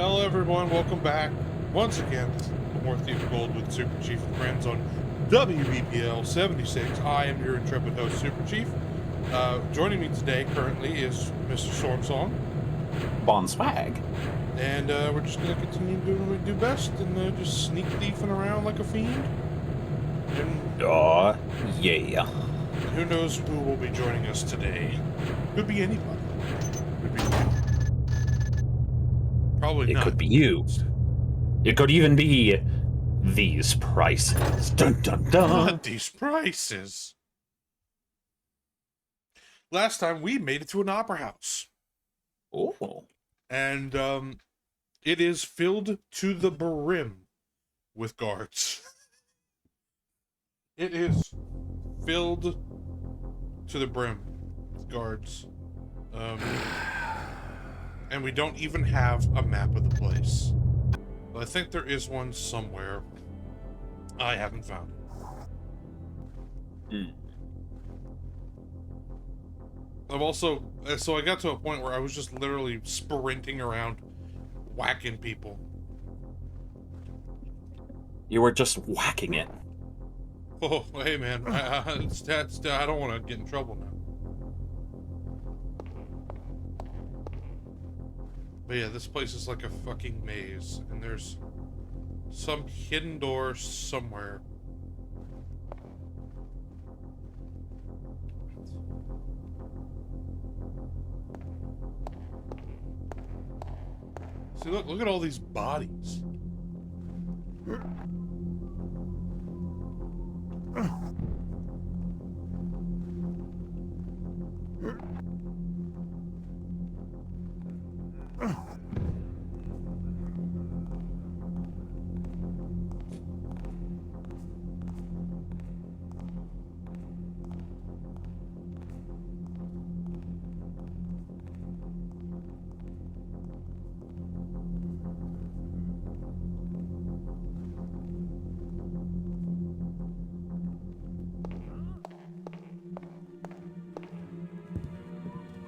Hello everyone, welcome back once again to more Thief of Gold with SuperChief and Friends on WBPL 76. I am your intrepid host, SuperChief. Joining me today currently is Mr. Stormsong. Bon swag. And we're just going to continue doing what we do best and just sneak thiefing around like a fiend. And Yeah. who knows who will be joining us today. Could be anybody. Could be probably It not. could be you. It could even be these prices. Dun dun dun. Not these prices. Last time we made it to an opera house. Oh. And it is filled to the brim with guards. It is filled to the brim with guards. And we don't even have a map of the place. But I think there is one somewhere. I haven't found it. I've also, so I got to a point where I was just literally sprinting around, whacking people. You were just whacking it. Oh, hey man, I don't want to get in trouble now. But yeah, this place is like a fucking maze, and there's some hidden door somewhere. See, look at all these bodies.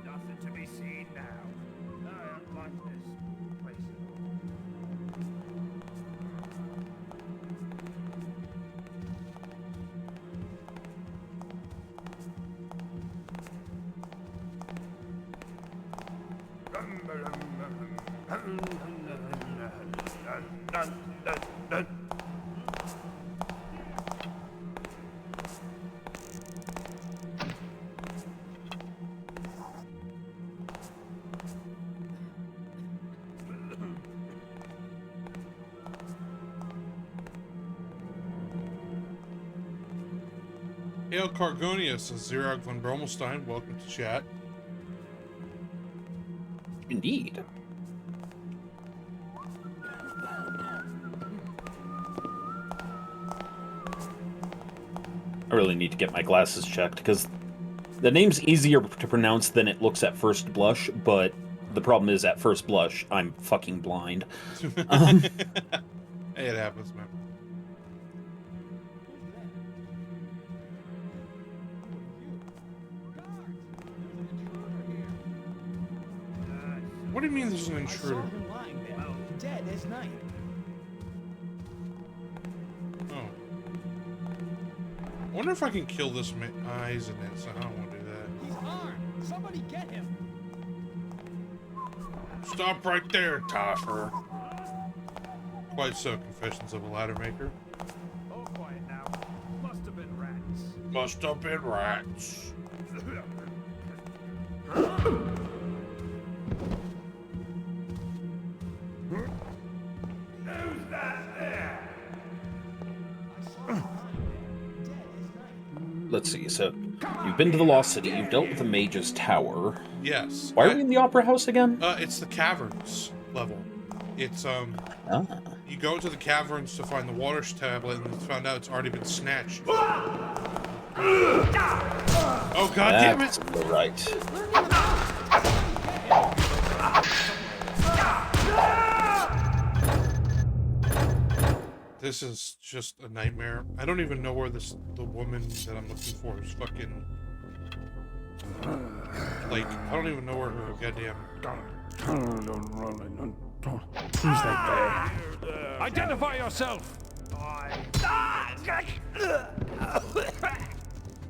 Nothing to be seen now. I don't like this place at all. Hail Cargonia, says Zerog von Bromelstein. Welcome to chat. Indeed. I really need to get my glasses checked, because the name's easier to pronounce than it looks at first blush, but the problem is, at first blush, I'm fucking blind. Hey, it happens, man. What do you mean there's an I saw intruder? him lying there, dead as night. Oh. I wonder if I can kill this man. He's in it, so I don't want to do that. He's armed. Somebody get him. Stop right there, Toffer. Quite so, Confessions of a Ladder Maker. Oh, quiet now. Must have been rats. Must have been rats. Who's that there? I saw him lying there, dead as night. Let's see, so you've been to the Lost City, you've dealt with the Mage's Tower. Yes. Why are we in the Opera House again? It's the caverns level. It's, Ah. you go into the caverns to find the water tablet and found out it's already been snatched. Oh, god damn it! That's right. This is just a nightmare. I don't even know where the woman that I'm looking for is fucking... Like, I don't even know where her goddamn... Who's that guy? Identify yourself!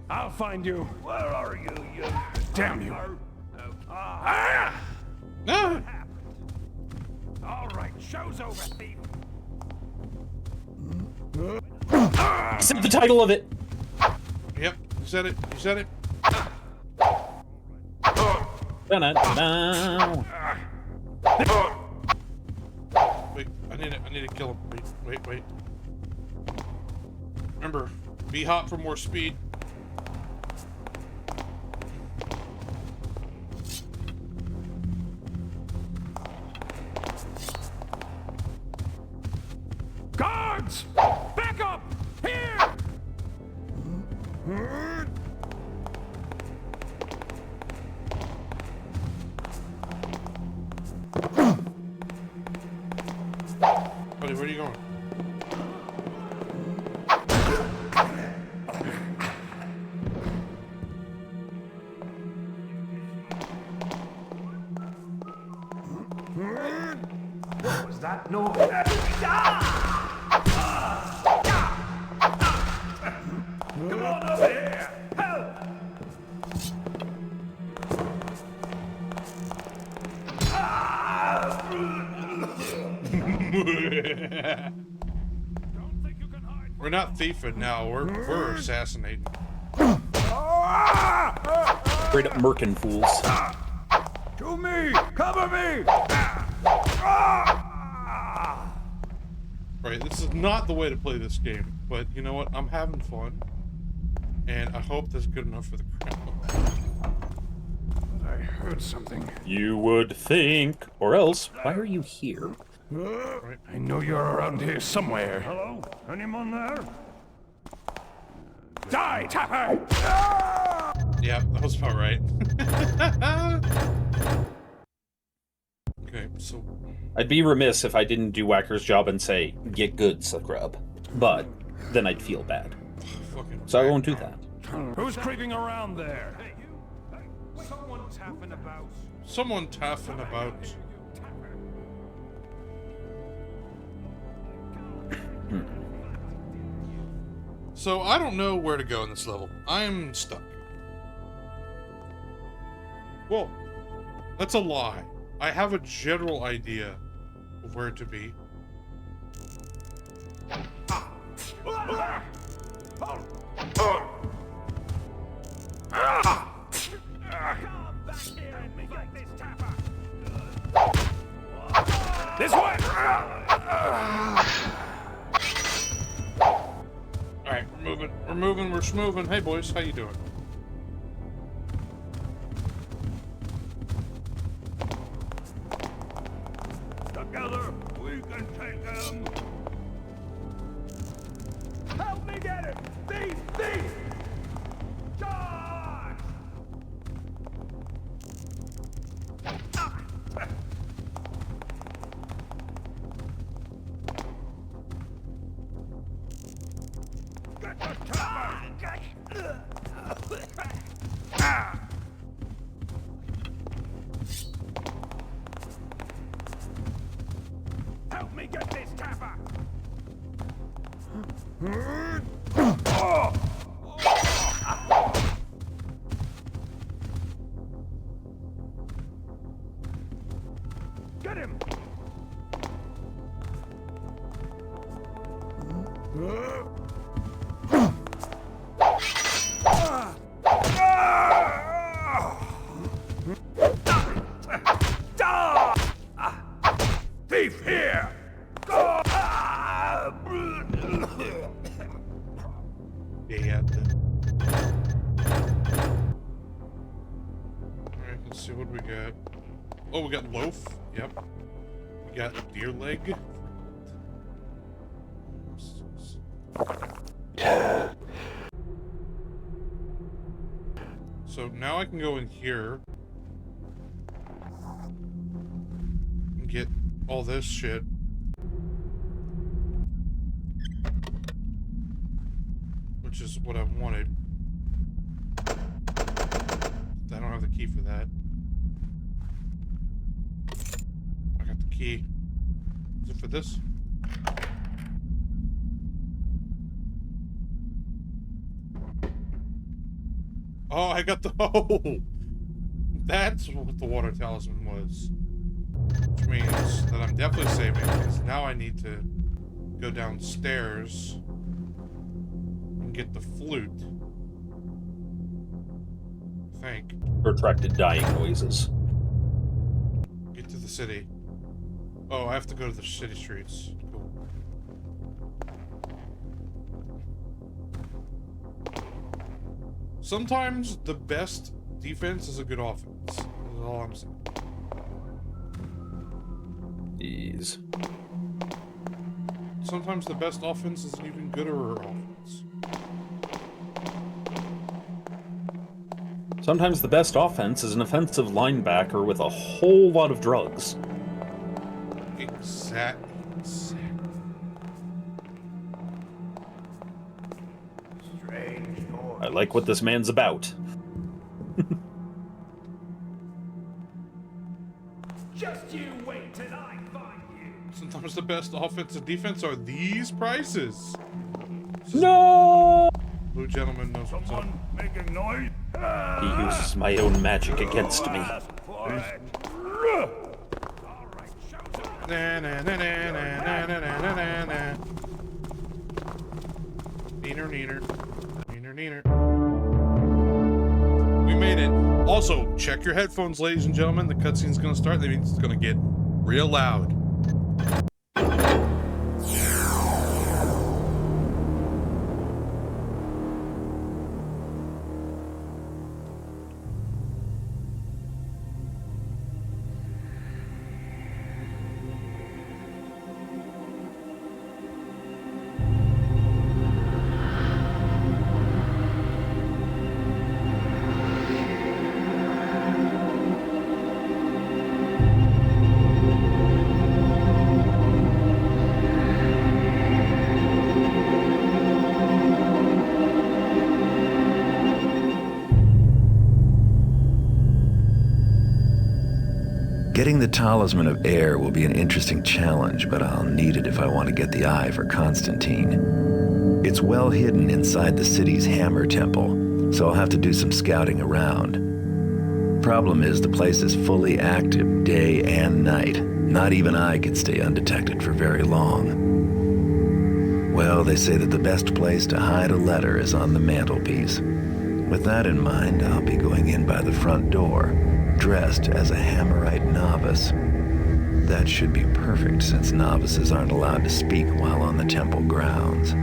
I'll find you. Where are you, you? Damn you. Ah! All right, show's over, thief. Said the title of it. Yep, you said it. You said it. Da-da-da-da. Wait, I need to kill him. Wait. Remember, be hot for more speed. Guards! Back up! Here! Buddy, where are you going? What was that noise? Come on over here! Help! Don't think you can hide. We're not thieving now. We're assassinating. Straight up merkin fools. To me! Cover me! Right, this is not the way to play this game, but you know what? I'm having fun, and I hope that's good enough for the crowd. I heard something. You would think. Or else, why are you here? I know you're around here somewhere. Hello? Anyone there? Die, Tapper! Yeah, that was about right. Okay, so I'd be remiss if I didn't do Whacker's job and say, get good, scrub. But then I'd feel bad. fucking. So I won't do that. Who's creeping around there? Hey, you! Hey, someone tapping about. Someone taffing about. So I don't know where to go in this level. I'm stuck. Well, that's a lie. I have a general idea of where to be. This way! Alright, we're moving, we're schmoving. Hey boys, how you doing? Together, we can take them. Help me get him! Thief! Thief! Charge! Get the tapper! Help me get this tapper! Get him! Thief here! Yeah. Alright, let's see what we got. Oh, we got loaf. Yep. We got deer leg. So now I can go in here and get all this shit. Which is what I wanted. I don't have the key for that. I got the key. Is it for this? Oh, I got the... Oh! That's what the water talisman was. Which means that I'm definitely saving, because now I need to go downstairs and get the flute. I think. Protracted dying noises. Get to the city. Oh, I have to go to the city streets. Cool. Sometimes the best defense is a good offense. That's all I'm saying. Jeez. Sometimes the best offense is an even gooder offense. Sometimes the best offense is an offensive linebacker with a whole lot of drugs. Exactly. Strange voice. I like what this man's about. Just you wait till I find you. Sometimes the best offense and defense are these prices. No! Blue gentleman knows what's up. Someone making noise? He uses my own magic against me. Ask for it. All right, shows up. Na na na na na na na na na na. Neener, neener. Neener, neener. We made it. Also, check your headphones, ladies and gentlemen. The cutscene's gonna start. That means it's gonna get real loud. Getting the Talisman of Air will be an interesting challenge, but I'll need it if I want to get the eye for Constantine. It's well hidden inside the city's Hammer Temple, so I'll have to do some scouting around. Problem is, the place is fully active day and night. Not even I could stay undetected for very long. Well, they say that the best place to hide a letter is on the mantelpiece. With that in mind, I'll be going in by the front door, dressed as a Hammerite novice. That should be perfect, since novices aren't allowed to speak while on the temple grounds.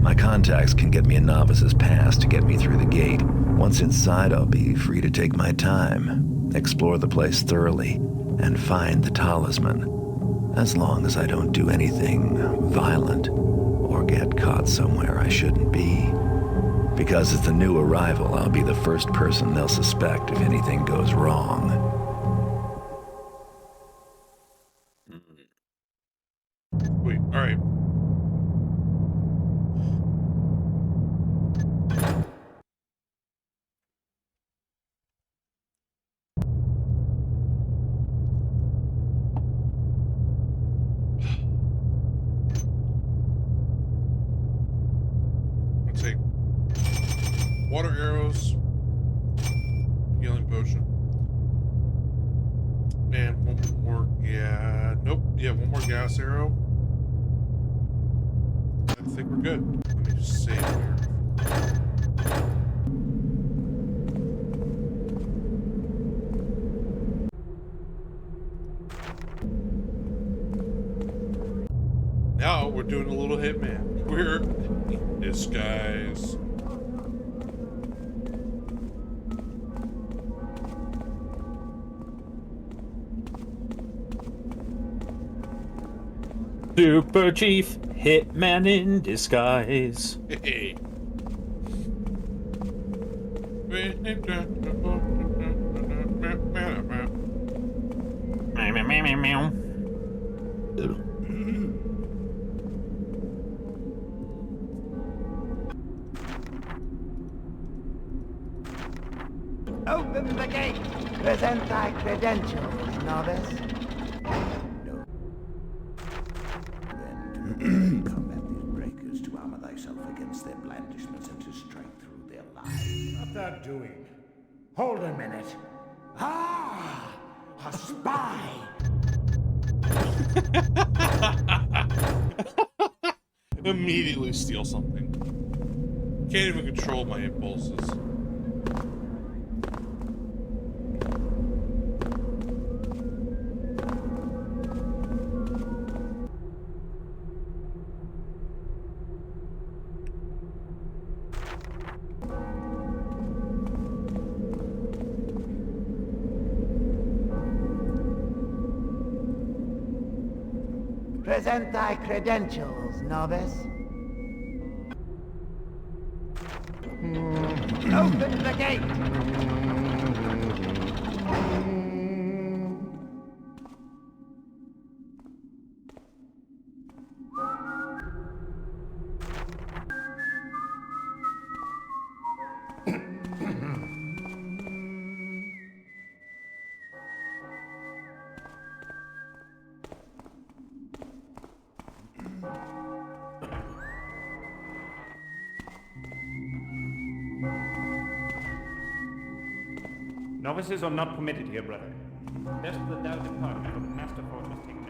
My contacts can get me a novice's pass to get me through the gate. Once inside, I'll be free to take my time, explore the place thoroughly, and find the talisman. As long as I don't do anything violent or get caught somewhere I shouldn't be. Because as the new arrival, I'll be the first person they'll suspect if anything goes wrong. Wait, alright. I'll take water arrows, healing potion, and one more, one more gas arrow. I think we're good. Let me just save here. Now we're doing a little hitman. We're in disguise. Super Chief, hitman in disguise. Hey. Meow, meow, meow, meow, meow. Open the gate. Present thy credentials, novice. No. Command these breakers to armor thyself against their blandishments and to strike through their lives. What thou doing? Hold a minute. Ah! A spy! Immediately steal something. Can't even control my impulses. Present thy credentials, novice. Open the gate! Novices are not permitted here, brother. Best that thou depart, for the Master Forge must take note.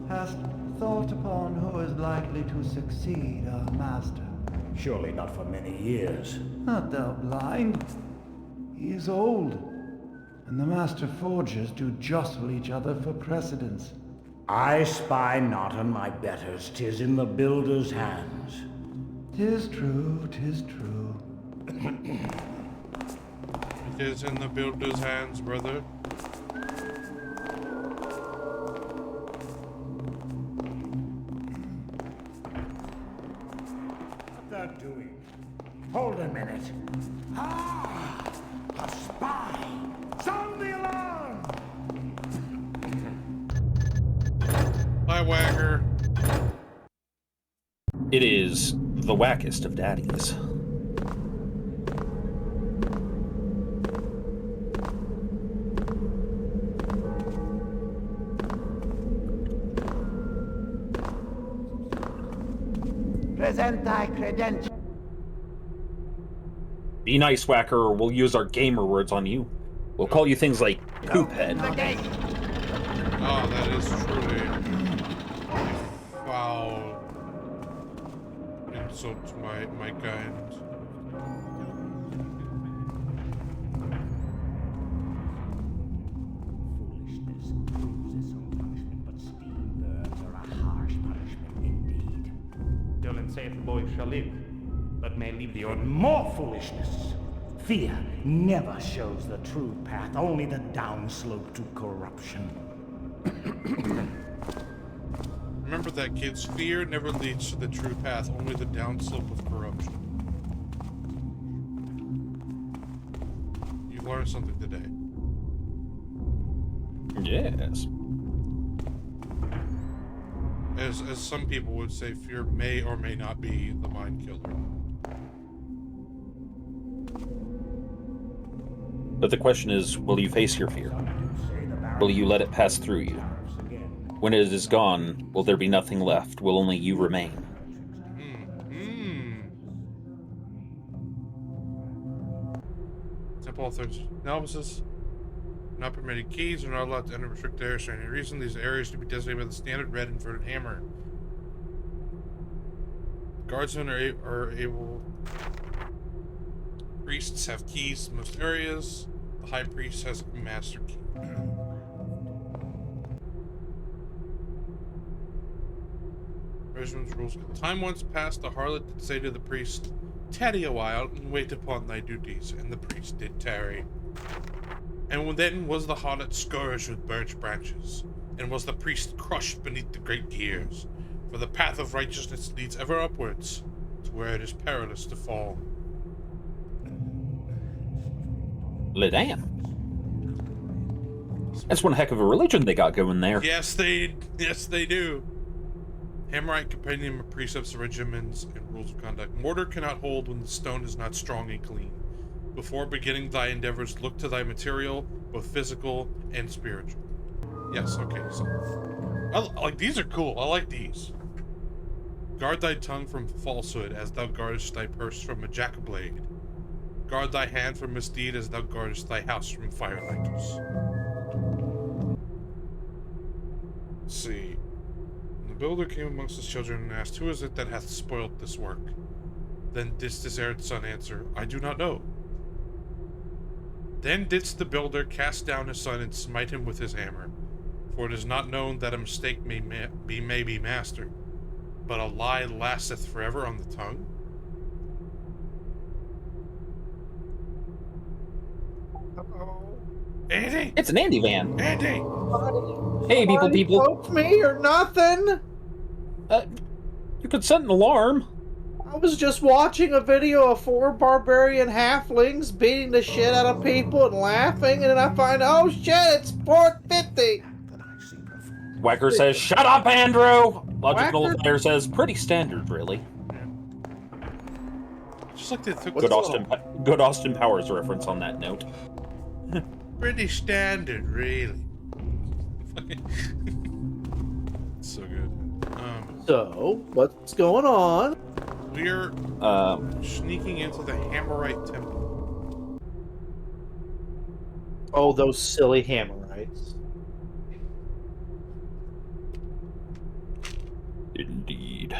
Hast thought upon who is likely to succeed our master? Surely not for many years. Art thou blind? He is old, and the master forgers do jostle each other for precedence. I spy not on my betters, 'tis in the builder's hands. 'Tis true, 'tis true. It is in the builder's hands, brother. What thou doing? Hold a minute. Ah! A spy! Sound the alarm! Hi, Wagger. It is the wackest of daddies. Present thy credentials. Be nice, Whacker, or we'll use our gamer words on you. We'll call you things like Poophead. The gate! Oh, that is truly a foul insult to my kind. Foolishness proves its own punishment, but steam burns are a harsh punishment indeed. Dolan saith the boy shall live, but may leave the order. More foolishness! Fear never shows the true path, only the downslope to corruption. Remember that, kids. Fear never leads to the true path, only the downslope of corruption. You've learned something today. Yes. As some people would say, fear may or may not be the mind killer. But the question is, will you face your fear? Will you let it pass through you? When it is gone, will there be nothing left? Will only you remain? Temple authorities. Novices not permitted. Keys are not allowed to enter restricted areas for any reason. These areas to be designated with a standard red inverted hammer. Guardsmen are able. Priests have keys to most areas. The high priest has a master key. Fisherman's rules. Time once passed, the harlot did say to the priest, "Tarry a while, and wait upon thy duties." And the priest did tarry. And then was the harlot scourged with birch branches, and was the priest crushed beneath the great gears. For the path of righteousness leads ever upwards, to where it is perilous to fall. Damn. That's one heck of a religion they got going there. Yes, they do. Hammerite compendium of precepts, regimens, and rules of conduct. Mortar cannot hold when the stone is not strong and clean. Before beginning thy endeavors, look to thy material, both physical and spiritual. Yes, okay, so like these are cool. I like these. Guard thy tongue from falsehood, as thou guardest thy purse from a jackablade. Guard thy hand from misdeed, as thou guardest thy house from firelighters. Let's see. And the builder came amongst his children and asked, "Who is it that hath spoilt this work?" Then didst his errant son answer, "I do not know." Then didst the builder cast down his son and smite him with his hammer. For it is not known that a mistake may be mastered, but a lie lasteth forever on the tongue. Hello? Andy? It's an Andy van. Andy! Hey, people. Spoke me or nothing. You could set an alarm. I was just watching a video of 4 barbarian halflings beating the shit out of people and laughing, and then I find, oh shit, it's Port 50. Whacker says, "Shut up, Andrew!" Logic Whacker? Nullifier says, "Pretty standard, really." Just like they took Good Austin Powers reference on that note. pretty standard, really. So good. So, what's going on? We're sneaking into the Hammerite Temple. Oh, those silly Hammerites. Indeed.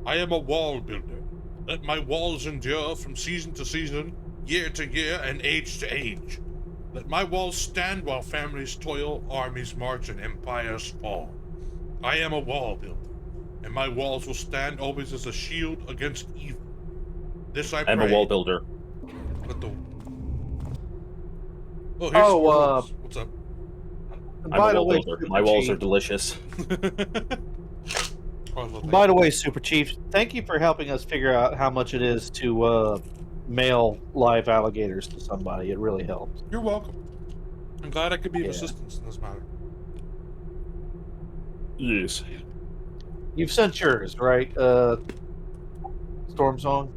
I am a wall builder. Let my walls endure from season to season, year to year, and age to age. Let my walls stand while families toil, armies march, and empires fall. I am a wall builder, and my walls will stand always as a shield against evil. This I pray. I'm a wall builder. What the... Oh, here's Oh, walls. What's up? By the way, Builder. My walls are delicious. Oh, I love that. By the way, Super Chief, thank you for helping us figure out how much it is to mail live alligators to somebody. It really helped. You're welcome. I'm glad I could be of Yeah. assistance in this matter. Yes. You've sent yours, right? Storm Song?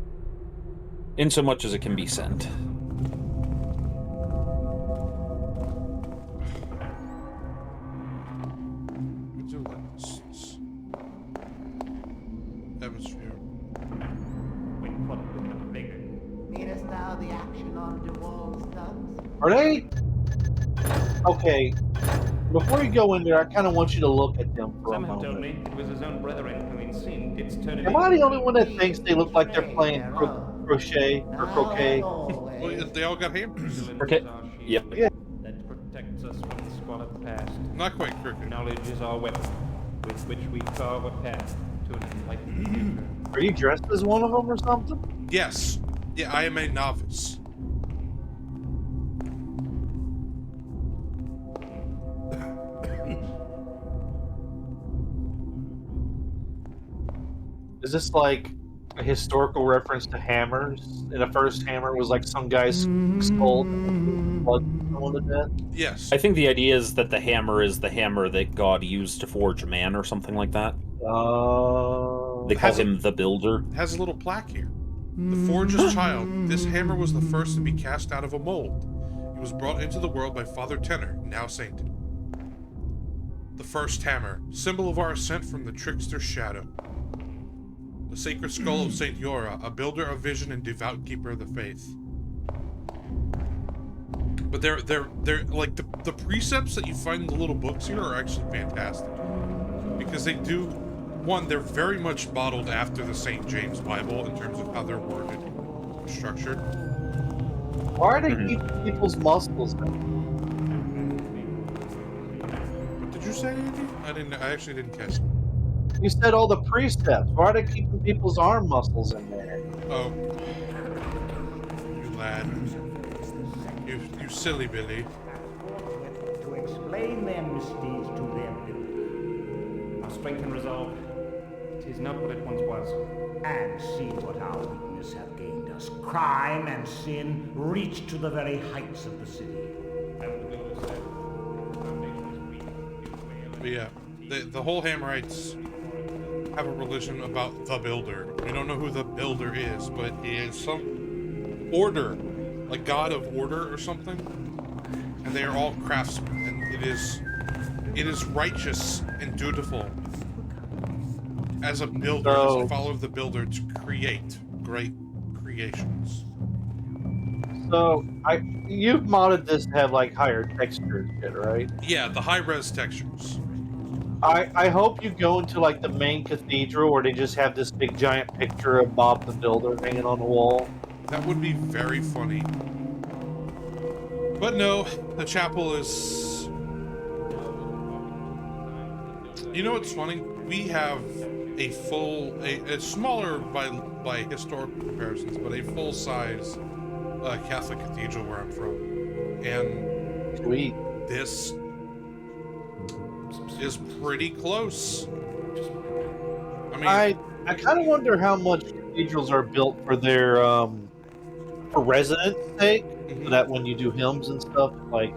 In so much as it can be sent. We do like this. Atmosphere. Wait for the bigger. Meanest thou the action on the walls done? Are they? Okay. Before you go in there, I kind of want you to look at them for a Some have told moment. me it was his own brethren who in sin didst turn him Am I the into- only one that thinks they look like they're playing crochet or croquet? Well, they all got hammers. Vigilance Okay. is our shield Yep. Yeah. That protects us from the squalid past. Not quite crooked. Knowledge is our weapon, with which we carve a path to an enlightened future. Are you dressed as one of them or something? Yes. Yeah, I am a novice. Is this like a historical reference to hammers? And the first hammer was like some guy's skull blood someone to death? Yes. I think the idea is that the hammer is the hammer that God used to forge man or something like that. They call Has a- him the builder. It has a little plaque here. The forger's child. This hammer was the first to be cast out of a mold. It was brought into the world by Father Tenor, now sainted. The first hammer, symbol of our ascent from the trickster's shadow. The sacred skull of Saint Yora, a builder of vision and devout keeper of the faith. But they're like the precepts that you find in the little books here are actually fantastic. Because they do, one, they're very much modeled after the St. James Bible in terms of how they're worded and structured. Why are they keeping people's muscles? What did you say, Andy? I actually didn't catch it. You said all the precepts. Why are they keeping people's arm muscles in there? Oh. You lad. You silly Billy. To explain their misdeeds to their builder. Our strength and resolve, 'tis not what it once was. And see what our weakness have gained us. Crime and sin reach to the very heights of the city. As the builder said, the foundation is weak. Give way and But yeah, the whole Hammerites have a religion about the builder. We don't know who the builder is, but he is some order, like god of order or something. And they are all craftsmen, and it is righteous and dutiful as a builder, as a follower of the builder, to create great creations. So, you've modded this to have like higher texture and shit, right? Yeah, the high-res textures. I hope you go into like the main cathedral where they just have this big giant picture of Bob the Builder hanging on the wall. That would be very funny. But no, the chapel is... You know what's funny? We have a full, a smaller by historical comparisons, but a full-size Catholic cathedral where I'm from. And Sweet. this is pretty close. I mean, I kind of wonder how much cathedrals are built for their for residents' sake, so that when you do hymns and stuff, like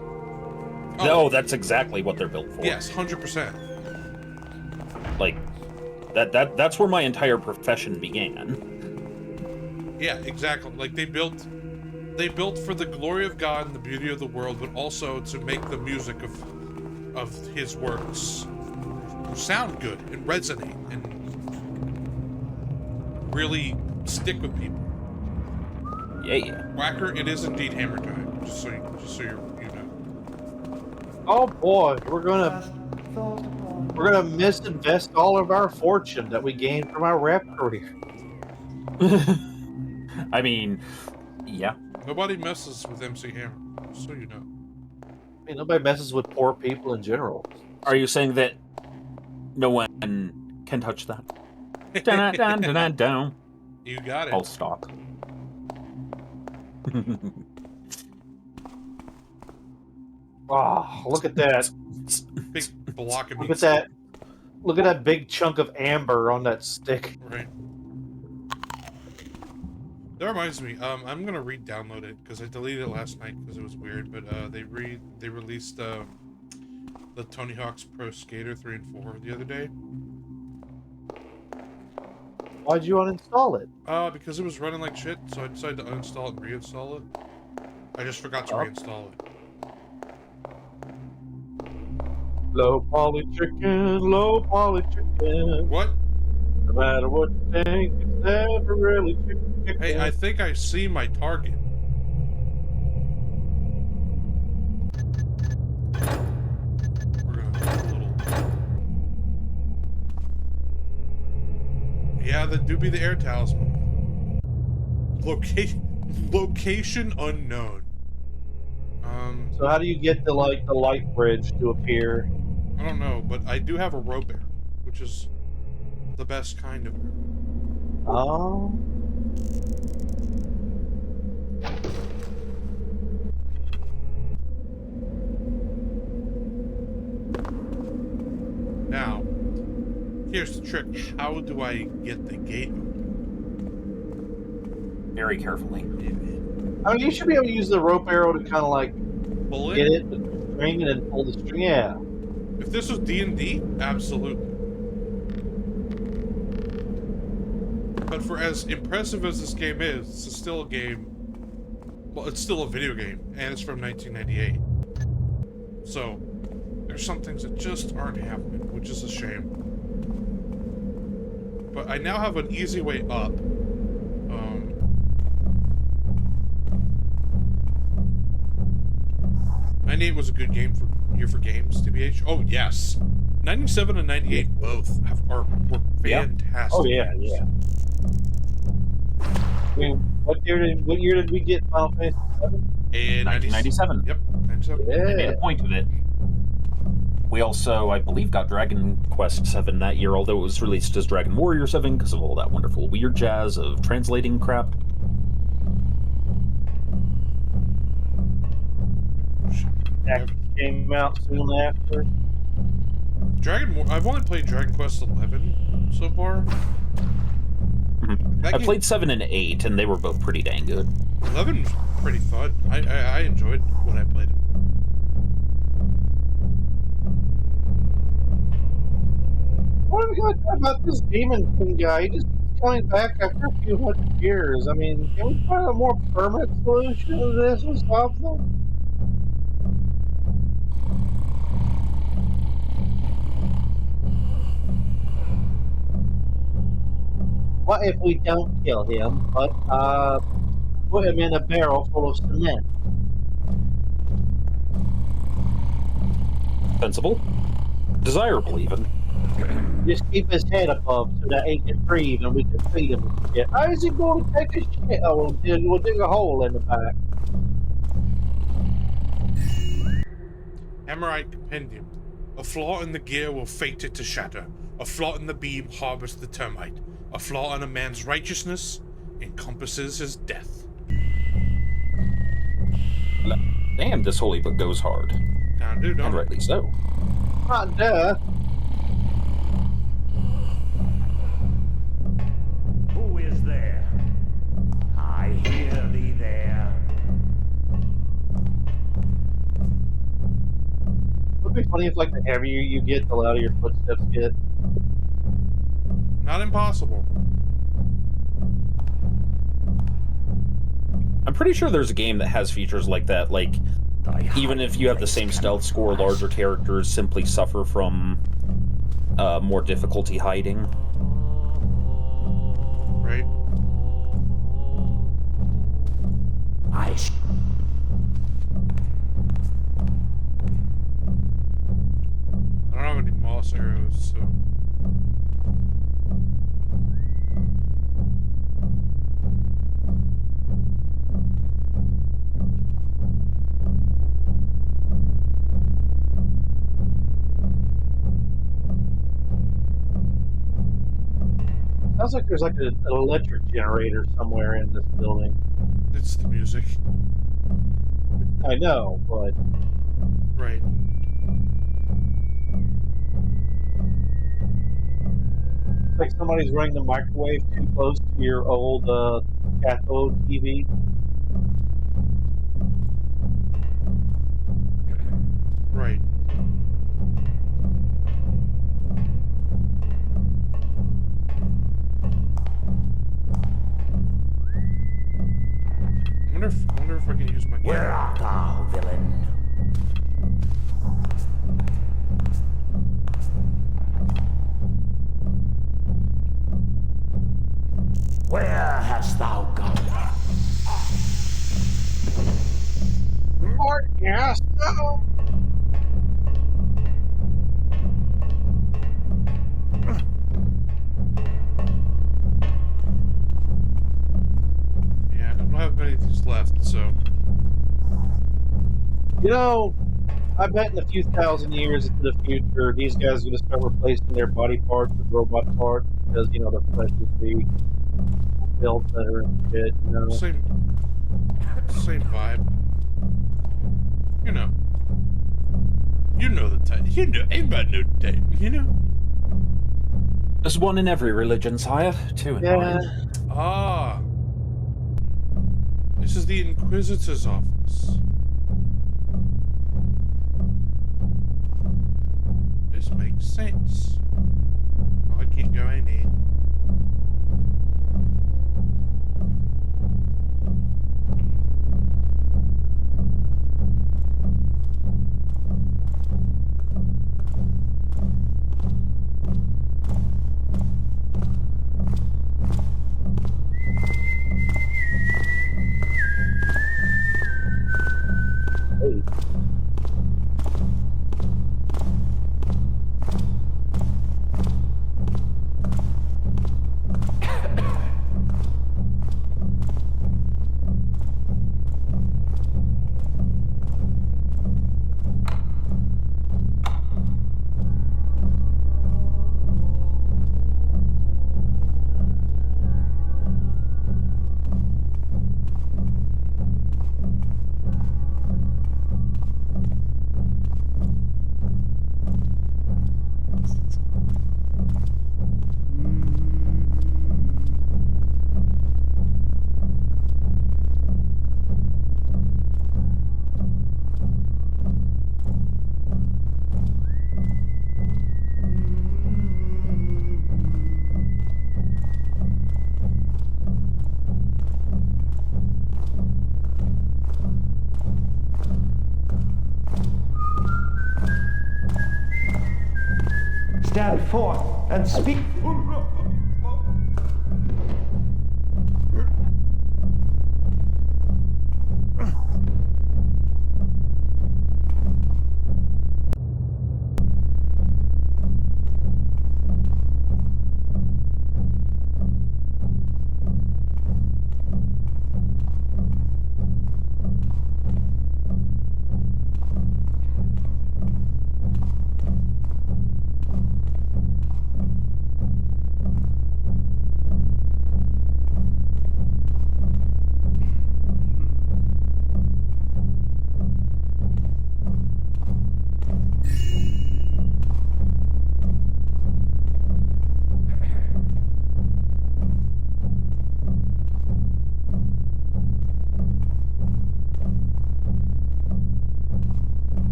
No, that's exactly what they're built for. yes, 100%. Like that's where my entire profession began. Yeah, exactly. Like they built for the glory of God and the beauty of the world, but also to make the music of his works sound good and resonate and really stick with people. Yeah. Whacker, it is indeed hammer time. Just so you know. oh boy, we're gonna misinvest all of our fortune that we gained from our rap career. I mean, yeah. Nobody messes with MC Hammer, just so you know. I mean, nobody messes with poor people in general. Are you saying that no one can touch that? Dun, dun, dun, dun, dun. You got it. I'll stop. Oh, look at that. Big block of meat. Look at that. Look at that big chunk of amber on that stick. Right. That reminds me, I'm gonna re-download it because I deleted it last night because it was weird. But they released the Tony Hawk's Pro Skater 3 and 4 the other day. Why'd you uninstall it? Because it was running like shit, so I decided to uninstall it and reinstall it. I just forgot to reinstall it. Low poly chicken, low poly chicken. What? No matter what you think, it's never really chicken. Hey, I think I see my target. We're gonna do a little... Yeah, that do be the air talisman. Location unknown. So how do you get the light bridge to appear? I don't know, but I do have a rope arrow, which is the best kind of arrow. Oh. Now, here's the trick. How do I get the gate open? Very carefully. I mean, you should be able to use the rope arrow to kind of like Pull it? get it, the string, and then pull the string. Yeah. If this was D&D, absolutely. But for as impressive as this game is, it's still a game... Well, it's still a video game, and it's from 1998. So, there's some things that just aren't happening, which is a shame. But I now have an easy way up. 98 was a good year for games, TBH. Oh, yes. 97 and 98 both were fantastic. Oh yeah, yeah. I mean, what year did we get Final Fantasy VII? And 1997. Yep, 97. I made Yeah. a point of it. We also, I believe, got Dragon Quest VII that year, although it was released as Dragon Warrior 7 because of all that wonderful weird jazz of translating crap. That came out soon after. I've only played Dragon Quest 11 so far. I played 7 and 8, and they were both pretty dang good. 11 was pretty fun. I enjoyed when I played it. What are we going to talk about this Demon King guy? He just keeps coming back after a few hundred years. I mean, can we find a more permanent solution to this or something? What if we don't kill him, but put him in a barrel full of cement? Sensible. Desirable, even. Just keep his head above so that he can breathe and we can feed him and shit. How is he going to take a shit? Oh, we'll dig a hole in the back. Amorite Compendium. A flaw in the gear will fate it to shatter. A flaw in the beam harbors the termite. A flaw in a man's righteousness encompasses his death. Damn, this holy book goes hard. Kinda do, don't And it? rightly so. Not death. Who is there? I hear thee there. It would be funny if, like, the heavier you get, the louder your footsteps get. Not impossible. I'm pretty sure there's a game that has features like that, like, even if you have the same stealth score, larger characters simply suffer from more difficulty hiding. Right? I don't have any moss arrows, so... Sounds like there's like an electric generator somewhere in this building. It's the music. I know, but... Right. It's like somebody's running the microwave too close to your old cathode TV. Right. I wonder if I can use my camera. Where art thou, villain? Where hast thou gone? Mark, yes, no. Yeah, I don't have many of these left, so... You know, I bet in a few thousand years into the future, these guys are going to start replacing their body parts with robot parts because, you know, the flesh would be built better and shit, you know. Same vibe. You know. You know the type. You know, everybody know the type, you know? There's one in every religion, sire. Two in mine. Ah. This is the Inquisitor's office. This makes sense. I'll keep going in. Hey. stand forth and speak.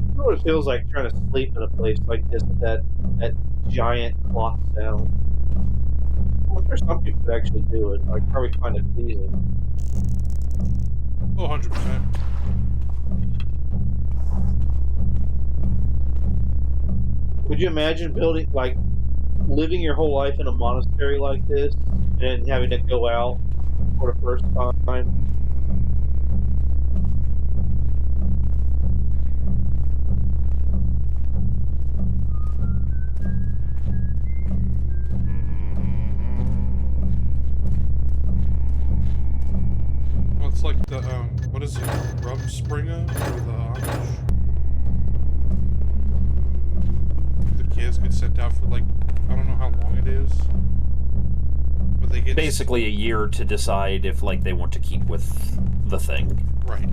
You know what it feels like trying to sleep in a place like this with that giant clock sound. I'm sure some people could actually do it. I'd probably find it pleasing. Oh, 100%. Would you imagine building, like, living your whole life in a monastery like this and having to go out for the first time? Well, it's like the, what is it? Rumspringa or the Amish? The kids get sent out for, like, I don't know how long it is. But they get... Basically a year to decide if, like, they want to keep with the thing. Right.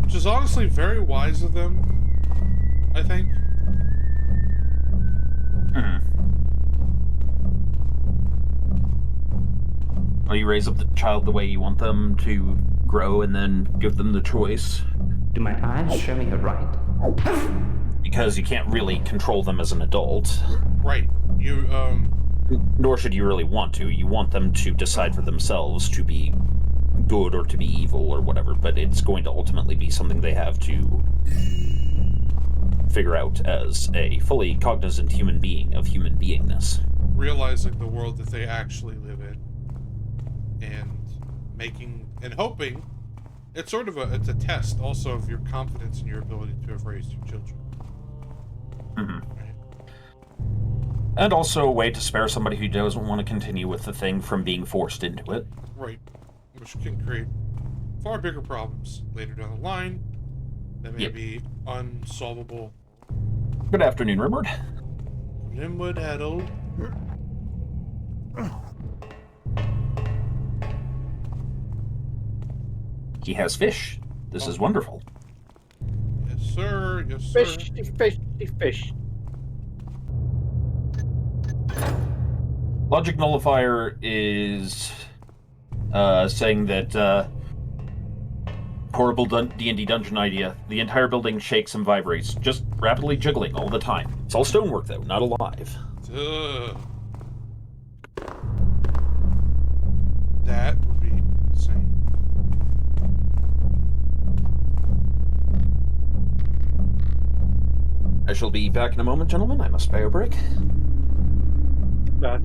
Which is honestly very wise of them, I think. Well, you raise up the child the way you want them to grow and then give them the choice. Do my eyes show me right? Because you can't really control them as an adult. Right. You, Nor should you really want to. You want them to decide for themselves to be good or to be evil or whatever, but it's going to ultimately be something they have to figure out as a fully cognizant human being of human beingness. realizing the world that they actually live in. And making and hoping it's sort of it's a test also of your confidence in your ability to have raised your children. Right. And also a way to spare somebody who doesn't want to continue with the thing from being forced into it. Right. Which can create far bigger problems later down the line that may be unsolvable. Good afternoon, Rimwood. Rimwood Adult. He has fish. This is wonderful. Yes, sir. Yes, sir. Fish. Logic Nullifier is saying that horrible D&D dungeon idea. The entire building shakes and vibrates, just rapidly jiggling all the time. It's all stonework, though, not alive. That would be insane. I shall be back in a moment, gentlemen. I must pay a break. God.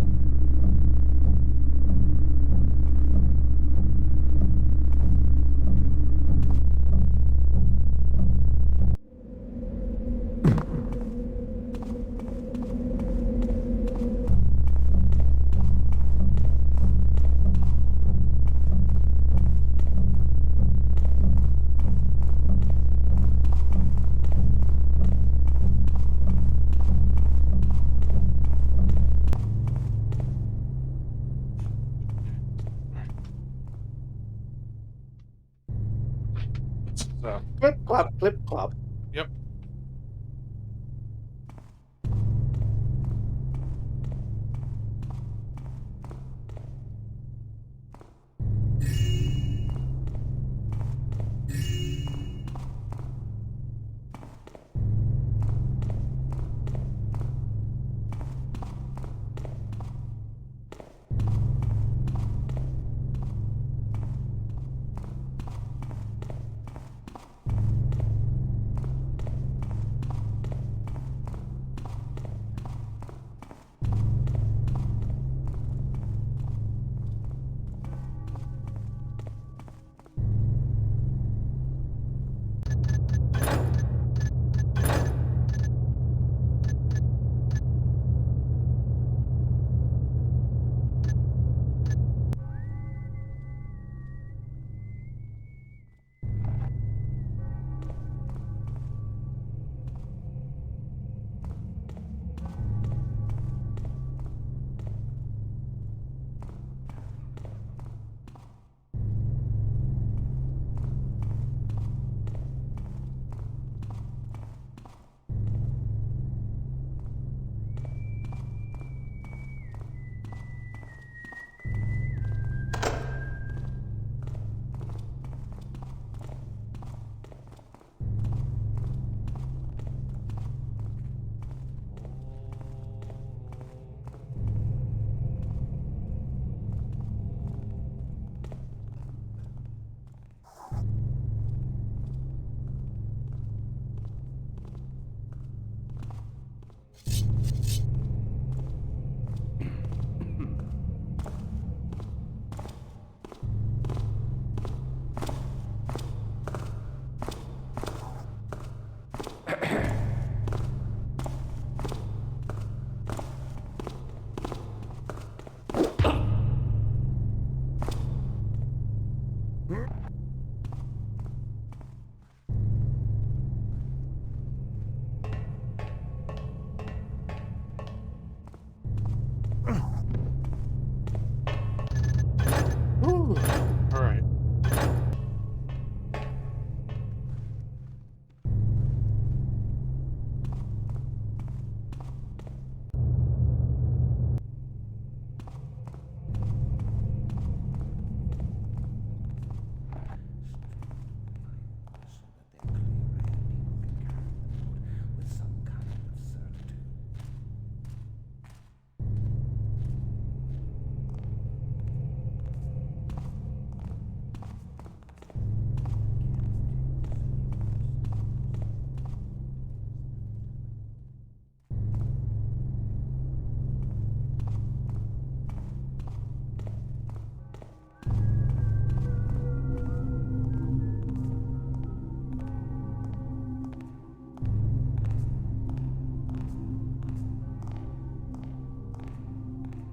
Clip clop, clip clop. Yep.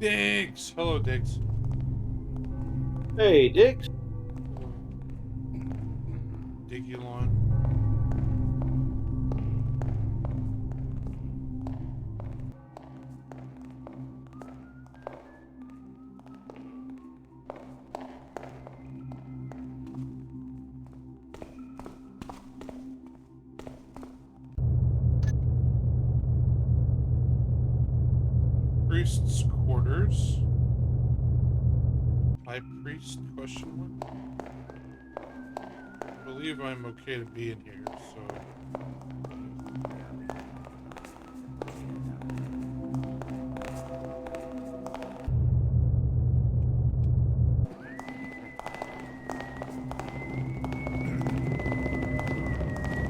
Diggs! Hello, Diggs. Hey, Dix. Diggy lawn. Priest's quarters. High priest? Question mark. I believe I'm okay to be in here, so.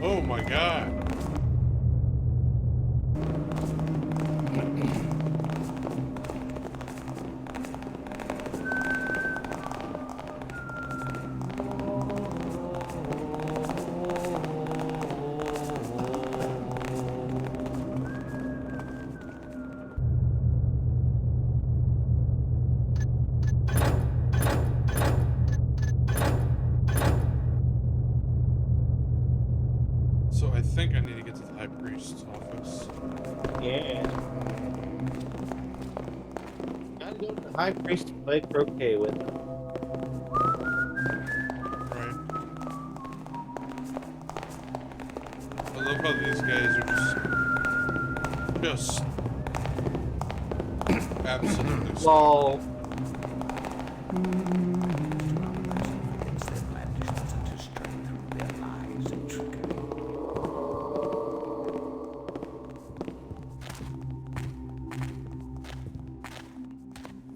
Oh my god. So I think I need to get to the high priest's office. Yeah. Gotta go to the high priest to play croquet with him. Right. I love how these guys are just absolutely Lol.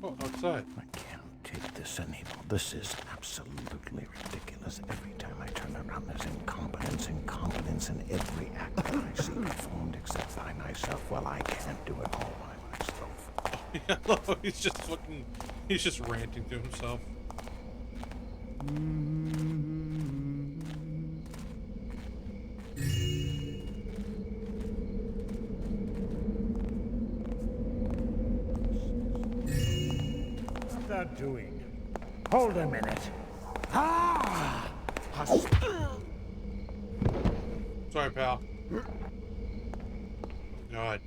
Oh, outside. I can't take this anymore. This is absolutely ridiculous. Every time I turn around, there's incompetence in every act that I see performed except by myself. Well, I can't do it all by myself. Yeah, no, he's just ranting to himself. What's that doing? Hold a minute. Ah! Sorry, pal. God.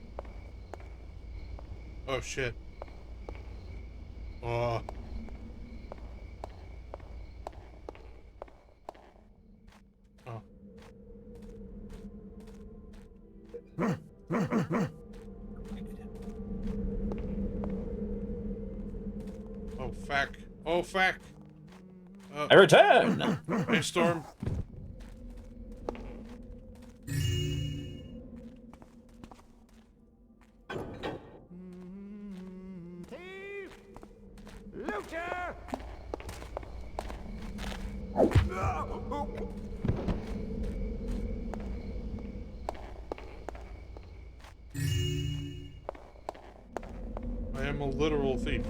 Oh, shit. Oh. Oh. Oh, fuck. Oh, fuck. I return! Hey, Storm. Thief! Looter! I am a literal thief.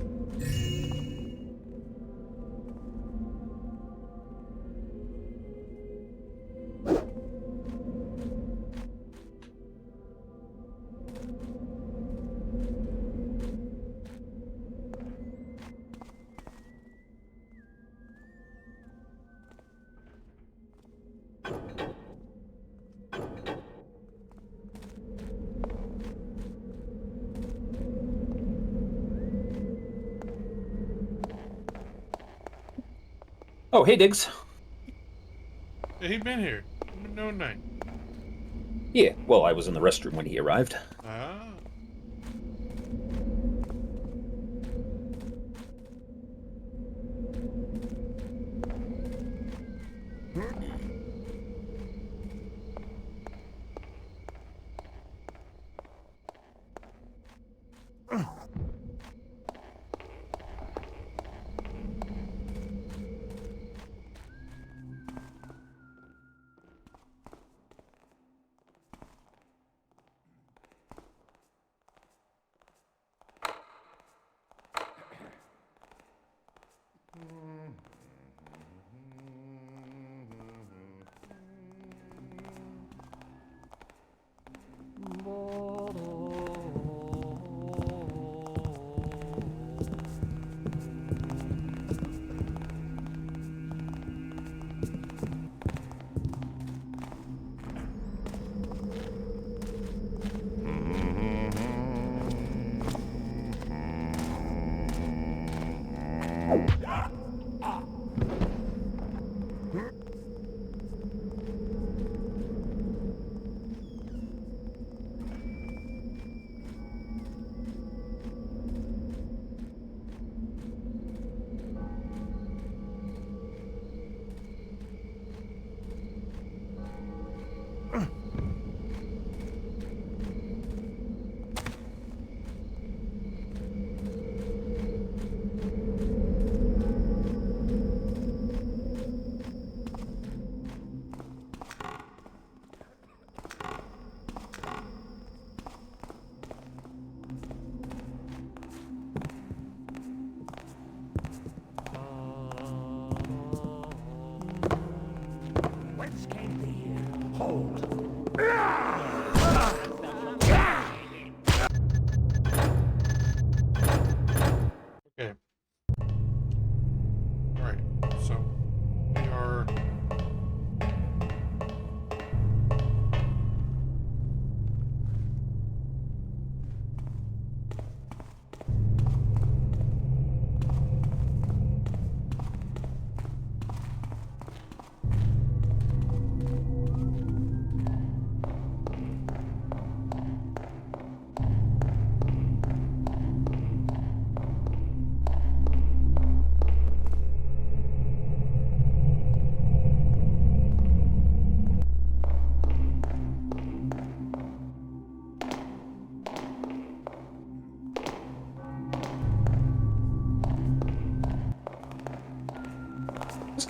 Oh, hey, Diggs. Yeah, he been here. No night. Yeah, well, I was in the restroom when he arrived. Ah.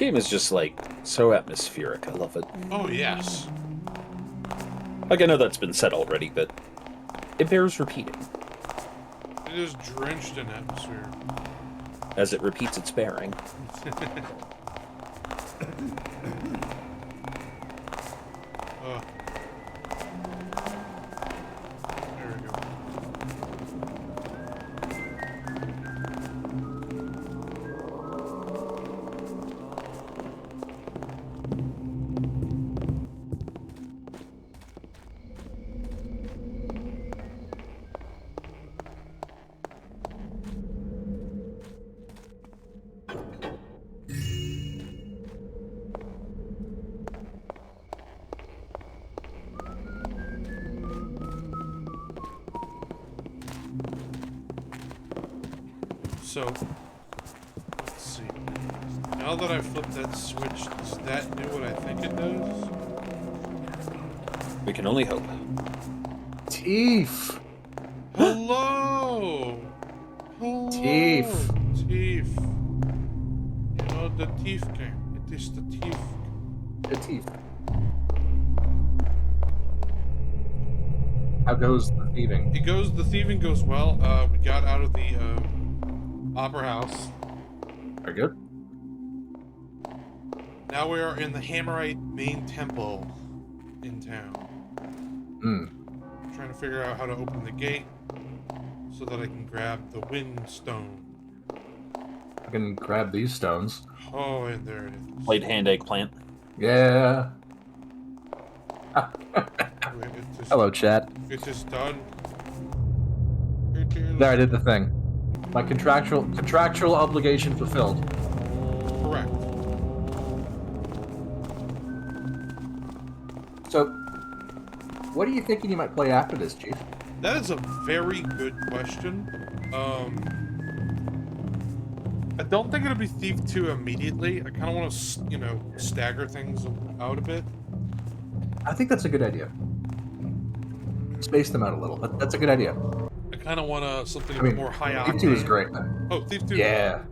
game is just, like, so atmospheric. I love it. Oh, yes. Like, I know that's been said already, but it bears repeating. It is drenched in atmosphere. As it repeats its bearing. There we go. So, let's see. Now that I flipped that switch, does that do what I think it does? We can only hope. Teef! Hello! Hello! Teef. Teef. You know, the Teef game. It is the Teef. The Teef. How goes the thieving? The thieving goes well. We got out of the, Opera House. Very good. Now we are in the Hammerite main temple in town. Trying to figure out how to open the gate so that I can grab the wind stone. I can grab these stones. Oh, and there it is. Played hand eggplant. Yeah. Hello, chat. It's just done. There, I did the thing. My contractual obligation fulfilled. Correct. So, what are you thinking you might play after this, Chief? That is a very good question. I don't think it'll be Thief 2 immediately. I kind of want to, you know, stagger things out a bit. I think that's a good idea. Space them out a little. That's a good idea. I kind of want something a bit more high octane. Thief 2 is great. Oh, Thief 2. Yeah.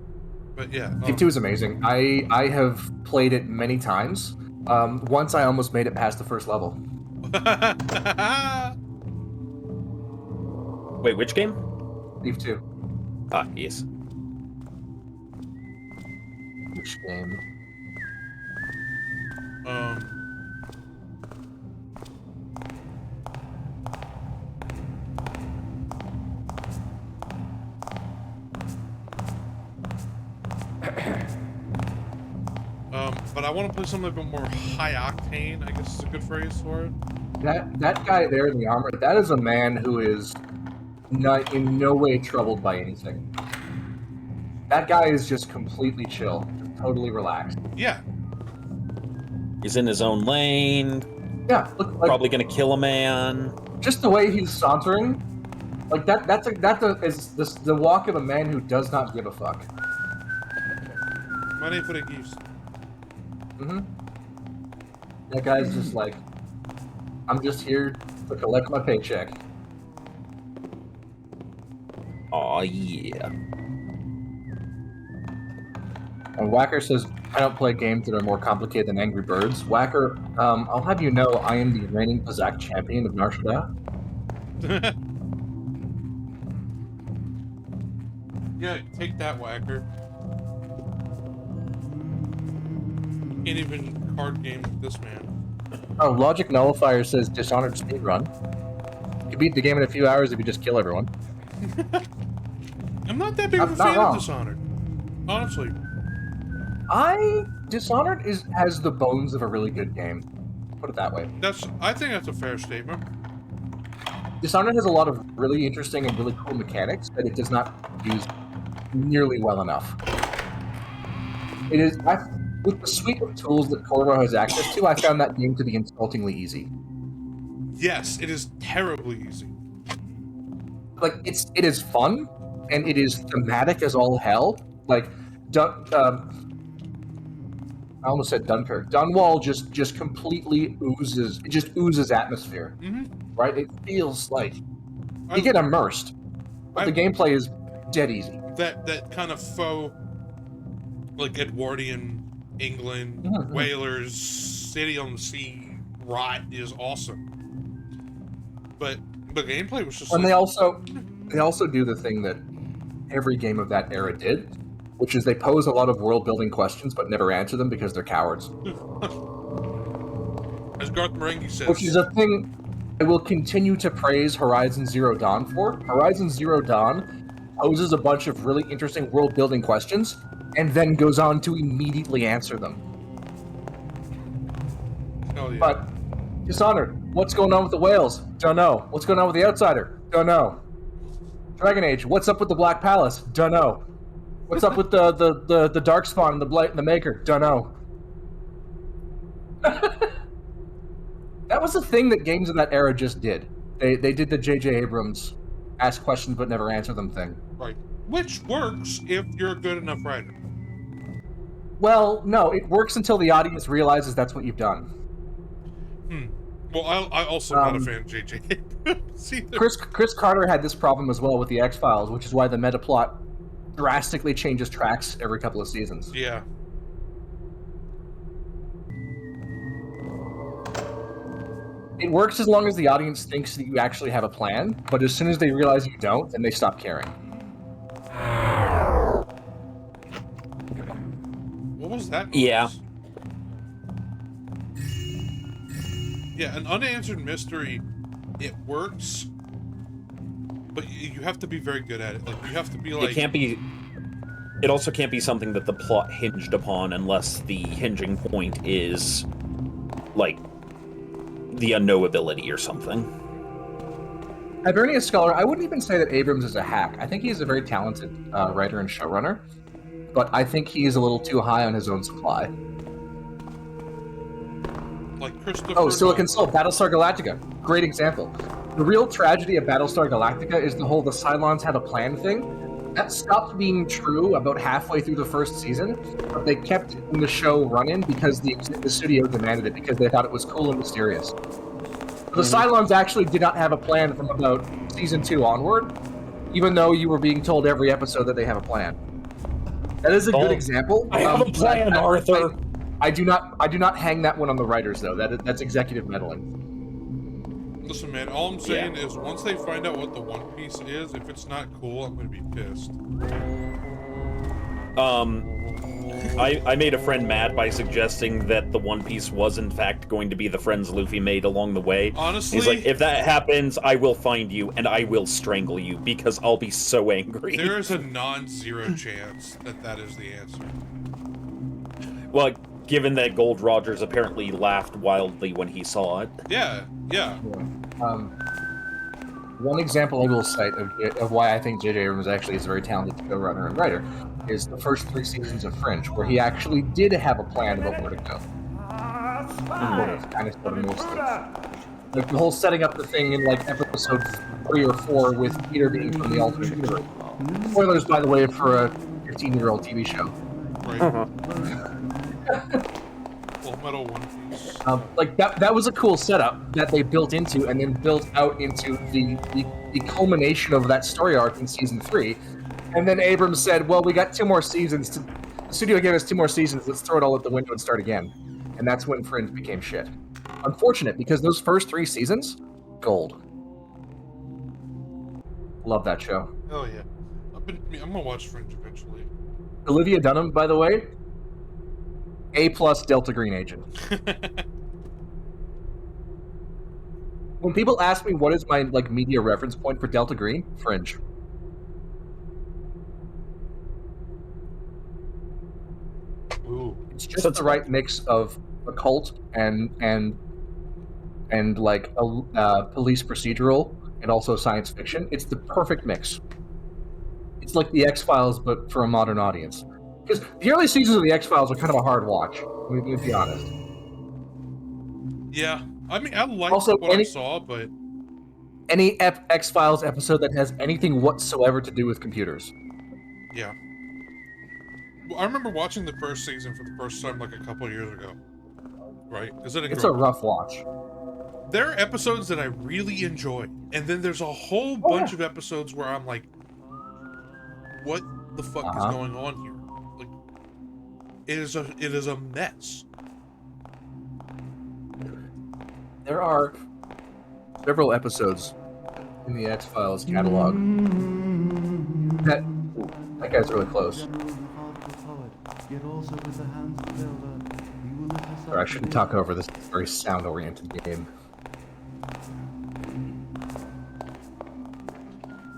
But yeah. Thief 2 is amazing. I have played it many times. Once I almost made it past the first level. Wait, which game? Thief 2. Ah, yes. Which game? But I want to play something a bit more high octane, I guess is a good phrase for it. That guy there in the armor, that is a man who is not in no way troubled by anything. That guy is just completely chill, totally relaxed. Yeah. He's in his own lane. Yeah, look, like, probably gonna kill a man. Just the way he's sauntering, like that's the walk of a man who does not give a fuck. Money for the gifts. That guy's just like, I'm just here to collect my paycheck. Aw, yeah. And Whacker says, I don't play games that are more complicated than Angry Birds. Whacker, I'll have you know I am the reigning Pazak champion of Nar Shaddaa. Yeah, take that, Whacker. Can't even card game with this man. Oh, Logic Nullifier says Dishonored speedrun. You can beat the game in a few hours if you just kill everyone. I'm not that big of a Not fan wrong. of Dishonored. Honestly. Dishonored has the bones of a really good game. Put it that way. I think that's a fair statement. Dishonored has a lot of really interesting and really cool mechanics that it does not use nearly well enough. It is with the suite of tools that Corvo has access to, I found that game to be insultingly easy. Yes, it is terribly easy. Like it is fun and it is thematic as all hell. Like I almost said Dunkirk. Dunwall just completely oozes atmosphere. Right? It feels like you get immersed. But the gameplay is dead easy. That kind of faux, like Edwardian England, Mhm. whalers, city on the sea rot is awesome. But the gameplay was just And like, they also do the thing that every game of that era did, which is they pose a lot of world building questions but never answer them because they're cowards. as Garth Marenghi says, Which is a thing I will continue to praise Horizon Zero Dawn for. Horizon Zero Dawn poses a bunch of really interesting world building questions and then goes on to immediately answer them. hell yeah. But Dishonored, what's going on with the whales? Don't know. What's going on with the Outsider? Don't know. Dragon Age, what's up with the Black Palace? Don't know. What's up with the Darkspawn and the Blight and the Maker? Don't know. That was the thing that games of that era just did. They did the J.J. Abrams ask questions but never answer them thing. Right. Which works if you're a good enough writer. Well, no, it works until the audience realizes that's what you've done. Well, I also not a fan of J.J. Abrams either. Chris Carter had this problem as well with the X-Files, which is why the meta plot drastically changes tracks every couple of seasons. Yeah. It works as long as the audience thinks that you actually have a plan, but as soon as they realize you don't, then they stop caring. What was that? Yeah. Yeah, an unanswered mystery, it works, but you have to be very good at it. Like, you have to be like... It also can't be something that the plot hinged upon unless the hinging point is, like, the unknowability or something. Hibernia Scholar, I wouldn't even say that Abrams is a hack. I think he's a very talented writer and showrunner, but I think he's a little too high on his own supply. Like Christopher... Oh, Silicon Soul, Battlestar Galactica. Great example. The real tragedy of Battlestar Galactica is the whole the Cylons have a plan thing. That stopped being true about halfway through the first season, but they kept the show running because the studio demanded it, because they thought it was cool and mysterious. The Cylons actually did not have a plan from about season 2 onward, even though you were being told every episode that they have a plan. That is a good example. I have a plan, Arthur. I do not hang that one on the writers, though. That's executive meddling. Listen, man, all I'm saying is once they find out what the One Piece is, if it's not cool, I'm going to be pissed. I made a friend mad by suggesting that the One Piece was in fact going to be the friends Luffy made along the way. Honestly... He's like, if that happens, I will find you and I will strangle you because I'll be so angry. There is a non-zero chance that that is the answer. Well, given that Gold Rogers apparently laughed wildly when he saw it. Yeah. One example I will cite of why I think J.J. Abrams actually is a very talented showrunner and writer is the first 3 seasons of Fringe, where he actually did have a plan about where to go. Kind of most of it. Like the whole setting up the thing in like episode 3 or 4 with Peter being from the alternate universe. Spoilers, by the way, for a 15-year-old TV show. Right. Full Metal One Piece. Like that was a cool setup that they built into and then built out into the culmination of that story arc in season 3. And then Abrams said, well, we got 2 more seasons. The studio gave us 2 more seasons. Let's throw it all out the window and start again. And that's when Fringe became shit. Unfortunate, because those first 3 seasons, gold. Love that show. Oh, yeah. I'm gonna watch Fringe eventually. Olivia Dunham, by the way, A+ Delta Green agent. When people ask me what is my like media reference point for Delta Green, Fringe. Ooh. It's just the right mix of occult and like a police procedural and also science fiction. It's the perfect mix. It's like the X-Files, but for a modern audience. Because the early seasons of the X-Files are kind of a hard watch. Let me be honest. Yeah, I mean, I liked Also, what I saw, but any X-Files episode that has anything whatsoever to do with computers. yeah. Well, I remember watching the first season for the first time like a couple of years ago. Right? It's a rough watch. There are episodes that I really enjoy, and then there's a whole bunch of episodes where I'm like, what the fuck is going on here? Like, It is a mess. There are several episodes in the X-Files catalog that guy's really close. Or I shouldn't talk over this very sound-oriented game.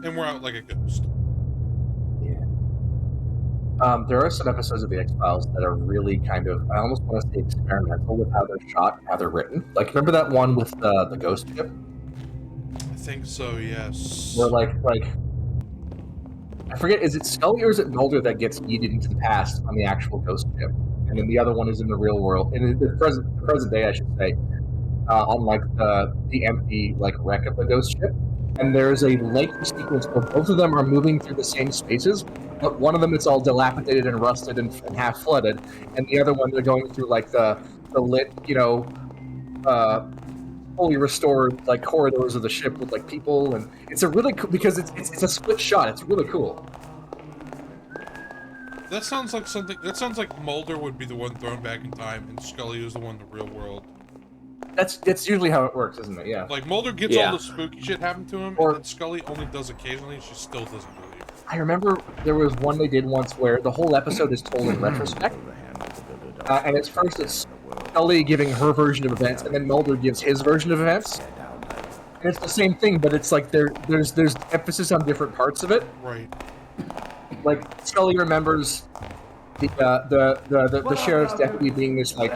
And we're out like a ghost. Yeah. There are some episodes of the X-Files that are really kind of, I almost want to say experimental with how they're shot and how they're written. Like, remember that one with the ghost ship? I think so, yes. Where, like, I forget, is it Scully or is it Mulder that gets yeeted into the past on the actual ghost ship? And then the other one is in the real world, in the present day, I should say, on, like, the empty, like, wreck of the ghost ship. And there's a lengthy sequence where both of them are moving through the same spaces, but one of them it's all dilapidated and rusted and half flooded, and the other one they're going through like the lit, fully restored like corridors of the ship with like people, and it's a really cool because it's a split shot. It's really cool. That sounds like something. That sounds like Mulder would be the one thrown back in time, and Scully was the one in the real world. That's usually how it works, isn't it? Yeah. Like Mulder gets all the spooky shit happen to him, and then Scully only does occasionally. And she still doesn't believe. I remember there was one they did once where the whole episode is told in retrospect, and it's Scully giving her version of events, and then Mulder gives his version of events. And it's the same thing, but it's like there's emphasis on different parts of it. Right. Like Scully remembers the sheriff's deputy being this like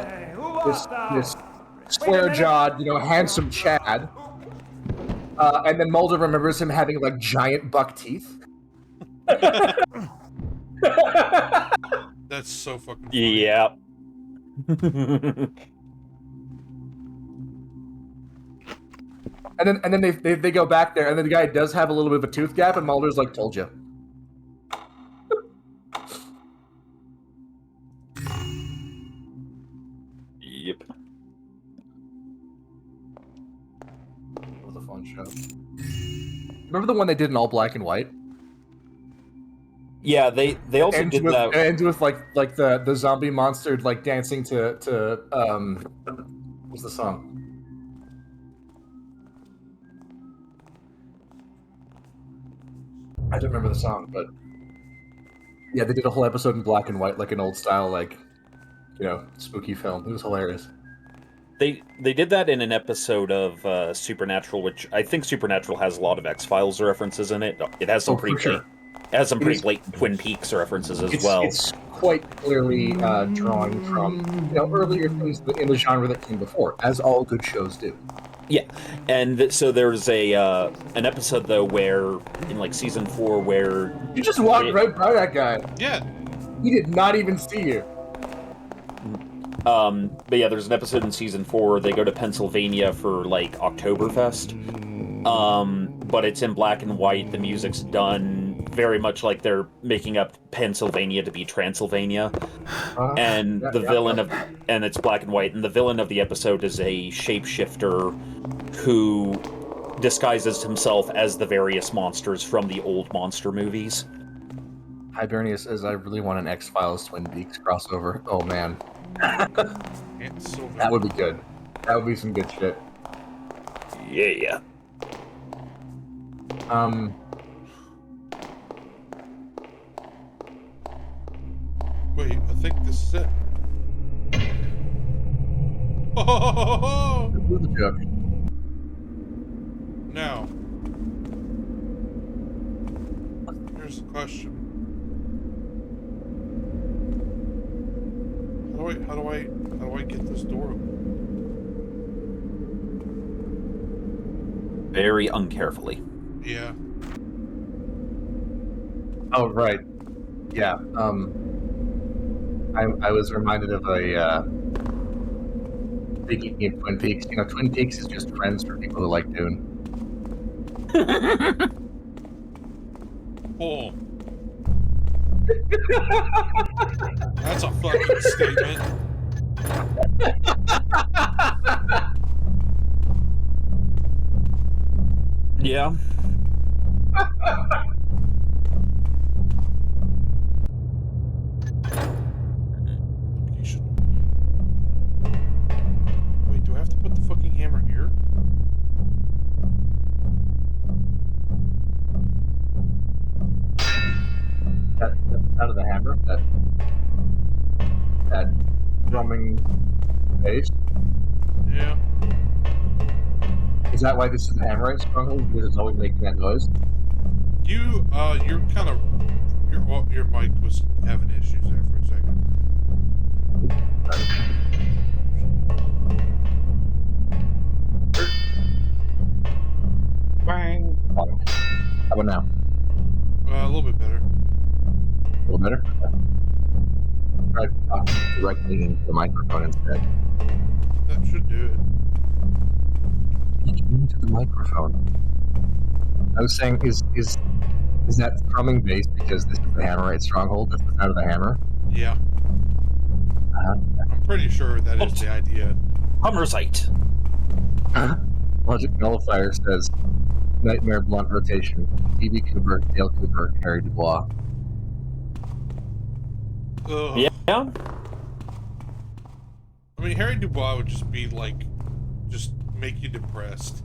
this square-jawed, handsome Chad, and then Mulder remembers him having like giant buck teeth. That's so fucking funny. Yeah. And then they go back there, and then the guy does have a little bit of a tooth gap, and Mulder's like, "Told you." Yep. It was a fun show. Remember the one they did in all black and white? Yeah, they also did that. And with like the zombie monster like dancing to what's the song? I don't remember the song, but yeah, they did a whole episode in black and white, like an old style, like spooky film. It was hilarious. They did that in an episode of Supernatural, which I think Supernatural has a lot of X-Files references in it. It has some pretty blatant Twin Peaks references as well. It's quite clearly drawing from earlier things in the genre that came before, as all good shows do. Yeah, and so there's an episode though where in like season 4 where you just walked right by that guy. Yeah, he did not even see you. But yeah, there's an episode in season 4 they go to Pennsylvania for like Oktoberfest. But it's in black and white. The music's done very much like they're making up Pennsylvania to be Transylvania. And the villain and it's black and white, and the villain of the episode is a shapeshifter who disguises himself as the various monsters from the old monster movies. Hibernia says, I really want an X-Files Twin Peaks crossover. Oh man. That would be good. That would be some good shit. Yeah. Wait, I think this is it. Oh! The joke. Now, here's the question. How do I get this door open? Very uncarefully. Yeah. Oh right. Yeah. I was reminded of a speaking of Twin Peaks. Twin Peaks is just Friends for people who like Dune. Oh. That's a fucking statement. Yeah. sound of the hammer. That drumming bass. Yeah. Is that why this is the Hammerite stronghold? Because it's always making that noise? You're kind of... Your mic was having issues there for a second. Bang. How about now? A little bit better. A little better? Okay. Try talking directly into the microphone instead. That should do it. Into the microphone. I was saying, is that thrumming bass because this is the Hammerite stronghold? That's the sound of the hammer? Yeah. I'm pretty sure that is the idea. Hummersite. Logic Nullifier says, Nightmare Blunt Rotation. D.B. Cooper, Dale Cooper, Harry Dubois. Ugh. Yeah. I mean, Harry Dubois would just be like, just make you depressed.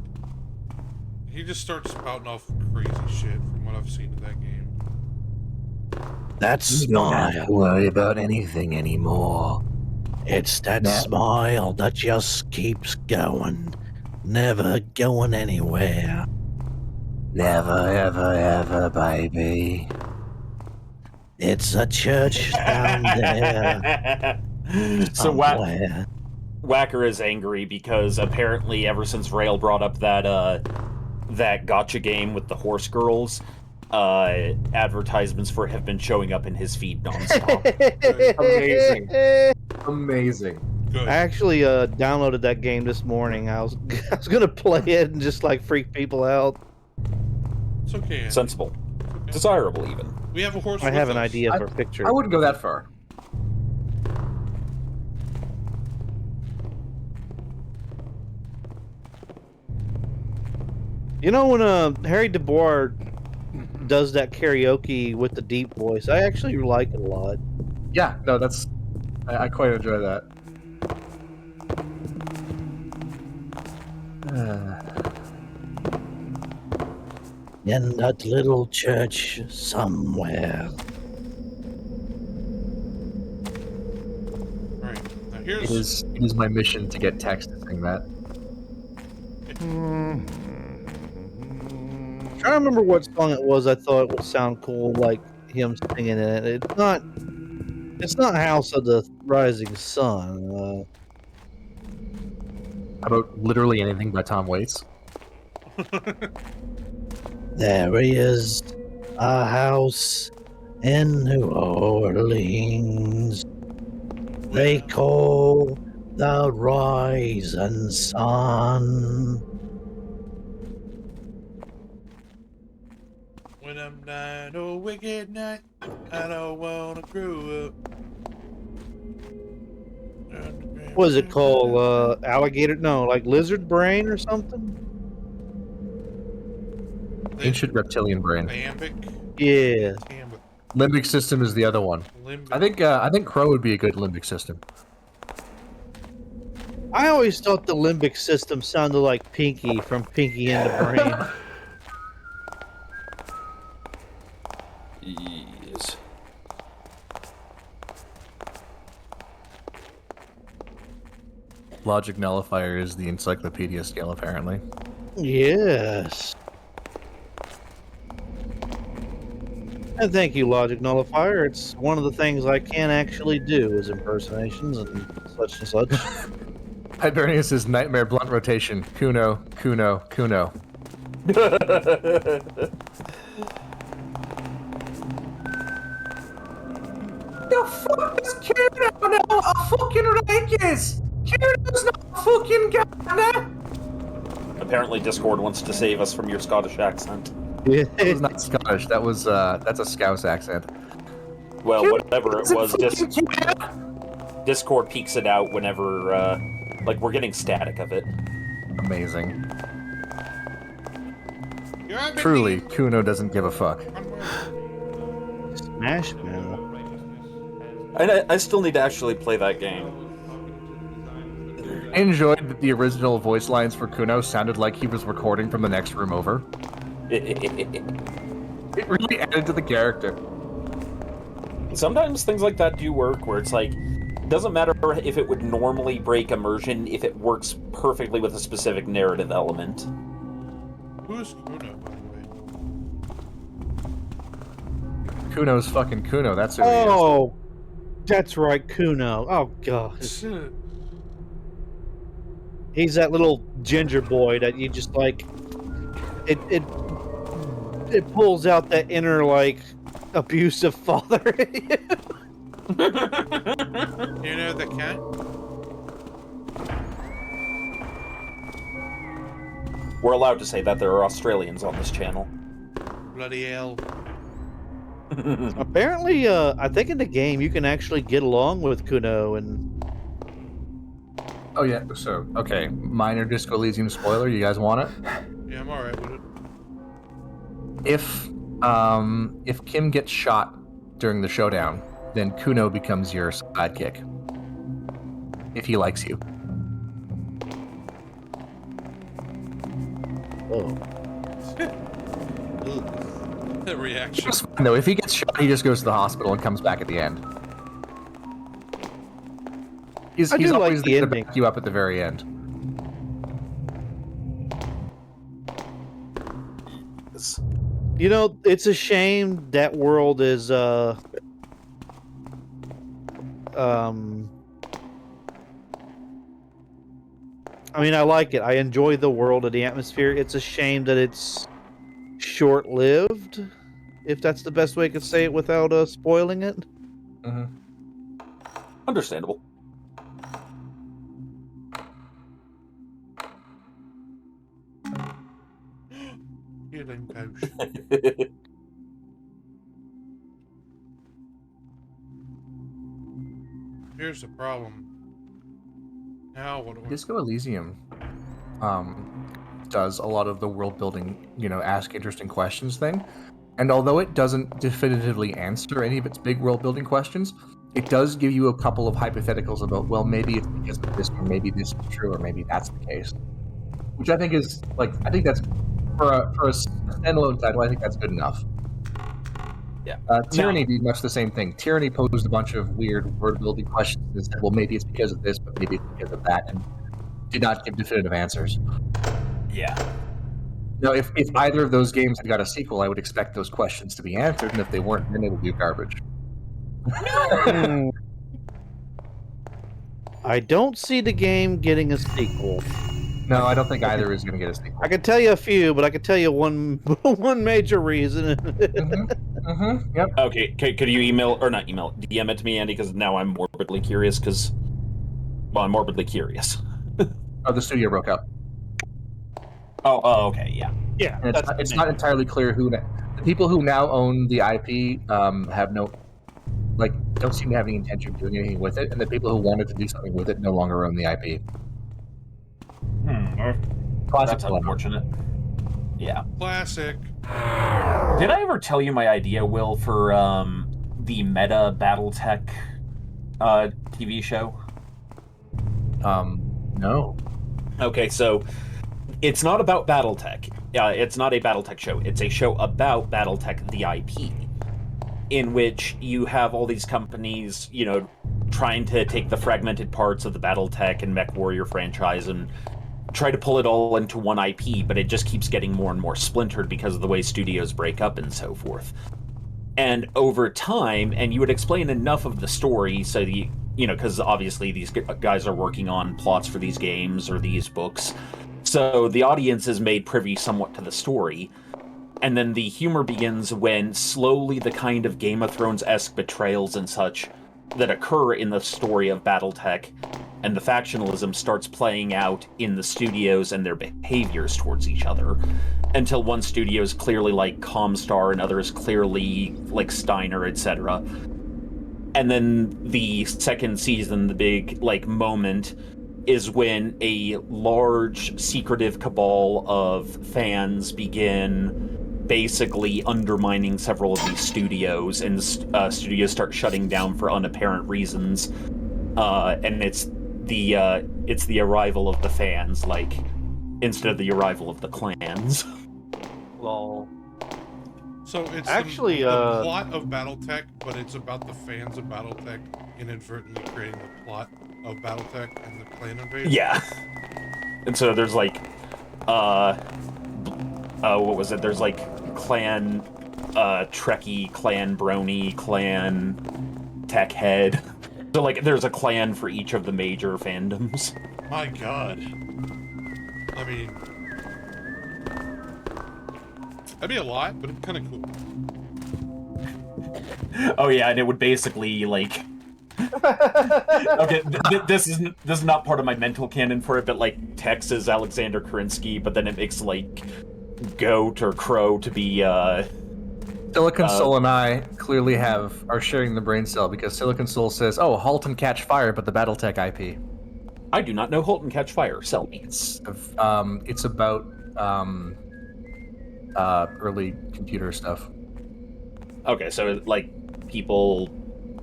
He just starts spouting off crazy shit from what I've seen of that game. That smile. Worry about anything anymore. It's that smile that just keeps going, never going anywhere. Never, ever, ever, baby. It's a church down there. So Whacker is angry because apparently ever since Rail brought up that gotcha game with the horse girls, advertisements for it have been showing up in his feed nonstop. Amazing. Good. I actually downloaded that game this morning. I was gonna play it and just like freak people out. It's okay. Sensible. Desirable, even. We have a horse. I have an idea for a picture. I wouldn't go that far. You know when Harry Dubois does that karaoke with the deep voice, I actually like it a lot. Yeah, no, that's... I quite enjoy that. In that little church somewhere. Alright, now here's... It is my mission to get text to sing that. I'm trying to remember what song it was I thought would sound cool, like him singing in it. It's not House of the Rising Sun. How about literally anything by Tom Waits? There he is, a house in New Orleans. They call the rising sun. When I'm dying, oh wicked night, I don't wanna grow up. What is it called? Alligator? No, like lizard brain or something? Ancient reptilian brain. Iambic? Yeah. Iambic. Limbic system is the other one. Limbic. I think Crow would be a good limbic system. I always thought the limbic system sounded like Pinky from Pinky and the Brain. Yes. Logic Nullifier is the encyclopedia scale, apparently. Yes. And thank you, Logic Nullifier. It's one of the things I can actually do is impersonations and such and such. Hibernius is Nightmare Blunt Rotation. Kuno, Kuno, Kuno. The fuck is Kuno now? A fucking Rakis! Kuno's not a fucking governor! Apparently Discord wants to save us from your Scottish accent. That was not Scottish. That was that's a Scouse accent. Well, whatever it was, Discord peeks it out whenever, like, we're getting static of it. Amazing. Truly, Kuno doesn't give a fuck. Smash Mouth. I still need to actually play that game. I enjoyed that the original voice lines for Kuno sounded like he was recording from the next room over. It really added to the character. Sometimes things like that do work, where it's like, doesn't matter if it would normally break immersion if it works perfectly with a specific narrative element. Who's Kuno, by the way? Kuno's fucking Kuno. That's who he is. Oh, that's right, Kuno. Oh gosh, he's that little ginger boy that you just like. It pulls out that inner like abusive father. You know the cat? We're allowed to say that there are Australians on this channel. Bloody hell. Apparently, I think in the game you can actually get along with Kuno and. Oh yeah. So okay, minor Disco Elysium spoiler. You guys want it? Yeah, I'm alright with it. If Kim gets shot during the showdown, then Kuno becomes your sidekick. If he likes you. Oh. The reaction. No, if he gets shot, he just goes to the hospital and comes back at the end. He's do like always the there to ending. back you up at the very end. You know, it's a shame that world is I mean, I like it. I enjoy the world and the atmosphere. It's a shame that it's short-lived, if that's the best way I could say it without spoiling it. Mm-hmm. Understandable. Healing coach. Here's the problem. Now what do I... Disco Elysium does a lot of the world building, ask interesting questions thing. And although it doesn't definitively answer any of its big world building questions, it does give you a couple of hypotheticals about, well, maybe it's because of this, or maybe this is true, or maybe that's the case. Which I think is, I think that's, for a standalone title, I think that's good enough. Yeah. Tyranny did much the same thing. Tyranny posed a bunch of weird world building questions and said, well, maybe it's because of this, but maybe it's because of that, and did not give definitive answers. Yeah. Now, if either of those games had got a sequel, I would expect those questions to be answered, and if they weren't, then it would be garbage. I don't see the game getting a sequel. No, I don't think either is going to get a sequel. I could tell you a few, but I could tell you one major reason. Yep. Okay, could you DM it to me, Andy, because now I'm morbidly curious, I'm morbidly curious. Oh, the studio broke up. Oh, okay, yeah. Yeah, and it's not entirely clear who... The people who now own the IP have no... don't seem to have any intention of doing anything with it, and the people who wanted to do something with it no longer own the IP. That's unfortunate. Yeah. Classic. Did I ever tell you my idea, Will, for the Meta BattleTech TV show? No. Okay, so it's not about BattleTech. It's not a BattleTech show. It's a show about BattleTech, the IP, in which you have all these companies, trying to take the fragmented parts of the BattleTech and MechWarrior franchise and try to pull it all into one IP, but it just keeps getting more and more splintered because of the way studios break up and so forth. And over time, and you would explain enough of the story so because obviously these guys are working on plots for these games or these books, so the audience is made privy somewhat to the story. And then the humor begins when slowly the kind of Game of Thrones-esque betrayals and such that occur in the story of BattleTech and the factionalism starts playing out in the studios and their behaviors towards each other, until one studio is clearly like Comstar and others clearly like Steiner, etc. And then the second season, the big moment, is when a large secretive cabal of fans begin basically undermining several of these studios, and studios start shutting down for unapparent reasons. And it's the arrival of the fans, instead of the arrival of the clans. Lol. So it's Actually, the plot of BattleTech, but it's about the fans of BattleTech inadvertently creating the plot of BattleTech and the clan invasion. Yeah. And so there's like, what was it? There's like clan, Trekkie, clan Brony, clan Tech Head. So like, there's a clan for each of the major fandoms. My God. I mean, that'd be a lot, but it's kind of cool. Oh yeah, and it would basically like. Okay, this is not part of my mental canon for it, but like Tex is Alexander Kerensky, but then it makes like Goat or Crow to be Silicon Soul and I clearly are sharing the brain cell because Silicon Soul says, "Oh, halt and catch fire," but the BattleTech IP. I do not know Halt and Catch Fire. Sell me. It's about early computer stuff. Okay, so like people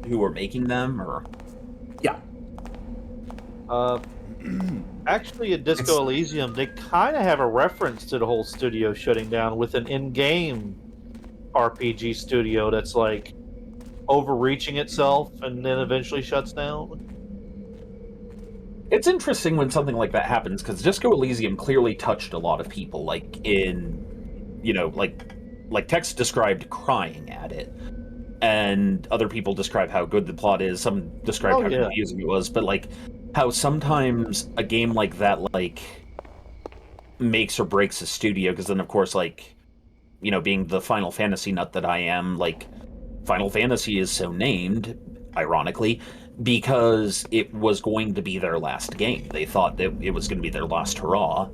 who were making them, or yeah. Actually, at Disco Elysium, they kind of have a reference to the whole studio shutting down with an in-game RPG studio that's like overreaching itself and then eventually shuts down. It's interesting when something like that happens, because Disco Elysium clearly touched a lot of people, like in, you know, like Tex described crying at it, and other people describe how good the plot is, some describe how confusing it was, but like how sometimes a game like that like makes or breaks a studio, because then of course, like, you know, being the Final Fantasy nut that I am, like, Final Fantasy is so named, ironically, because it was going to be their last game. They thought that it was going to be their last hurrah.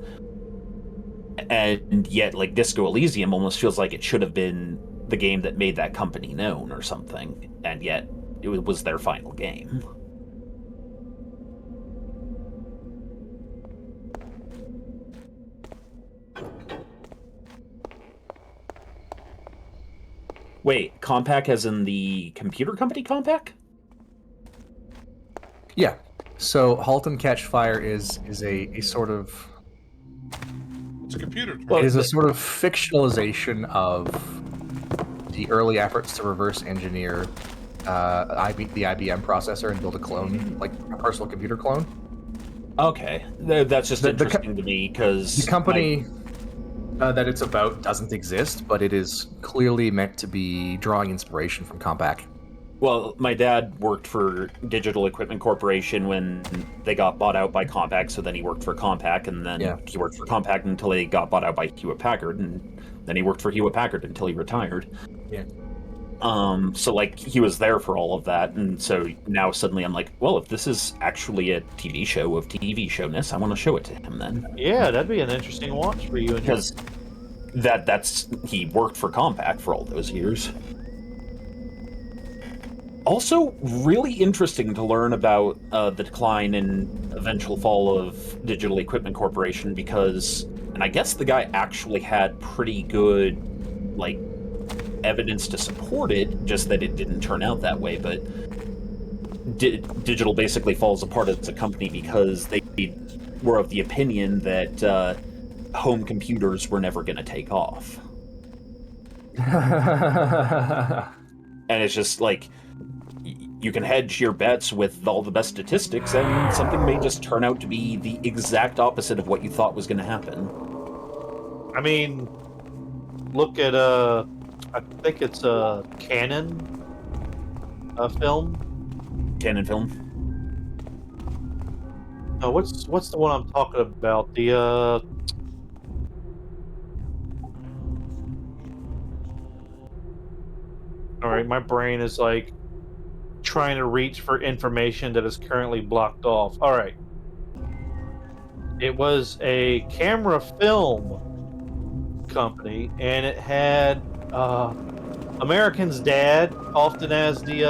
And yet, like, Disco Elysium almost feels like it should have been the game that made that company known or something. And yet, it was their final game. Wait, Compaq as in the computer company Compaq? Yeah. So Halt and Catch Fire is a sort of... It's a computer term. It is a sort of fictionalization of the early efforts to reverse engineer the IBM processor and build a clone, like a personal computer clone. Okay. That's just interesting to me, because... The company... that it's about doesn't exist, but it is clearly meant to be drawing inspiration from Compaq. Well, my dad worked for Digital Equipment Corporation when they got bought out by Compaq, so then he worked for Compaq, and then he worked for Compaq until they got bought out by Hewlett-Packard, and then he worked for Hewlett-Packard until he retired. Yeah. So, like, he was there for all of that, and so now suddenly I'm like, well, if this is actually a TV show of TV showness, I want to show it to him then. Yeah, that'd be an interesting watch for you. Because he worked for Compaq for all those years. Also, really interesting to learn about the decline and eventual fall of Digital Equipment Corporation, because, and I guess the guy actually had pretty good, like, evidence to support it, just that it didn't turn out that way, but Digital basically falls apart as a company because they were of the opinion that home computers were never going to take off. And it's just like, you can hedge your bets with all the best statistics, and something may just turn out to be the exact opposite of what you thought was going to happen. I mean, look at I think it's a Canon film. Canon film. No, what's the one I'm talking about? The all right, my brain is like trying to reach for information that is currently blocked off. All right. It was a camera film company, and it had American's dad often as the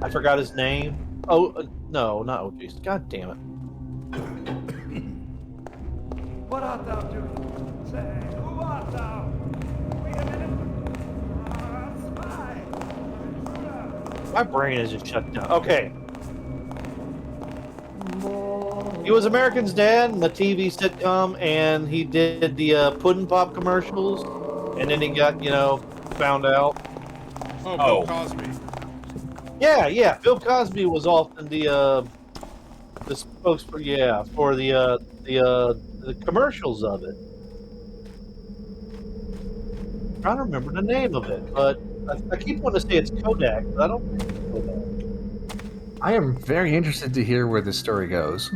I forgot his name. Oh no, not OG. God damn it. What art thou doing? Say, who art thou? Wait a minute. Spy. My brain is just shut down. Okay. He was American's dad in the TV sitcom, and he did the Puddin' Pop commercials. and then he got, found out. Oh, Oh. Bill Cosby. Yeah. Bill Cosby was often the spokesperson, for the commercials of it. I don't remember the name of it, but I keep wanting to say it's Kodak, but I don't think it's Kodak. I am very interested to hear where this story goes.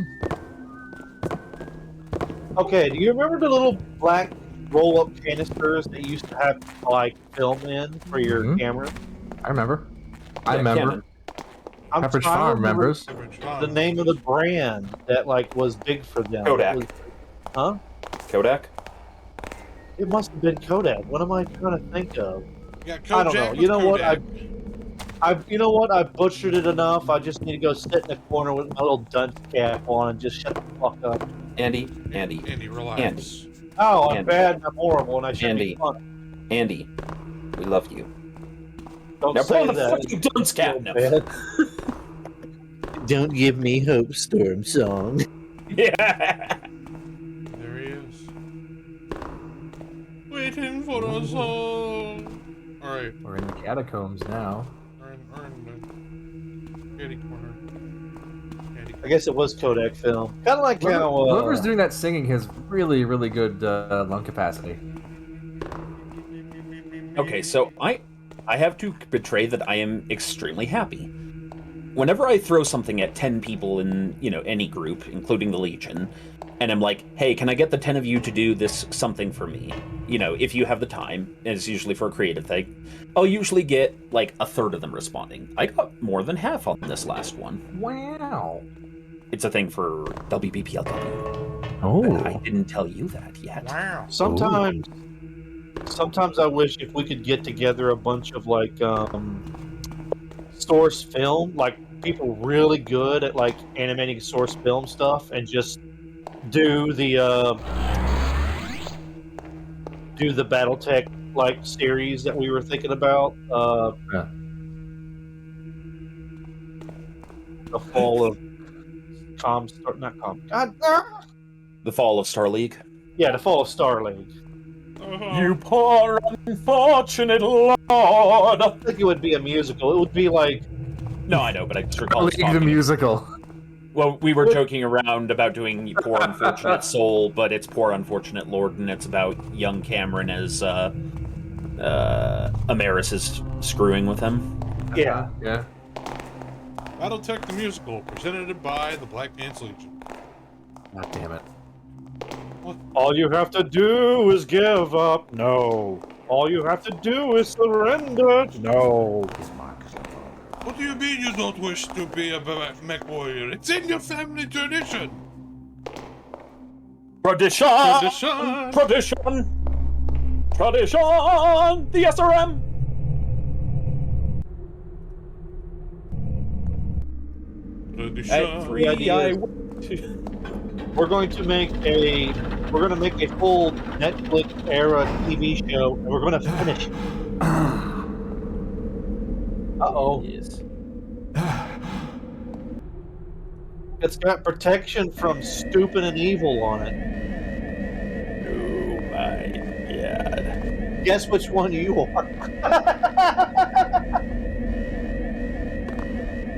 Okay, do you remember the little black roll-up canisters that you used to have like film in for your Mhm. camera? I remember. I Yeah, remember. Canon. I'm Pepperidge trying to Farm remember members. the name of the brand that was big for them. Kodak. Huh? Kodak? It must have been Kodak. What am I trying to think of? Yeah, I don't know. Kojak You with know what? Kodak. I butchered it enough. I just need to go sit in the corner with my little dunce cap on and just shut the fuck up. Andy, Andy, relax. Oh, I'm Andy. bad and I'm horrible and I shouldn't Andy. be funny. Andy, we love you. Don't Now put say on the that. fucking dunce cap now. Don't give me hope, Storm Song. Yeah. There he is. Waiting for a song. Alright, We're in the catacombs now. we're in the kitty corner. I guess it was Kodak film. Kind of like how Whoever's doing that singing has really, really good lung capacity. Okay, so I have to betray that I am extremely happy. Whenever I throw something at 10 people in, any group, including the Legion, and I'm like, hey, can I get the 10 of you to do this something for me? If you have the time, and it's usually for a creative thing, I'll usually get, like, a third of them responding. I got more than half on this last one. Wow. It's a thing for WBPLW. Oh. But I didn't tell you that yet. Wow. sometimes I wish if we could get together a bunch of source film, like people really good at like animating source film stuff, and just do the BattleTech like series that we were thinking about. Yeah. The fall of The Fall of Star League. Yeah, the fall of Star League. You poor unfortunate lord. I don't think it would be a musical. It would be like No, I know, but I just recall us League the talking. musical. Well, we were joking around about doing Poor Unfortunate Soul, but it's Poor Unfortunate Lord, and it's about young Cameron as Amaris is screwing with him. Yeah. Yeah. BattleTech the Musical, presented by the Black Pants Legion. God damn it. All you have to do is give up. No. All you have to do is surrender. No. What do you mean you don't wish to be a mech warrior? It's in your family tradition. Tradition! Tradition! Tradition! Tradition! The SRM! Tradition. Three, We're going to make a full Netflix era TV show, and we're going to finish it. Uh-oh. Yes. It's got protection from stupid and evil on it. Oh my god. Guess which one you are.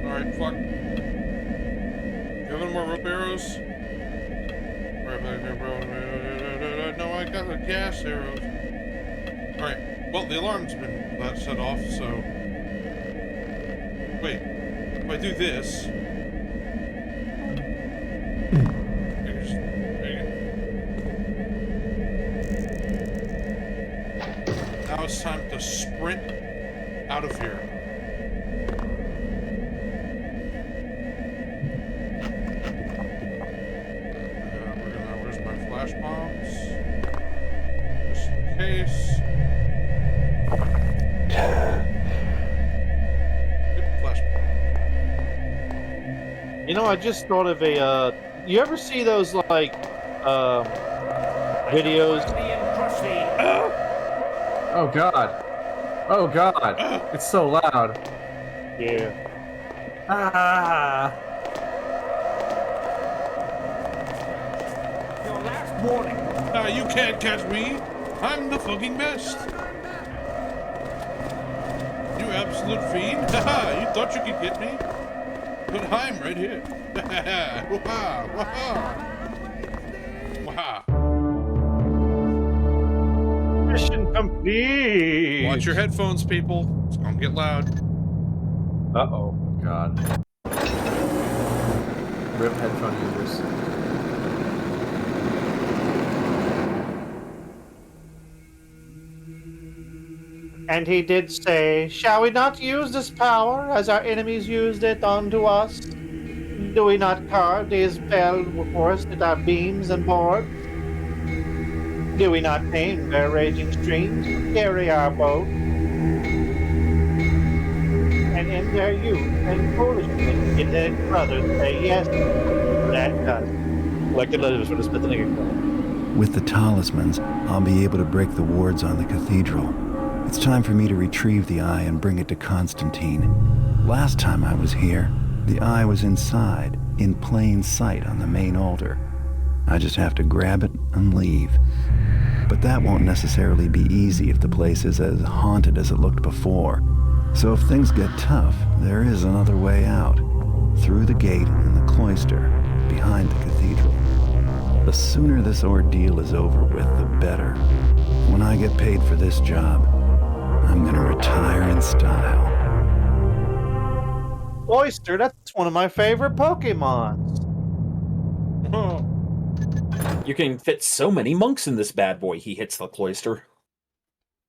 Alright, fuck. You have any more rope arrows? Right back there, bro. No, I got the gas arrows. Alright, well, the alarm's been set off, so... Wait, if I do this... Now it's time to sprint out of here. Where's my flash bombs? Just in case. Good flash bomb. You know, I just thought of a, you ever see those, like, videos? Oh god. Oh god. It's so loud. Yeah. Ah. Your last warning. You can't catch me. I'm the fucking best. You absolute fiend. Haha, you thought you could get me? But I'm right here. Wah, wah. Wah. Mission complete. Watch your headphones, people. It's gonna get loud. Uh-oh. God. Rip headphone users. And he did say, "Shall we not use this power as our enemies used it unto us? Do we not guard these fell forests with our beams and boards? Do we not tame their raging streams to carry our boats? And in their youth and foolishness, did their brothers say yes to that does?" Like it was for the Smithing. With the talismans, I'll be able to break the wards on the cathedral. It's time for me to retrieve the eye and bring it to Constantine. Last time I was here, the eye was inside, in plain sight on the main altar. I just have to grab it and leave. But that won't necessarily be easy if the place is as haunted as it looked before. So if things get tough, there is another way out. Through the gate in the cloister, behind the cathedral. The sooner this ordeal is over with, the better. When I get paid for this job, I'm gonna retire in style. Oyster, that's one of my favorite Pokemons. You can fit so many monks in this bad boy. He hits the cloister.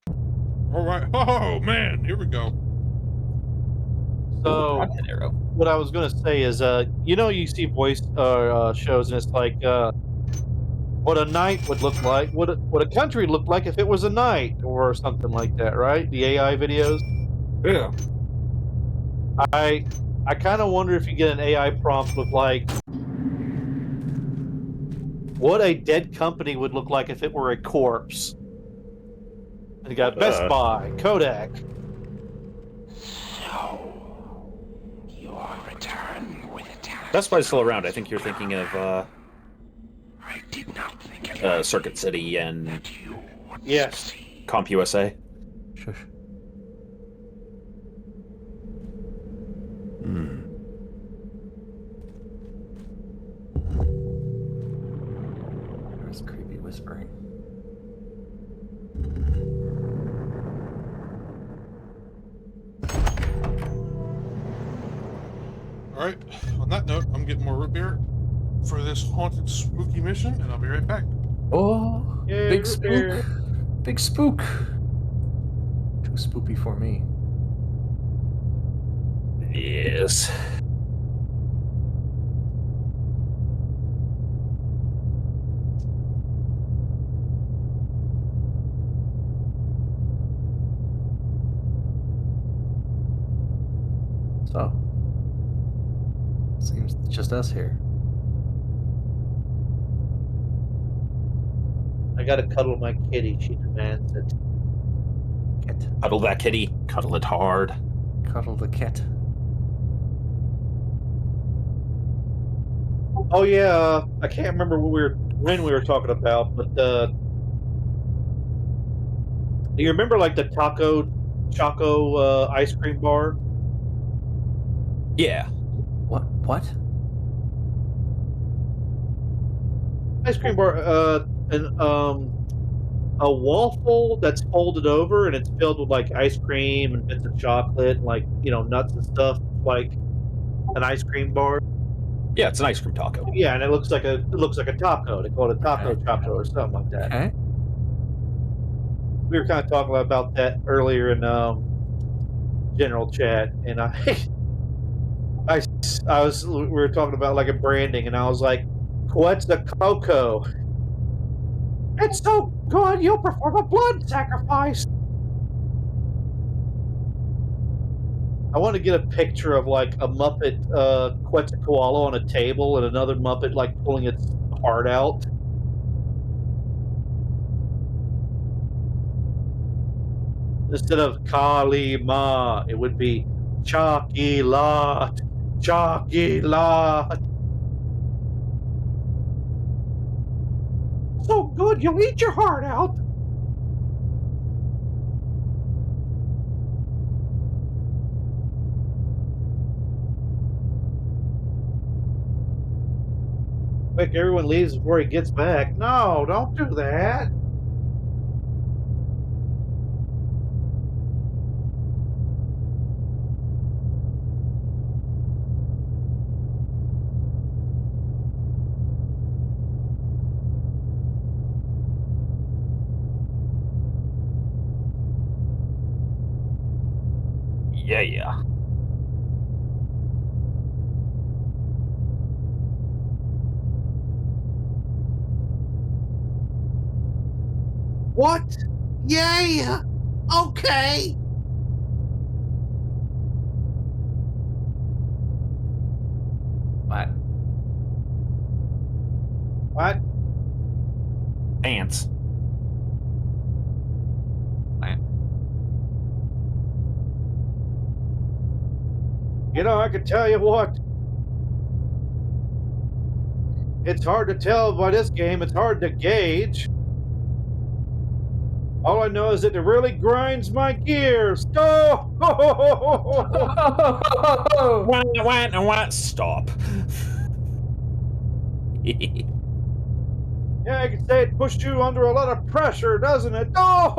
All right. Oh man, here we go. So, An arrow. what I was gonna say is, you see voice shows, and it's like, what a night would look like, what a country looked like if it was a night, or something like that, right? The AI videos. Yeah. I kind of wonder if you get an AI prompt with like, what a dead company would look like if it were a corpse. And you got Best Buy, Kodak. Your return with Best Buy's still around. I think you're thinking of I did not think it Circuit City and Yes. CompUSA. Shush. There's creepy whispering. All right. On that note, I'm getting more root beer for this haunted, spooky mission, and I'll be right back. Oh, Yeah, big root spook. beer. Big spook. Too spoopy for me. Yes. So, seems it's just us here. I gotta cuddle my kitty. She demands it. Kit. Cuddle that kitty. Cuddle it hard. Cuddle the kit. Oh yeah, I can't remember when we were talking about, but do you remember like the Choco ice cream bar? Yeah. What? Ice cream bar, and a waffle that's folded over and it's filled with like ice cream and bits of chocolate and like nuts and stuff, like an ice cream bar. Yeah, it's an ice cream taco. Yeah, and it looks like a taco. They call it a taco Okay. choco or something like that. Okay. We were kind of talking about that earlier in general chat, and we were talking about like a branding, and I was like, Quetzalcoatl. It's so good, you'll perform a blood sacrifice. I want to get a picture of like a Muppet Quetzalcoatl on a table and another Muppet like pulling its heart out. Instead of Kali Ma, it would be Chocolate. Chocolate. So good, you'll eat your heart out. Quick, everyone leaves before he gets back. No, don't do that. Yeah. What? Yeah. Okay. What? What? Ants. You know, I can tell you what. It's hard to tell by this game. It's hard to gauge. All I know is that it really grinds my gears. Oh! Stop. Yeah, I could say it pushed you under a lot of pressure, doesn't it? Oh!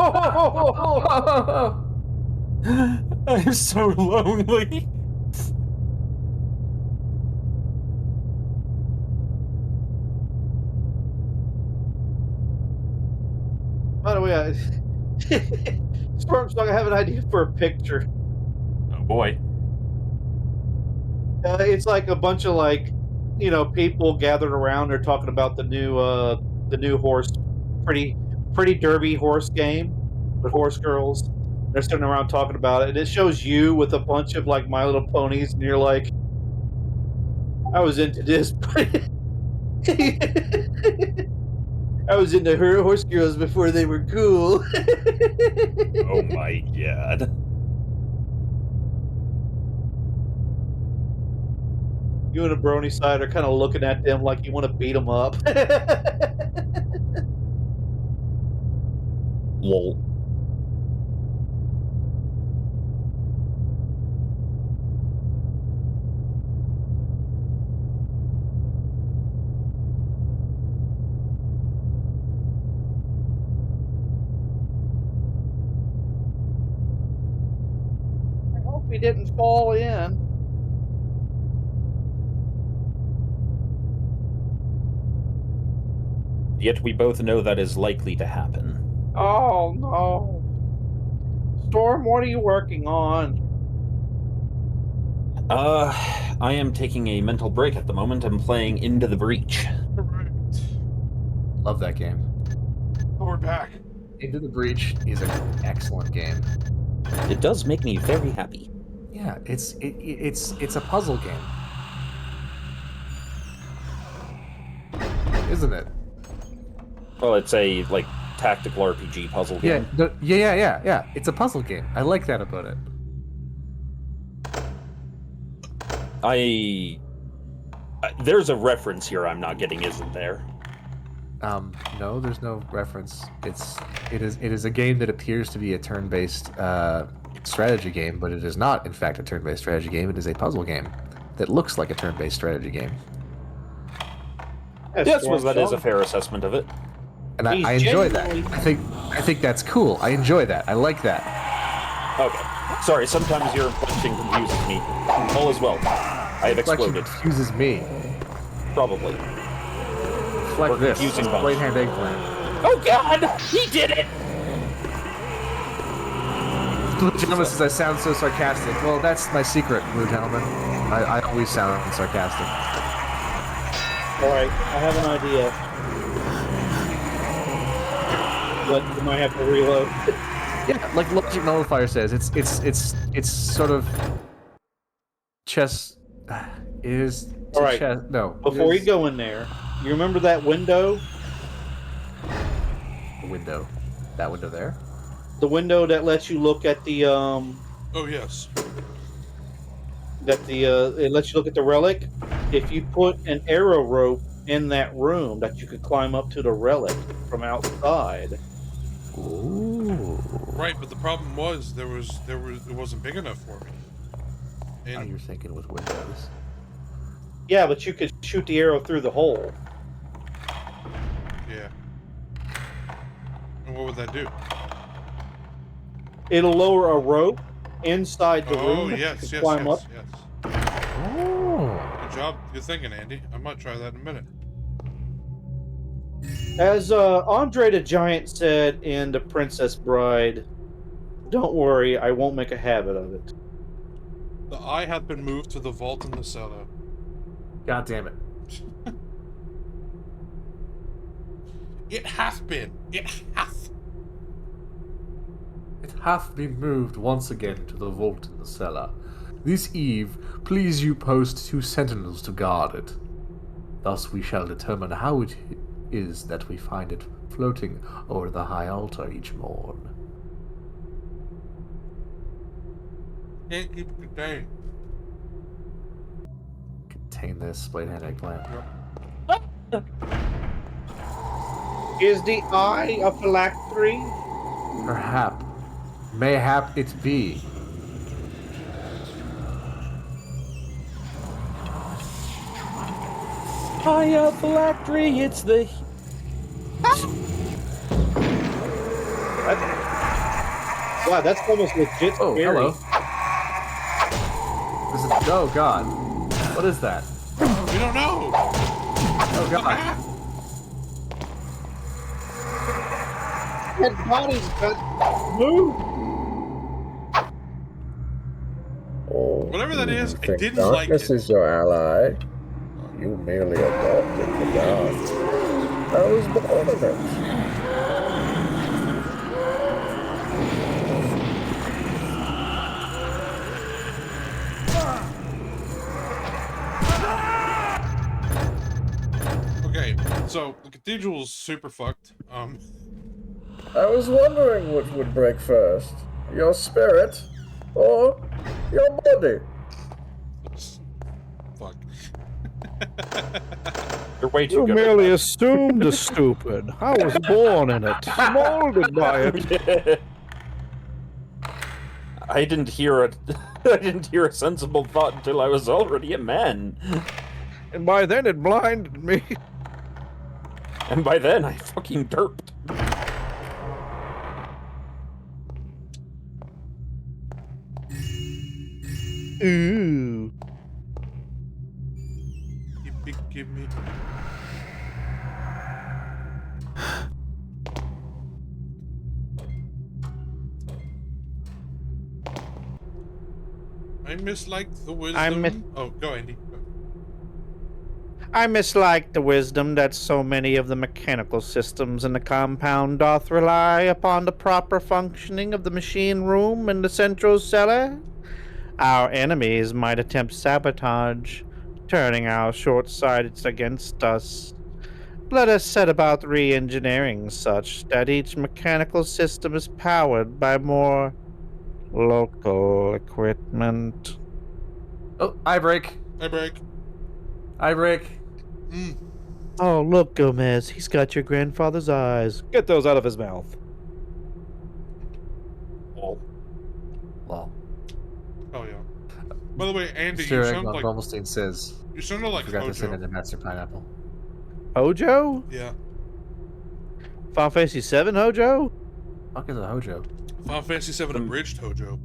I'm so lonely. By the way, Stormsong, I have an idea for a picture. Oh boy. It's like a bunch of people gathered around. They're talking about the new horse, pretty derby horse game with horse girls. They're sitting around talking about it, and it shows you with a bunch of like My Little Ponies, and you're like, I was into this, but I was into her horse girls before they were cool. Oh my god. You and a brony side are kind of looking at them like you want to beat them up. Lol. I hope he didn't fall in. Yet we both know that is likely to happen. Oh no. Storm, what are you working on? I am taking a mental break at the moment. I'm playing Into the Breach. Right. Love that game. Oh, we're back. Into the Breach is an excellent game. It does make me very happy. Yeah, it's a puzzle game, isn't it? Well, it's a like tactical RPG puzzle Yeah, game. yeah. It's a puzzle game. I like that about it. There's a reference here I'm not getting, isn't there? No, there's no reference. It is a game that appears to be a turn-based strategy game, but it is not, in fact, a turn-based strategy game. It is a puzzle game that looks like a turn-based strategy game. Yes, well, that is a fair assessment of it. And I enjoy that. I think that's cool. I enjoy that. I like that. Okay. Sorry, sometimes your inflection confuses me. All is well. I have exploded. Confuses me. Probably. Like Or this. confusing bunch. Right hand eggplant. Oh god! He did it! Blue Gentleman says I sound so sarcastic. Well, that's my secret, Blue Gentleman. I always sound sarcastic. Alright, I have an idea. But you might have to reload. Yeah, like Logic Nullifier says, it's sort of chess. It is. All right. Chess, no. Before you go in there, you remember that window? The window. That window there. The window that lets you look at the Oh, yes. it lets you look at the relic. If you put an arrow rope in that room, that you could climb up to the relic from outside. Ooh. Right, but the problem was it wasn't big enough for me. Now And you're thinking with windows. Yeah, but you could shoot the arrow through the hole. what would that do? It'll lower a rope inside the Oh, room. yes, to yes, climb yes, up. yes. Oh. Good job. Good thinking, Andy. I might try that in a minute. As Andre the Giant said in The Princess Bride, don't worry, I won't make a habit of it. The eye hath been moved to the vault in the cellar. God damn it. It hath been. It hath. It hath been moved once again to the vault in the cellar. This eve, please you post 2 sentinels to guard it. Thus we shall determine how it is that we find it floating over the high altar each morn. Can't keep it contained. Contain this spade-hand eggplant. Is the eye a phylactery? Perhap. Mayhap it be. Hiya, phylactery, it's the... Wow, that's almost legit Oh, scary. hello. This is... Oh, God. What is that? We don't know. Oh, God. That body's got move. Whatever that is, I Think didn't like darkness it. is your ally. You merely adopted the gods. I was born of it. Okay, so the cathedral's super fucked. I was wondering what would break first. Your spirit or your body. Fuck. You're way too You good. merely assumed the stupid. I was born in it, molded by it. I didn't hear a I didn't hear a sensible thought until I was already a man. And by then it blinded me. And by then I fucking derped. Ooh. Give me. I mislike the wisdom. Oh, go, Andy. Go. I mislike the wisdom that so many of the mechanical systems in the compound doth rely upon the proper functioning of the machine room and the central cellar. Our enemies might attempt sabotage, turning our short-sightedness against us. Let us set about re-engineering such that each mechanical system is powered by more local equipment. Oh, eye break. I break. Eye break. Oh, look, Gomez. He's got your grandfather's eyes. Get those out of his mouth. Oh. Well. Oh, yeah. By the way, Andy, Mr. you Egg sound on like... Gomelstein says... You sounded like forgot to send in Hojo. the Master Pineapple. Hojo? Yeah. Final Fantasy 7 Hojo? Fuck is a Hojo? Final Fantasy 7 abridged Hojo.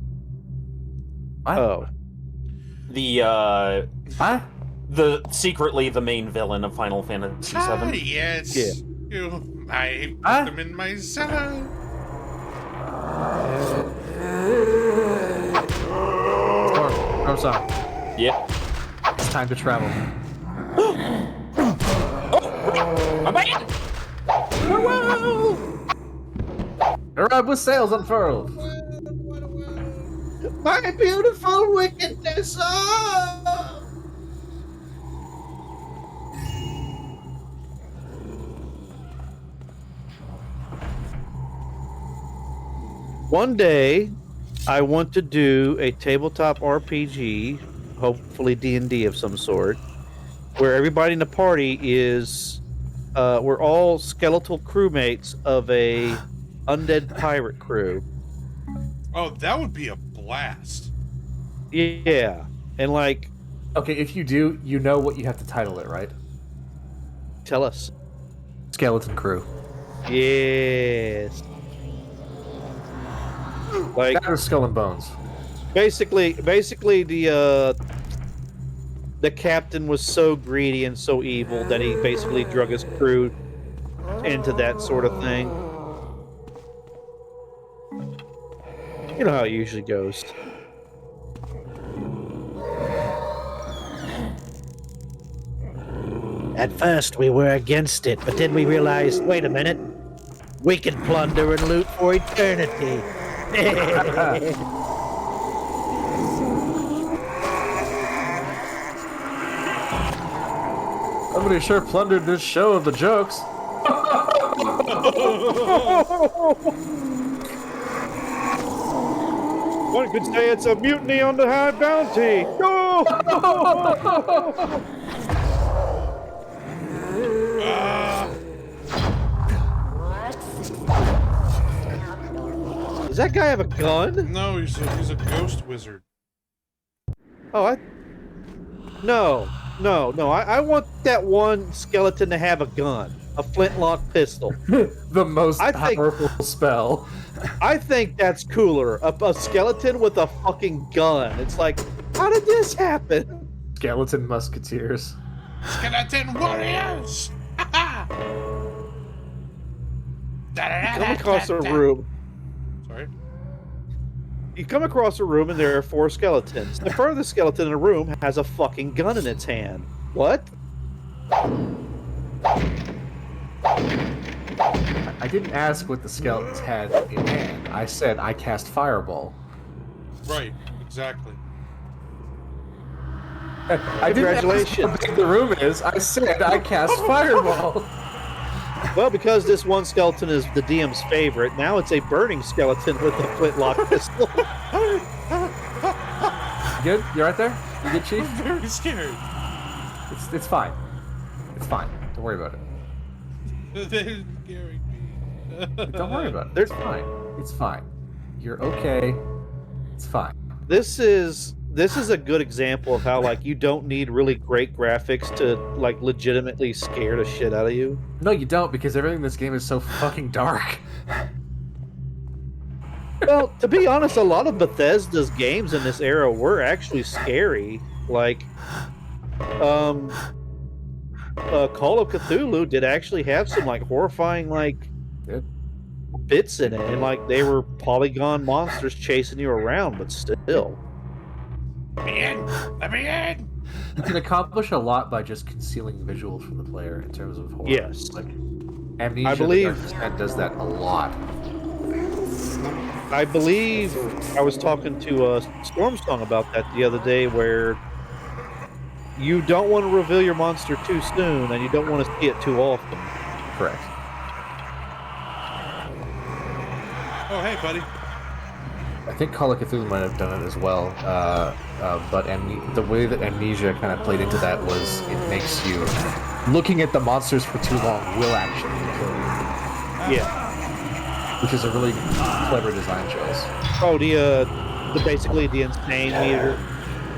What? Oh. The, Huh? The secretly the main villain of Final Fantasy VII. Yes. Yeah. I put them in my cellar. Storm song. Yep. It's time to travel. My bad! Farewell! Arrive with sails unfurled. My beautiful wickedness! Oh! One day, I want to do a tabletop RPG, hopefully D&D of some sort, where everybody in the party is, we're all skeletal crewmates of a undead pirate crew. Oh, that would be a blast. Yeah, and like... Okay, if you do, you know what you have to title it, right? Tell us. Skeleton Crew. Yes. Like That or Skull and Bones. basically the captain was so greedy and so evil that he basically drug his crew into that sort of thing. You know how it usually goes. At first we were against it, but then we realized, wait a minute, we can plunder and loot for eternity. Somebody sure plundered this show of the jokes. One could say it's a mutiny on the high bounty. Go! Does that guy have a gun? No, he's a ghost wizard. Oh, No. I want that one skeleton to have a gun. A flintlock pistol. The most powerful spell. I think that's cooler. A skeleton with a fucking gun. It's like, how did this happen? Skeleton musketeers. Skeleton warriors! Come across a room. Sorry? You come across a room and there are 4 skeletons. The furthest skeleton in the room has a fucking gun in its hand. What? I didn't ask what the skeletons had in hand. I said I cast Fireball. Right, exactly. I didn't ask how big the room is. I said I cast Fireball. Well, because this one skeleton is the DM's favorite, now it's a burning skeleton with a flintlock pistol. You good? You right there? You good, Chief? I'm very scared. It's fine. It's fine. Don't worry about it. They're scaring me. Don't worry about it. It's fine. It's fine. You're okay. It's fine. This is a good example of how, like, you don't need really great graphics to, like, legitimately scare the shit out of you. No, you don't, because everything in this game is so fucking dark. Well, to be honest, a lot of Bethesda's games in this era were actually scary. Like, Call of Cthulhu did actually have some, like, horrifying, like, bits in it. And, like, they were polygon monsters chasing you around, but still. Let me in! Let me in! You can accomplish a lot by just concealing visuals from the player in terms of horror. Yes. Like, Amnesia I believe the Dark Descent does that a lot. I believe I was talking to Stormsong about that the other day, where you don't want to reveal your monster too soon, and you don't want to see it too often. Correct. Oh, hey, buddy. I think Call of Cthulhu might have done it as well, but the way that Amnesia kind of played into that was it makes you looking at the monsters for too long will actually kill you. Yeah. Which is a really clever design choice. Oh, the basically the insane meter.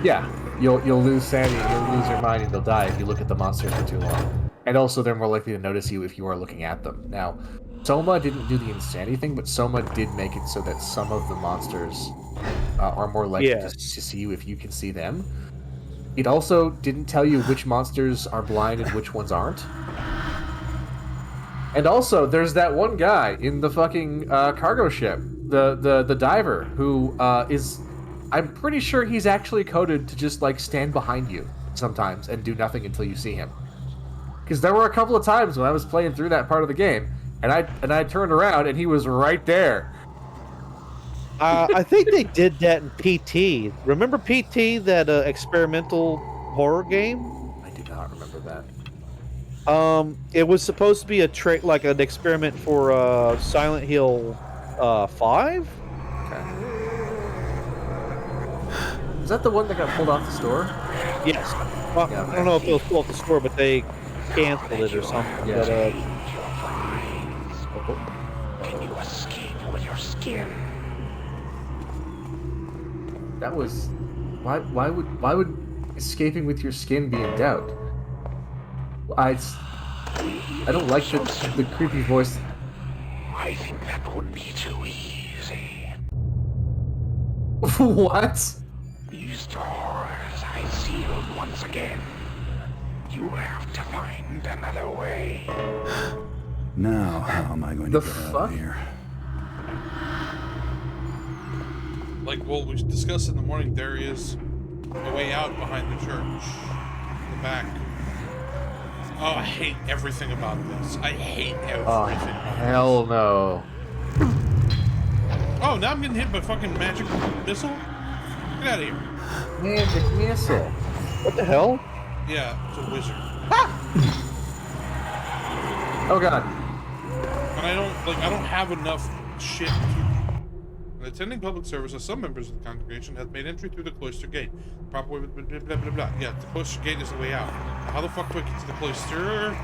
Yeah, you'll lose sanity, you'll lose your mind, and you'll die if you look at the monsters for too long. And also, they're more likely to notice you if you are looking at them. Now, Soma didn't do the insanity thing, but Soma did make it so that some of the monsters are more likely to see you if you can see them. It also didn't tell you which monsters are blind and which ones aren't. And also, there's that one guy in the fucking cargo ship, the diver, who is... I'm pretty sure he's actually coded to just, like, stand behind you sometimes and do nothing until you see him. Because there were a couple of times when I was playing through that part of the game, and I turned around and he was right there. I think they did that in PT. Remember PT, that experimental horror game? I do not remember that. It was supposed to be like an experiment for Silent Hill 5. Okay. Is that the one that got pulled off the store? Yes. Well, Yeah, I don't know if it was pulled off the store, but they canceled it or something. Yeah. But, Can you escape with your skin? That was... Why would escaping with your skin be in doubt? I don't like the creepy voice. I think that would be too easy. What? These doors I sealed once again. You have to find another way. Now, how am I going to get out of here? Like what we discussed in the morning, there is a way out behind the church. In the back. Oh, I hate everything about this. I hate everything Oh, about hell no. this. Oh, now I'm getting hit by fucking magic missile? Get out of here. Magic missile. What the hell? Yeah, it's a wizard. Oh god. And I don't have enough shit. In attending public services, some members of the congregation have made entry through the cloister gate. Proper way, blah, blah, blah, blah, blah. Yeah, the cloister gate is the way out. How the fuck do I get to the cloister?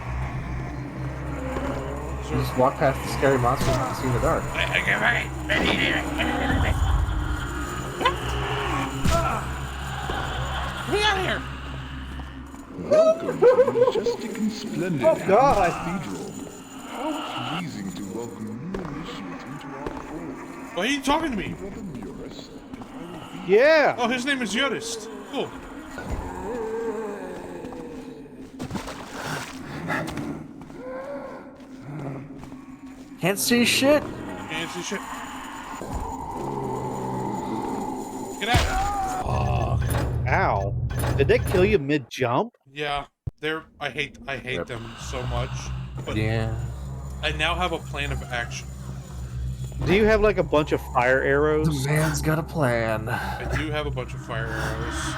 You just walk past the scary monsters you can see in the dark. Get out of here! Welcome to the majestic and splendid God. Cathedral. How pleasing to welcome new initiates into our fold. Why are you talking to me? Brother Muris, Yeah. Oh, his name is Yodist. Cool. Can't see shit. Can't see shit. Get out! Fuck. Ow. Did they kill you mid-jump? Yeah, I hate them so much. But Yeah. I now have a plan of action. Do you have like a bunch of fire arrows? The man's got a plan. I do have a bunch of fire arrows.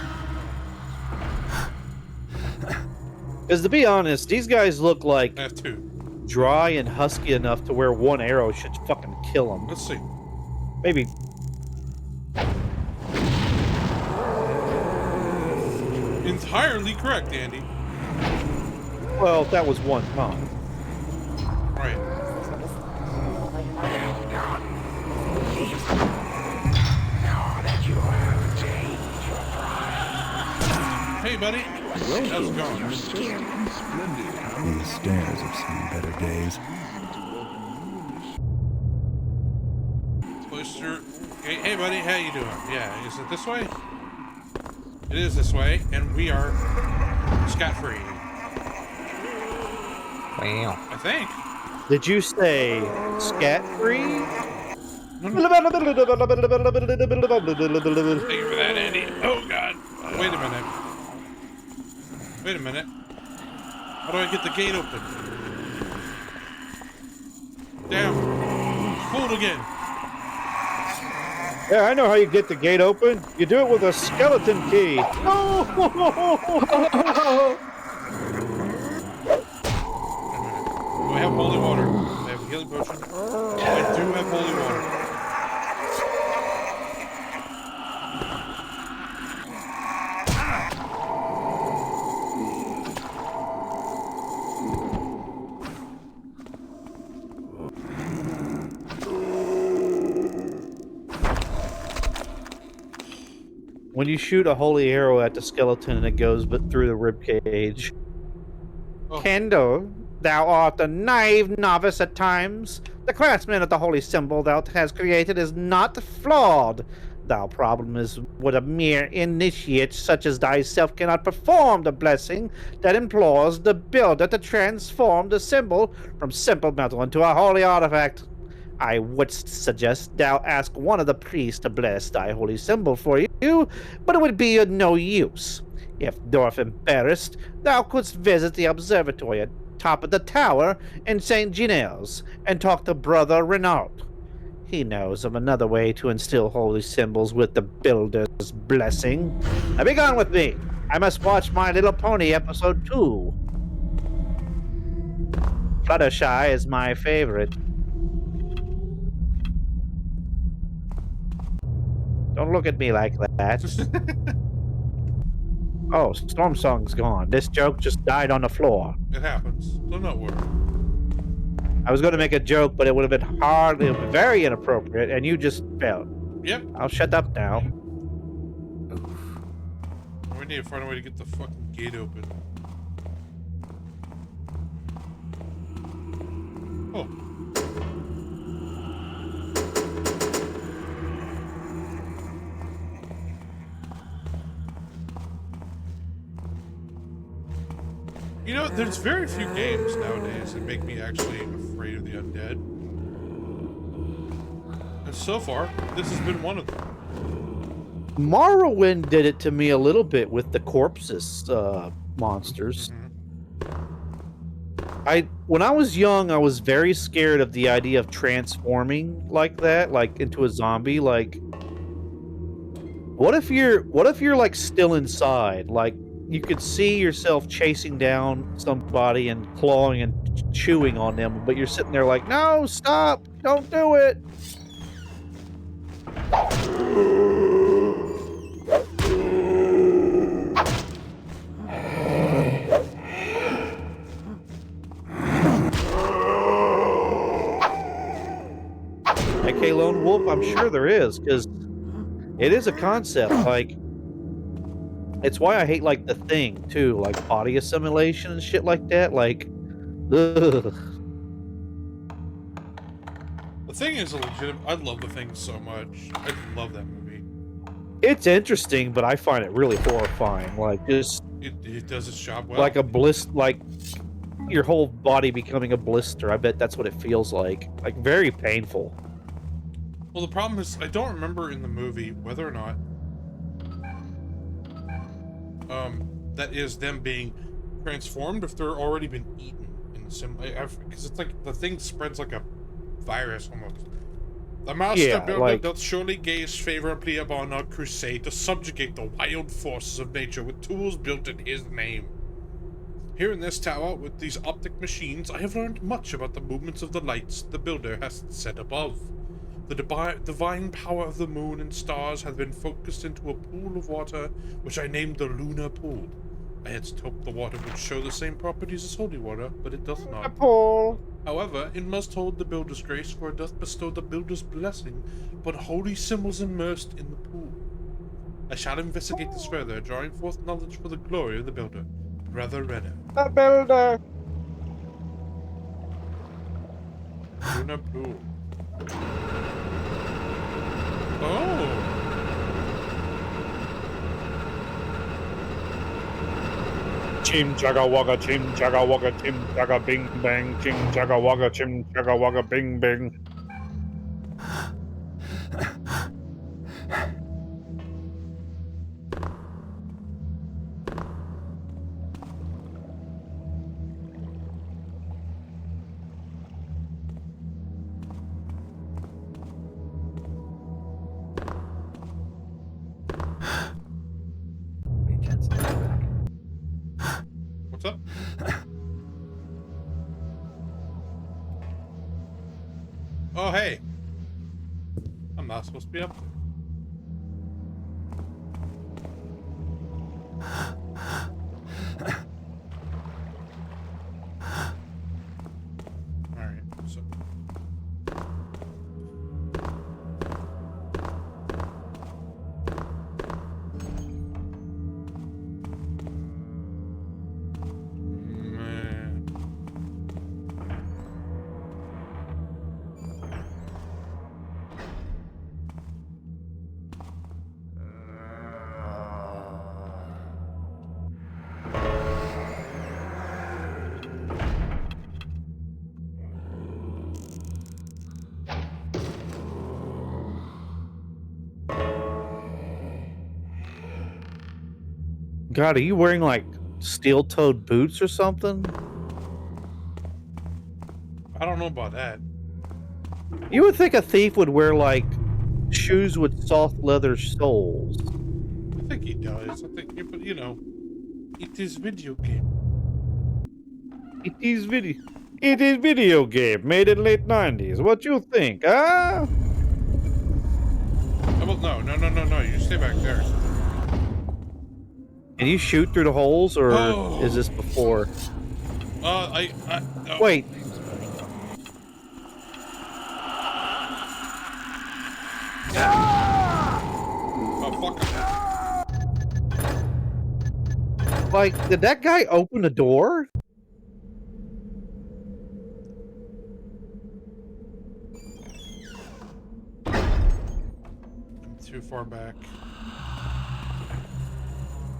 Because to be honest, these guys look like I have 2. dry and husky enough to where one arrow should fucking kill them. Let's see. Maybe. Entirely correct, Andy. Well, that was one time. Right. Hey, buddy. How's it going? These stairs have seen better days. Cloister. Hey, buddy. How you doing? Yeah, is it this way? It is this way, and we are scot-free. Wow. I think. Did you say scat-free? Thank you for that, Andy. Oh, God. Wait a minute. Wait a minute. How do I get the gate open? Damn. Hold again. Yeah, I know how you get the gate open. You do it with a skeleton key. No! Do I have holy water? I have a healing potion. I do have holy water. When you shoot a holy arrow at the skeleton, it goes but through the ribcage. Oh. Kendo, thou art a naive novice at times. The craftsman of the holy symbol thou hast created is not flawed. Thou problem is what a mere initiate such as thyself cannot perform the blessing that implores the builder to transform the symbol from simple metal into a holy artifact. I would suggest thou ask one of the priests to bless thy holy symbol for you, but it would be of no use. If Dorf embarrassed, thou couldst visit the observatory at top of the tower in St. Ginelles and talk to Brother Renaud. He knows of another way to instill holy symbols with the builder's blessing. Now be gone with me. I must watch My Little Pony episode 2. Fluttershy is my favorite. Don't look at me like that. Oh, Storm Song's gone. This joke just died on the floor. It happens. Do not worry. I was going to make a joke, but it would have been very inappropriate, and you just failed. Yep. I'll shut up now. We need to find a way to get the fucking gate open. Oh. You know, there's very few games nowadays that make me actually afraid of the undead. And so far, this has been one of them. Morrowind did it to me a little bit with the corpses monsters. When I was young, I was very scared of the idea of transforming like that, like into a zombie. Like, what if you're like still inside? Like, you could see yourself chasing down somebody and clawing and chewing on them, but you're sitting there like, no, stop, don't do it. AK Lone Wolf, I'm sure there is, because it is a concept. Like, it's why I hate like The Thing too, like body assimilation and shit like that. Like, ugh. The Thing is a legitimate. I love The Thing so much. I love that movie. It's interesting, but I find it really horrifying. Like, just it does its job well. like a blister, like your whole body becoming a blister. I bet that's what it feels like. Like, very painful. Well, the problem is I don't remember in the movie whether or not that is them being transformed, if they're already been eaten in the sim. Because it's like the thing spreads like a virus almost. The master builder doth surely gaze favorably upon our crusade to subjugate the wild forces of nature with tools built in his name. Here in this tower, with these optic machines, I have learned much about the movements of the lights the builder has set above. The divine power of the moon and stars has been focused into a pool of water, which I named the lunar pool. I had hoped the water would show the same properties as holy water, but it doth not. However, it must hold the builder's grace, for it doth bestow the builder's blessing upon holy symbols immersed in the pool. I shall investigate this further, drawing forth knowledge for the glory of the builder. Brother Renner. The builder! Lunar pool. Oh! Chim chugga wugga, chim chugga wugga, chim chugga bing bang, chim chugga wugga, chim chugga wugga, bing bing. What's up? Oh, hey. I'm not supposed to be up there. Alright, so... God, are you wearing like steel-toed boots or something? I don't know about that. You would think a thief would wear like shoes with soft leather soles. I think he does. I think, but you know, it is video game. It is video game made in late 90s. What you think, huh? Oh, well, no. You stay back there. Can you shoot through the holes, or is this before? Wait. Oh, fuck. Like, did that guy open the door? I'm too far back.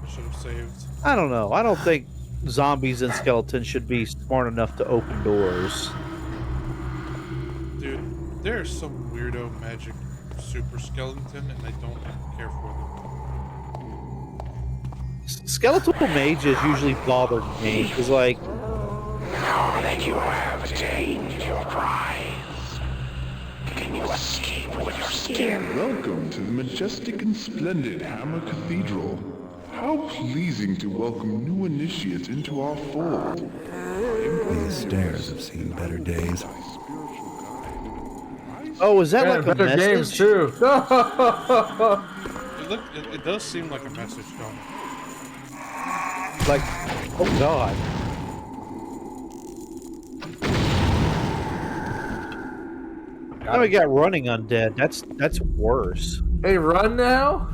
I should have saved. I don't know. I don't think zombies and skeletons should be smart enough to open doors. Dude, there's some weirdo magic super skeleton, and I don't care for them. Skeletal mages usually bother me because, like, Now that you have attained your prize, can you escape with your skin? Welcome to the majestic and splendid Hammer Cathedral. How pleasing to welcome new initiates into our fold. These stairs have seen better days. oh, is that Yeah, like a better message? games too. It does seem like a message, don't it? Like, oh god. Now we got running undead. That's worse. Hey, run now?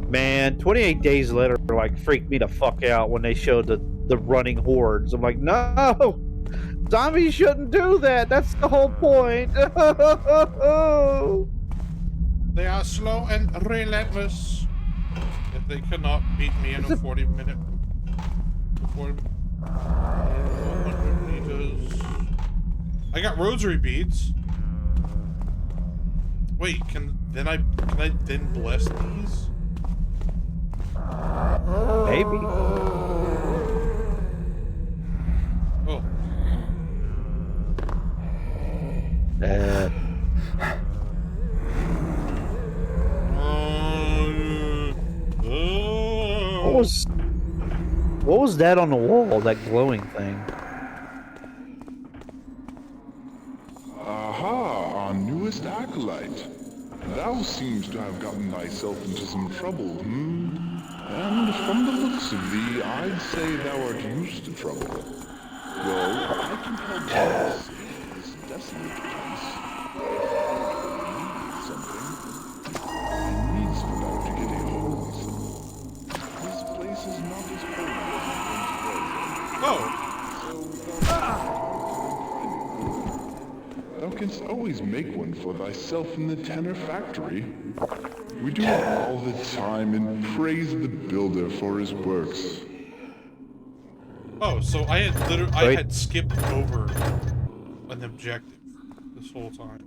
Man, 28 days later, like, freaked me the fuck out when they showed the running hordes. I'm like, no! Zombies shouldn't do that! That's the whole point! They are slow and relentless. If they cannot beat me in a 40-minute... 400 meters... I got rosary beads. Wait, can I then bless these? Maybe. Oh. What was that on the wall? That glowing thing? Aha, our newest acolyte. Thou seems to have gotten thyself into some trouble, And from the looks of thee, I'd say thou art used to trouble. Well, I can help thee escape this desolate place. Something. It needs for thou to get a holy symbol. This place is not as holy as it once was. Thou canst always make one for thyself in the Tanner factory. We do it all the time and praise the builder for his works. Oh, so I had skipped over an objective this whole time.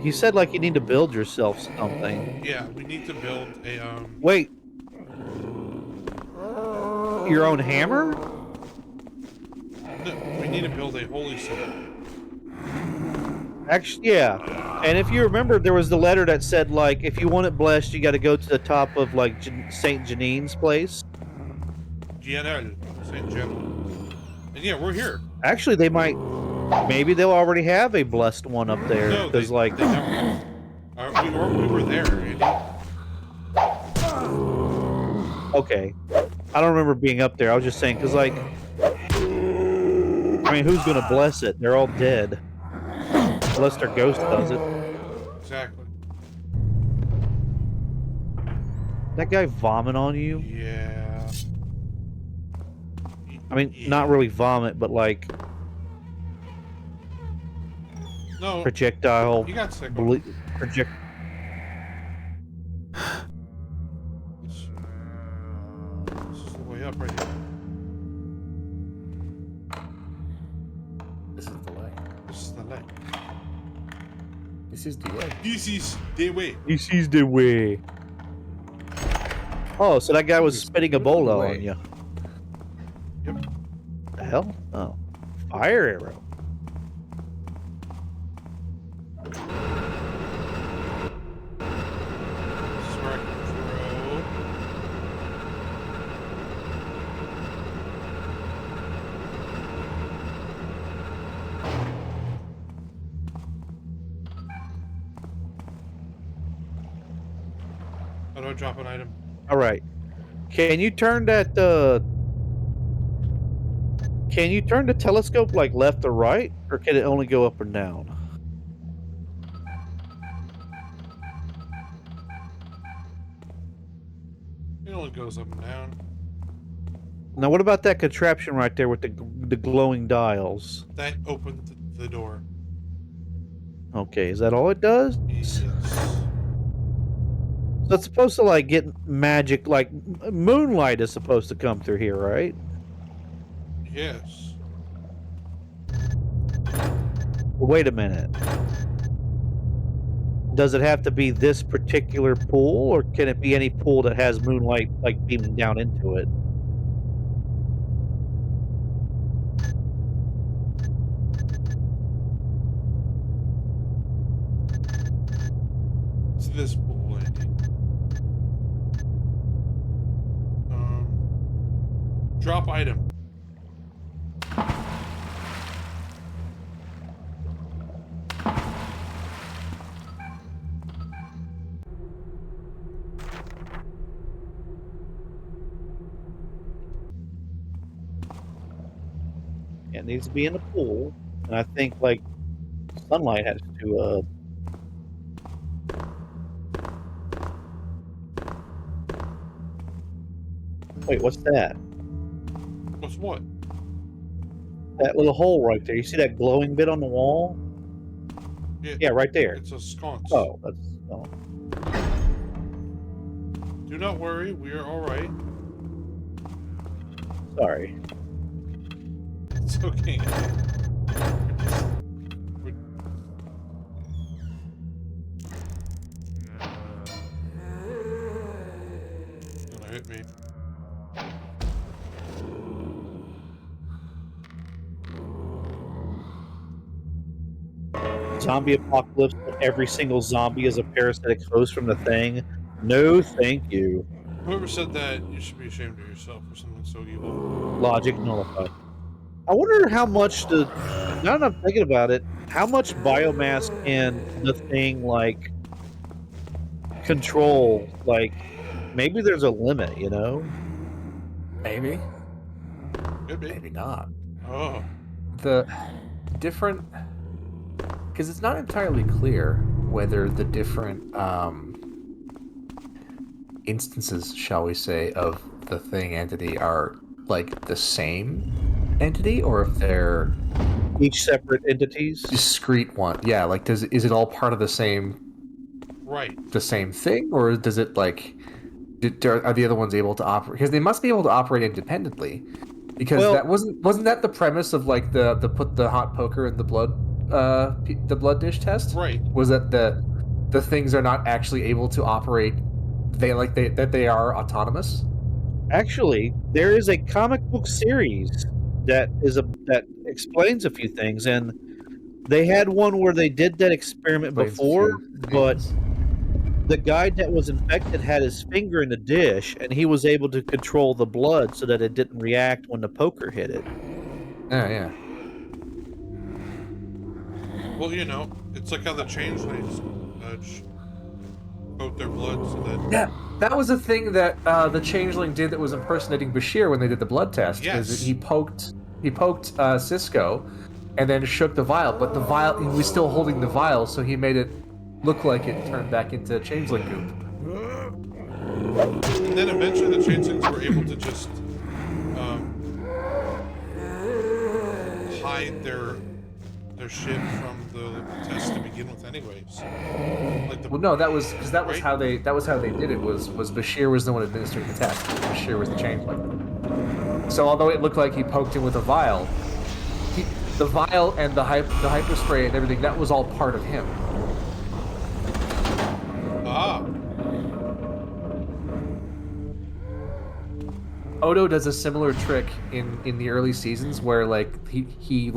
He said, like, you need to build yourself something. Yeah, we need to build a Wait. Your own hammer? No, we need to build a holy symbol. Actually, yeah. And if you remember, there was the letter that said, like, if you want it blessed, you got to go to the top of, like, Saint Janine's place. GNL, Saint General. And yeah, we're here. Actually, they might. Maybe they'll already have a blessed one up there. No, Because, like. they don't. We were there, Andy. Okay. I don't remember being up there. I was just saying, because, like. I mean, who's going to bless it? They're all dead. Unless their ghost does it. Exactly. That guy vomit on you? Yeah. I mean, not really vomit, but like. No. Projectile. You got sick. Project. This is the way up right here. This is the way. This is the light. This is the way. This is the way. This is the way. Oh, so that guy was spitting Ebola on you. Yep. The hell? Oh. Fire arrow. This is where I can throw. How do I drop an item? All right. Can you turn that Can you turn the telescope like left or right, or can it only go up and down? It only goes up and down. Now, what about that contraption right there with the glowing dials? That opened the door. Okay, is that all it does? Yes. So it's supposed to like get magic, like moonlight is supposed to come through here, right? Yes. Well, wait a minute. Does it have to be this particular pool, or can it be any pool that has moonlight like beaming down into it? It's this pool, Andy. Drop item. It needs to be in the pool, and I think like sunlight has to. Wait, what's that? What's what? That little hole right there. You see that glowing bit on the wall? Yeah, right there. It's a sconce. Oh, that's. Oh. Do not worry, we are all right. Sorry. It's okay. Gonna hit me. Zombie apocalypse, but every single zombie is a parasitic host from the thing. No, thank you. Whoever said that, you should be ashamed of yourself for something so evil. Logic nullified. I wonder how much the. Now that I'm thinking about it, how much biomass can the thing like control? Like, maybe there's a limit, you know? Maybe. Could be. Maybe not. Oh. The different, because it's not entirely clear whether the different instances, shall we say, of the thing entity are like the same entity, or if they're each separate entities, discrete one. Yeah, like is it all part of the same thing, or does it like are the other ones able to operate? Because they must be able to operate independently. Because that wasn't that the premise of like the put the hot poker in the blood dish test? Right. Was that the things are not actually able to operate? They are autonomous. Actually, there is a comic book series that explains a few things, and they had one where they did that experiment before, but the guy that was infected had his finger in the dish, and he was able to control the blood so that it didn't react when the poker hit it. Oh, yeah. Well, you know, it's like how the changelings coat their blood so that... Yeah, that was a thing that the changeling did that was impersonating Bashir when they did the blood test. Yes. He poked Cisco and then shook the vial, but the vial, he was still holding the vial, so he made it look like it turned back into changeling goop. And then eventually the changelings were able to just hide their shit from the test to begin with, anyways. Like Well, no, that was because that was how they did it. Was Bashir was the one administering the test. Bashir was the changeling. So although it looked like he poked him with a vial, the vial and the hyper spray and everything, that was all part of him. Ah. Odo does a similar trick in the early seasons where like he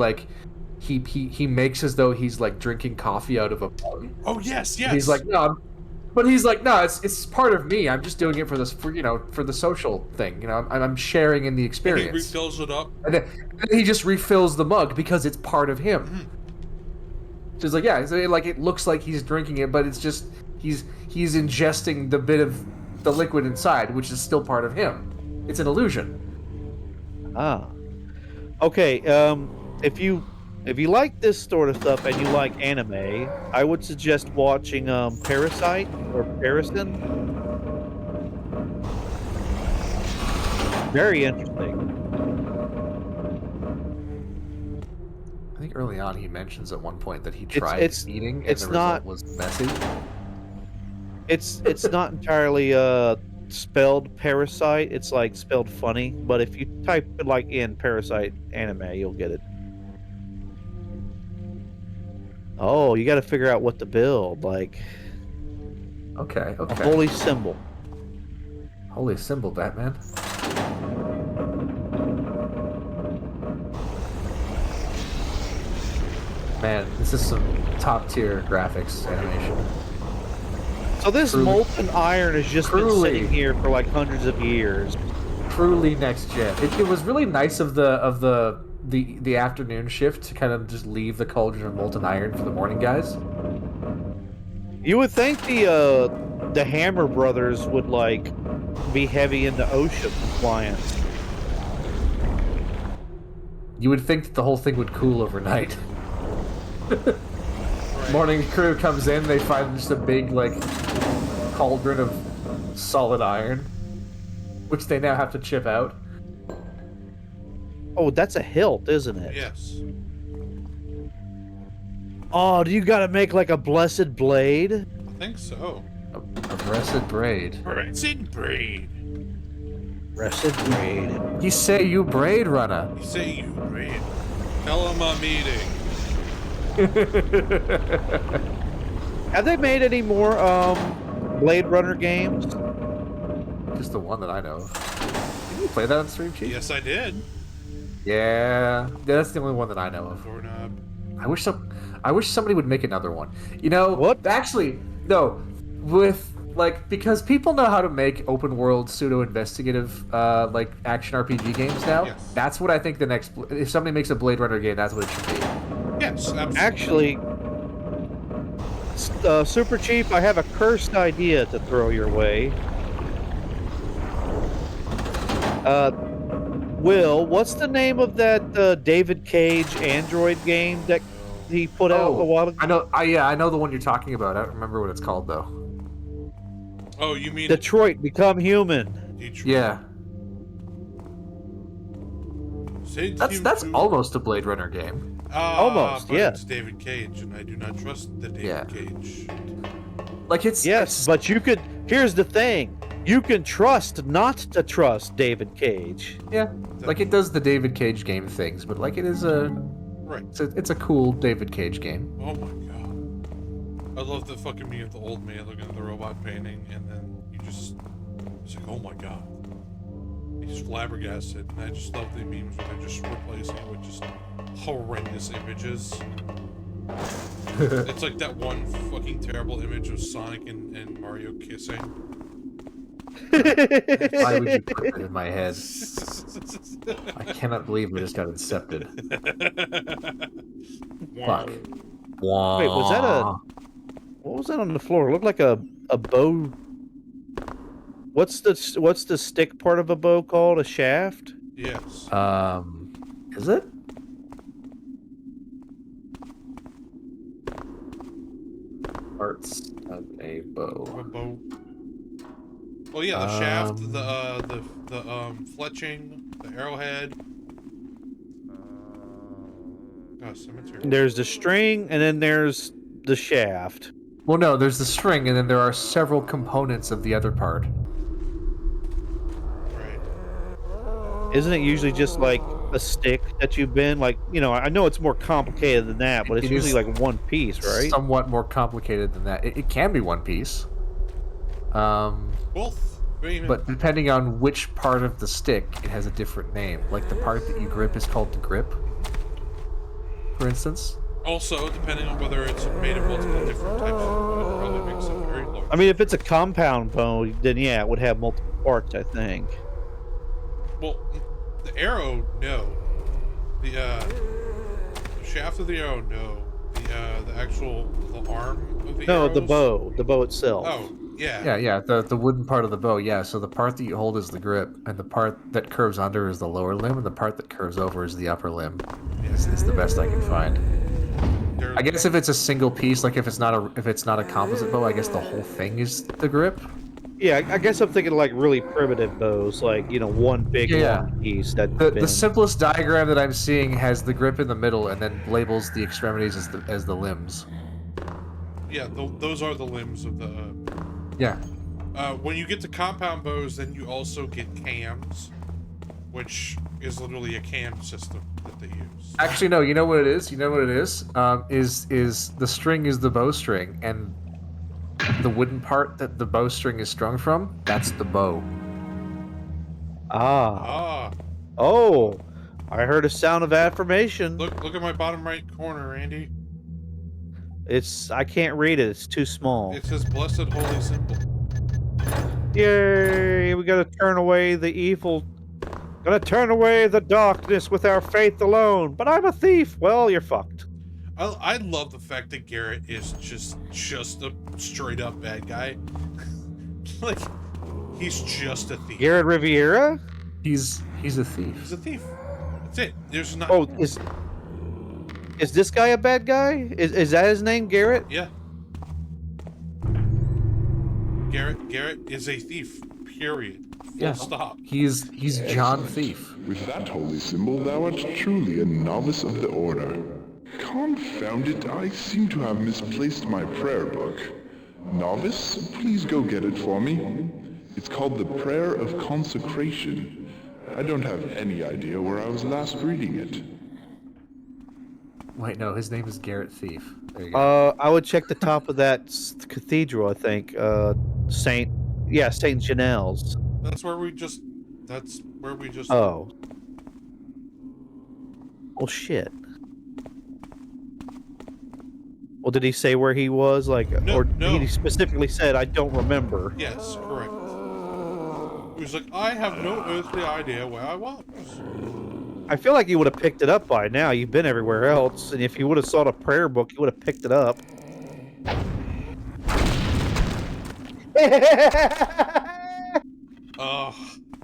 makes as though he's like drinking coffee out of a mug. Oh yes. He's like, no, but he's like, no, it's part of me. I'm just doing it for the social thing. You know, I'm sharing in the experience. And he refills it up. And then he just refills the mug because it's part of him. Mm-hmm. So it's like, yeah, so it looks like he's drinking it, but it's just he's ingesting the bit of the liquid inside, which is still part of him. It's an illusion. Ah. Okay, if you like this sort of stuff and you like anime, I would suggest watching Parasite or Parasite. Very interesting. I think early on he mentions at one point that he tried eating and the result was messy. It's not entirely spelled parasite. It's like spelled funny, but if you type it like in parasite anime, you'll get it. Oh, you got to figure out what to build, like Okay, a okay. holy symbol. Holy symbol, Batman. Man, this is some top tier graphics animation. So this Truly- molten iron has just been sitting here for like hundreds of years. Truly next gen. It was really nice of the afternoon shift to kind of just leave the cauldron of molten iron for the morning guys. You would think the Hammer brothers would like be heavy into OSHA compliance. You would think that the whole thing would cool overnight. Morning crew comes in, they find just a big like cauldron of solid iron, which they now have to chip out. Oh, that's a hilt, isn't it? Yes. Oh, do you gotta make like a blessed blade? I think so. A blessed braid. Blessed braid. Blessed braid. You say you braid runner. You say you braid. Tell him I'm eating. Have they made any more Blade Runner games? Just the one that I know of. Did you play that on stream, Chief? Yes, I did. Yeah, that's the only one that I know of. Doorknob. I wish somebody would make another one. You know what? Actually, no. With like because people know how to make open world pseudo investigative like action RPG games now. Yes. That's what I think the next. If somebody makes a Blade Runner game, that's what it should be. Yes, absolutely. Actually, Super Chief, I have a cursed idea to throw your way. Will, what's the name of that David Cage Android game that he put out a while ago? I know. I know the one you're talking about. I don't remember what it's called though. Oh, you mean Detroit Become Human? Detroit. Yeah. Say That's almost a Blade Runner game. Almost, but yeah. It's David Cage, and I do not trust the David Cage. Like it's Yes, but you could. Here's the thing: you can trust not to trust David Cage. Yeah, like it does the David Cage game things, but like it is a Right. It's a cool David Cage game. Oh my god. I love the fucking meme of the old man looking at the robot painting, and then it's like, oh my god. He's flabbergasted, and I just love the memes where they're just replacing it with just horrendous images. It's like that one fucking terrible image of Sonic and Mario kissing. Why would you put that in my head? I cannot believe we just got incepted. Fuck. Wait, was that a? What was that on the floor? It looked like a bow. What's the stick part of a bow called? A shaft? Yes. Is it? Parts of a bow. A bow. Well, yeah, the shaft, the fletching, the arrowhead. Cemetery. There's the string, and then there's the shaft. Well, no, there's the string, and then there are several components of the other part. Isn't it usually just like a stick that you bend? Like, you know, I know it's more complicated than that, but it's usually like one piece, right? Somewhat more complicated than that. It can be one piece. Both. But depending on which part of the stick, it has a different name. Like the part that you grip is called the grip, for instance. Also, depending on whether it's made of multiple different types of wood, it probably makes it very large. I mean, if it's a compound bow, then yeah, it would have multiple parts, I think. Well, the arrow, no. The shaft of the arrow, no. The actual arm of the arrow. No, the bow itself. Oh, yeah. Yeah, the wooden part of the bow, yeah. So the part that you hold is the grip, and the part that curves under is the lower limb, and the part that curves over is the upper limb. Is the best I can find. I guess if it's a single piece, like if it's not a composite bow, I guess the whole thing is the grip. Yeah, I guess I'm thinking like really primitive bows, like, you know, one big long piece. The simplest diagram that I'm seeing has the grip in the middle and then labels the extremities as the limbs. Yeah, those are the limbs of the Yeah. When you get the compound bows, then you also get cams, which is literally a cam system that they use. Actually, no. You know what it is? You know what it is? Is the string is the bowstring, and the wooden part that the bowstring is strung from, that's the bow. Ah. Oh, I heard a sound of affirmation. Look at my bottom right corner, Andy. I can't read it. It's too small. It says blessed holy symbol. Yay! We gotta turn away the evil. Gonna turn away the darkness with our faith alone. But I'm a thief. Well, you're fucked. I love the fact that Garrett is just a straight up bad guy. Like, he's just a thief. Garrett Riviera? He's a thief. He's a thief. That's it. There's not. Oh, is this guy a bad guy? Is that his name, Garrett? Yeah. Garrett is a thief. Period. Full stop. He's John Thief. With that holy symbol, thou art truly a novice of the order. Confound it, I seem to have misplaced my prayer book. Novice, please go get it for me. It's called the Prayer of Consecration. I don't have any idea where I was last reading it. Wait, no, his name is Garrett Thief. There you go. I would check the top of that cathedral, I think. Saint Janelle's. That's where we just. Oh. Well, shit. Well, did he say where he was? No. He specifically said, I don't remember. Yes, correct. He was like, I have no earthly idea where I was. I feel like you would have picked it up by now. You've been everywhere else, and if you would have sought a prayer book, you would have picked it up.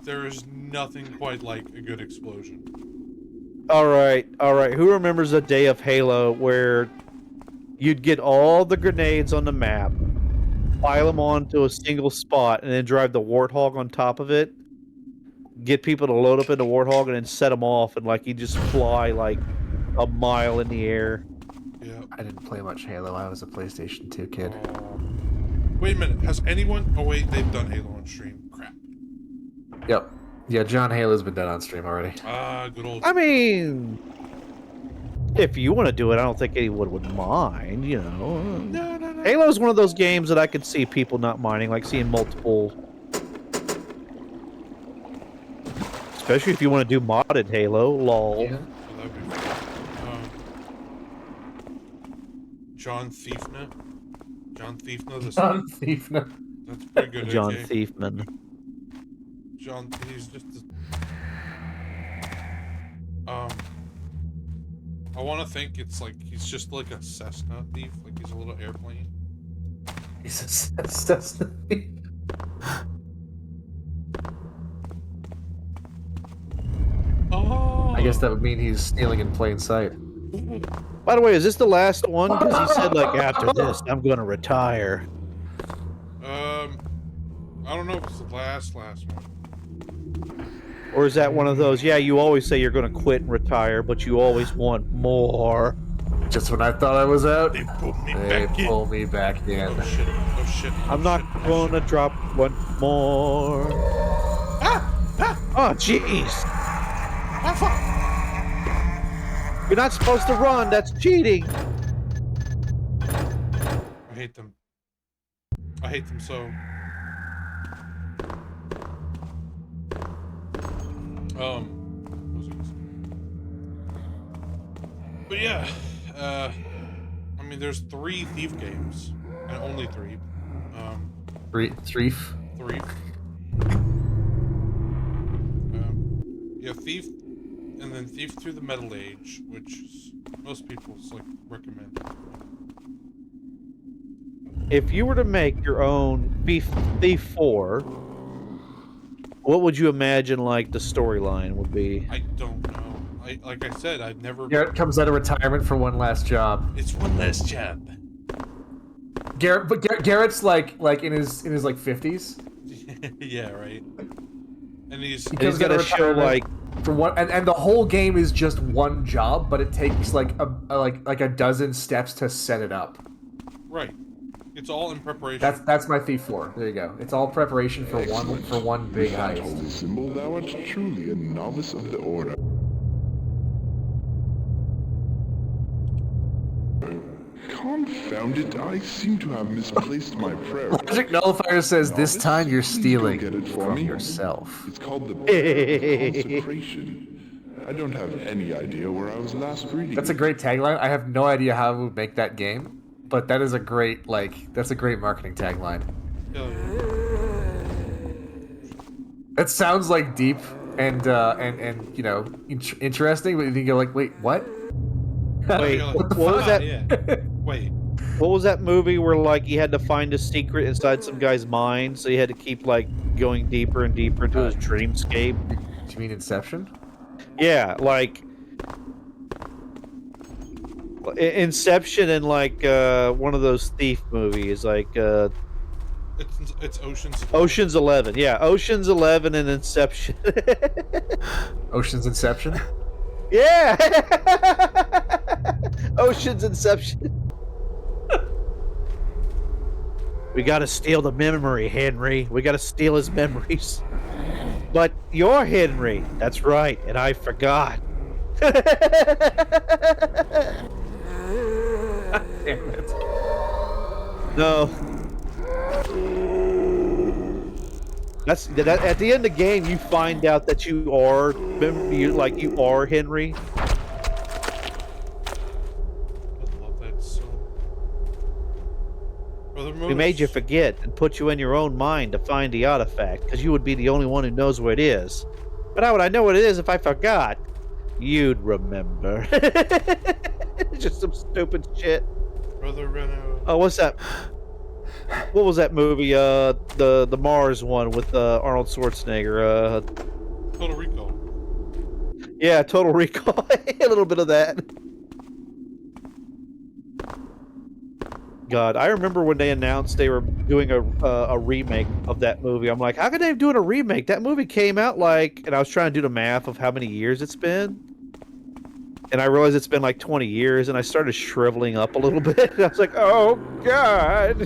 There is nothing quite like a good explosion. All right. Who remembers a day of Halo where you'd get all the grenades on the map, pile them onto a single spot, and then drive the Warthog on top of it? Get people to load up in the Warthog and then set them off, and you just fly like a mile in the air. Yeah. I didn't play much Halo. I was a PlayStation 2 kid. Wait a minute. Has anyone? Oh wait, they've done Halo on stream. Crap. Yep. Yeah, John Halo's been done on stream already. Good old. I mean, if you want to do it, I don't think anyone would mind. No. Halo's one of those games that I could see people not minding, like seeing multiple. Especially if you want to do modded Halo, lol. Yeah. That'd be fun. John Thiefna. John Thiefna. That's pretty good. John AK. Thiefman. He's just. I want to think it's like he's just like a Cessna thief, like he's a little airplane. He's a Cessna thief. Oh. I guess that would mean he's stealing in plain sight. By the way, is this the last one? Because he said, after this, I'm going to retire. I don't know if it's the last one. Or is that one of those, you always say you're going to quit and retire, but you always want more? Just when I thought I was out, they pulled me back in. Oh shit. I'm not going to drop one more. Oh, jeez. You're not supposed to run. That's cheating. I hate them. So. What was I gonna say? But yeah, I mean, there's 3 Thief games, and only 3. Thief. 3. Yeah, Thief, and then Thief Through the Metal Age, which is, most people's recommend. If you were to make your own Thief 4, what would you imagine the storyline would be? I don't know. Like I said, I've never. Garrett comes out of retirement for one last job. It's one last job. Garrett's like in his 50s. Yeah, right. And he's got to show for one, and the whole game is just one job, but it takes a dozen steps to set it up. Right. It's all in preparation. That's my thief floor. There you go. It's all preparation for one big With that heist. holy symbol, thou art truly a novice of the order. Confound it, I seem to have misplaced my prayer. Logic Nullifier says this Novice, time you're please go stealing get it for from me. yourself. It's called the Prayer of Consecration. I don't have any idea where I was last reading That's a it. great tagline. I have no idea how we would make that game, but that is a great that's a great marketing tagline. It sounds like deep and you know interesting, but you go like, wait, what? Wait, what was that? Wait. What was that movie where like you had to find a secret inside some guy's mind, so you had to keep like going deeper and deeper into his dreamscape? Do you mean Inception? Yeah, like Inception and like one of those thief movies, like It's Ocean's 11. Yeah, Ocean's 11 and Inception. Ocean's Inception? Yeah. Ocean's Inception. We gotta steal the memory, Henry. We gotta steal his memories. But you're Henry. That's right, and I forgot. Damn it. No. That's that. At the end of the game, you find out that you are Henry. We made you forget and put you in your own mind to find the artifact, because you would be the only one who knows where it is. But how would I know what it is if I forgot? You'd remember. Just some stupid shit. Brother Reno. Oh, what's that? What was that movie? The Mars one with Arnold Schwarzenegger. Total Recall. Yeah, Total Recall. A little bit of that. God, I remember when they announced they were doing a remake of that movie. I'm like, how can they be doing a remake? That movie came out and I was trying to do the math of how many years it's been. And I realized it's been like 20 years, and I started shriveling up a little bit. I was like, oh, God.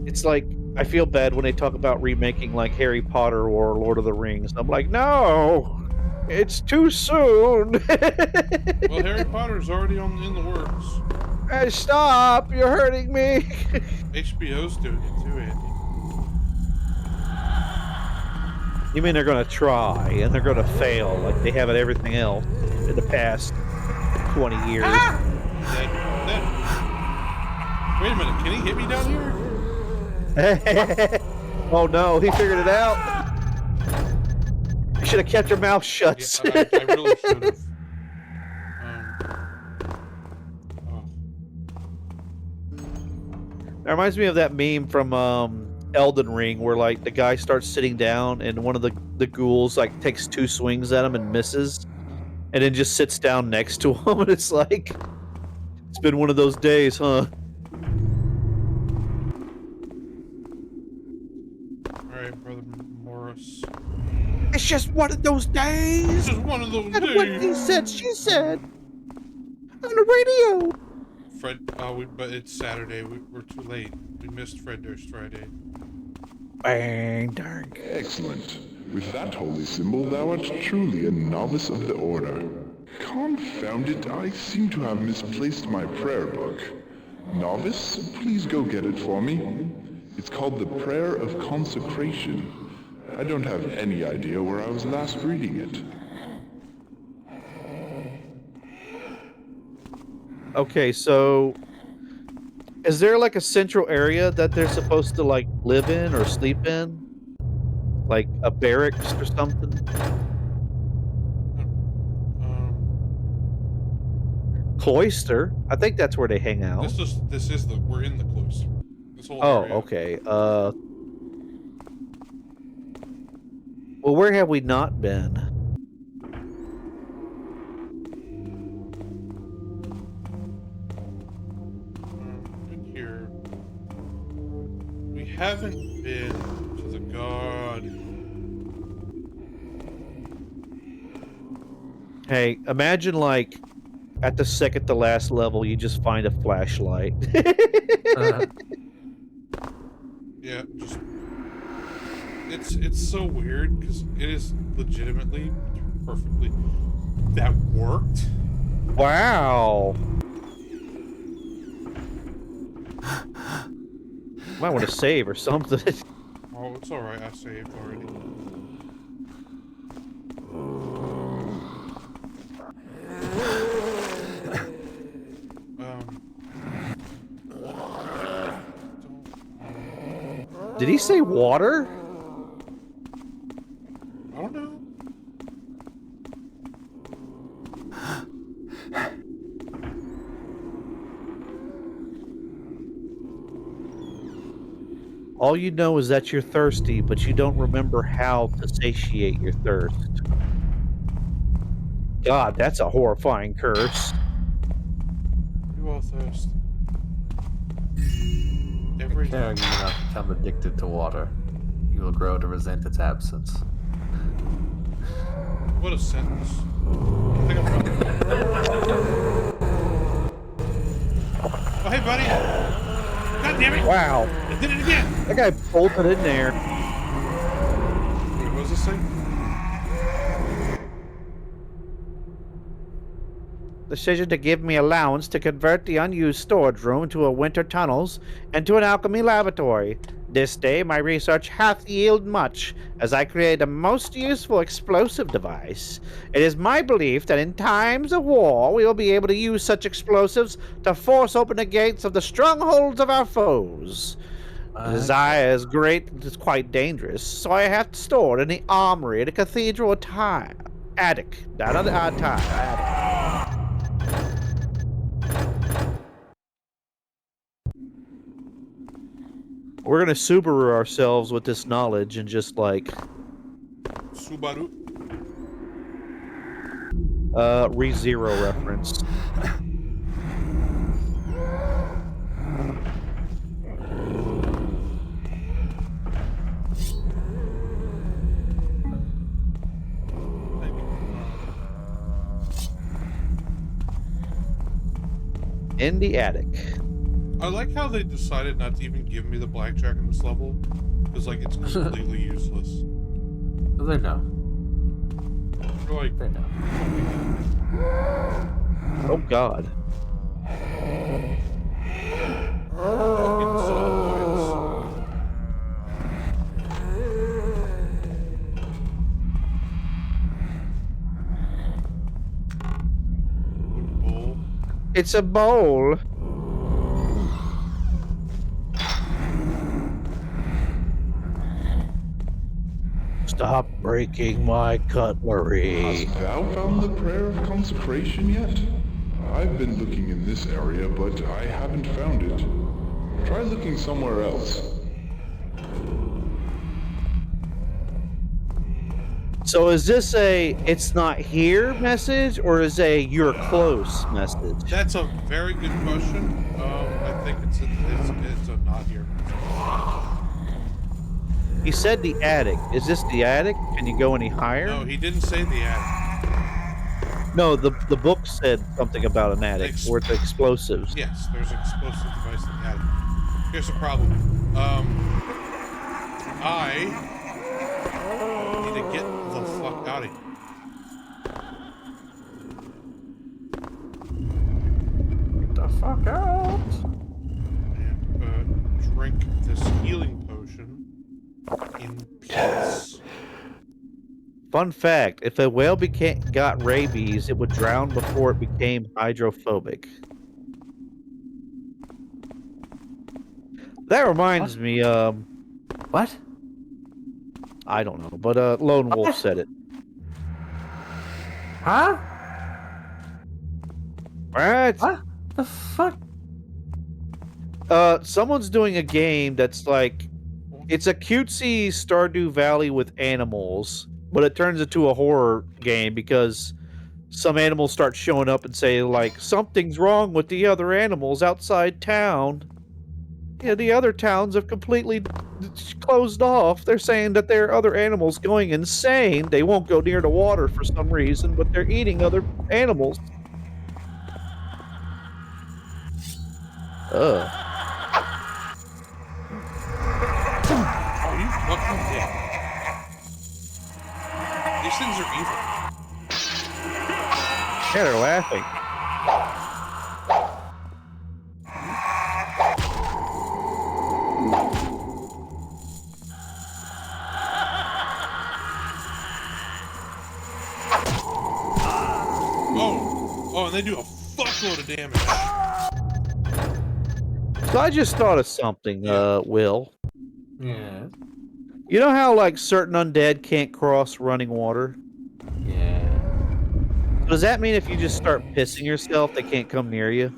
It's like, I feel bad when they talk about remaking like Harry Potter or Lord of the Rings. I'm like, no, it's too soon. Well, Harry Potter's already in the works. Hey, stop! You're hurting me. HBO's doing it too, Andy. You mean they're gonna try and they're gonna fail like they have at everything else in the past 20 years? Wait a minute, can he hit me down here? Oh no, he figured it out. You should have kept your mouth shut. Yeah, I really should have. That reminds me of that meme from Elden Ring where like the guy starts sitting down and one of the ghouls like takes 2 swings at him and misses, and then just sits down next to him, and it's like, it's been one of those days, huh? Alright, Brother Morris. It's just one of those days. It's just one of those That's days. what he said, she said. On the radio. Fred, but it's Saturday. We're too late. We missed Fred Durst Friday. Bang, darn. Excellent. With that holy symbol, thou art truly a novice of the order. Confound it, I seem to have misplaced my prayer book. Novice, please go get it for me. It's called the Prayer of Consecration. I don't have any idea where I was last reading it. Okay, so is there like a central area that they're supposed to like live in or sleep in? Like a barracks or something? Cloister? I think that's where they hang out. We're in the cloister. This whole Oh, area. okay. Well, where have we not been? In here. We haven't been to the god. Hey, imagine like at the second to last level, you just find a flashlight. Yeah, just it's so weird because it is legitimately perfectly that worked. Wow. Might want to save or something. Oh, it's all right. I saved already. Did he say water? I don't know. All you know is that you're thirsty, but you don't remember how to satiate your thirst. God, that's a horrifying curse. You all thirst. Caring you not become addicted to water. You will grow to resent its absence. What a sentence. I think I'm Oh, hey, buddy. God damn it. Wow. I did it again. That guy bolted in there. Wait, what was this thing? Decision to give me allowance to convert the unused storage room to a winter tunnels and to an alchemy laboratory. This day my research hath yielded much, as I create a most useful explosive device. It is my belief that in times of war we will be able to use such explosives to force open the gates of the strongholds of our foes. The desire is great and it's quite dangerous, so I have stored in the armory at a cathedral attic. We're gonna Subaru ourselves with this knowledge and just like Subaru. ReZero reference. In the attic. I like how they decided not to even give me the blackjack in this level, because like it's completely useless. They know. They're like, they know. Oh God. Fucking solenoids. Bowl. It's a bowl. Stop breaking my cutlery. Hast thou found the prayer of consecration yet? I've been looking in this area, but I haven't found it. Try looking somewhere else. So is this a "it's not here" message, or is a "you're close" message? That's a very good question. I think it's a not here. He said the attic. Is this the attic? Can you go any higher? No, he didn't say the attic. No, the book said something about an attic or the explosives. Yes, there's an explosive device in the attic. Here's the problem. I need to get the fuck out of here. Get the fuck out! And drink this healing potion in peace. Fun fact, if a whale got rabies, it would drown before it became hydrophobic. That reminds me, What? I don't know, but Lone Wolf said it. Huh? What? What the fuck? Someone's doing a game that's like, it's a cutesy Stardew Valley with animals, but it turns into a horror game because some animals start showing up and say like, something's wrong with the other animals outside town. the other towns have completely closed off. They're saying that there are other animals going insane. They won't go near the water for some reason, but they're eating other animals. Ugh. Are you fucking dead? These things are evil. Yeah, they're laughing. Oh, and they do a fuckload of damage. So I just thought of something, Will. Yeah. You know how, like, certain undead can't cross running water? Yeah. Does that mean if you just start pissing yourself, they can't come near you?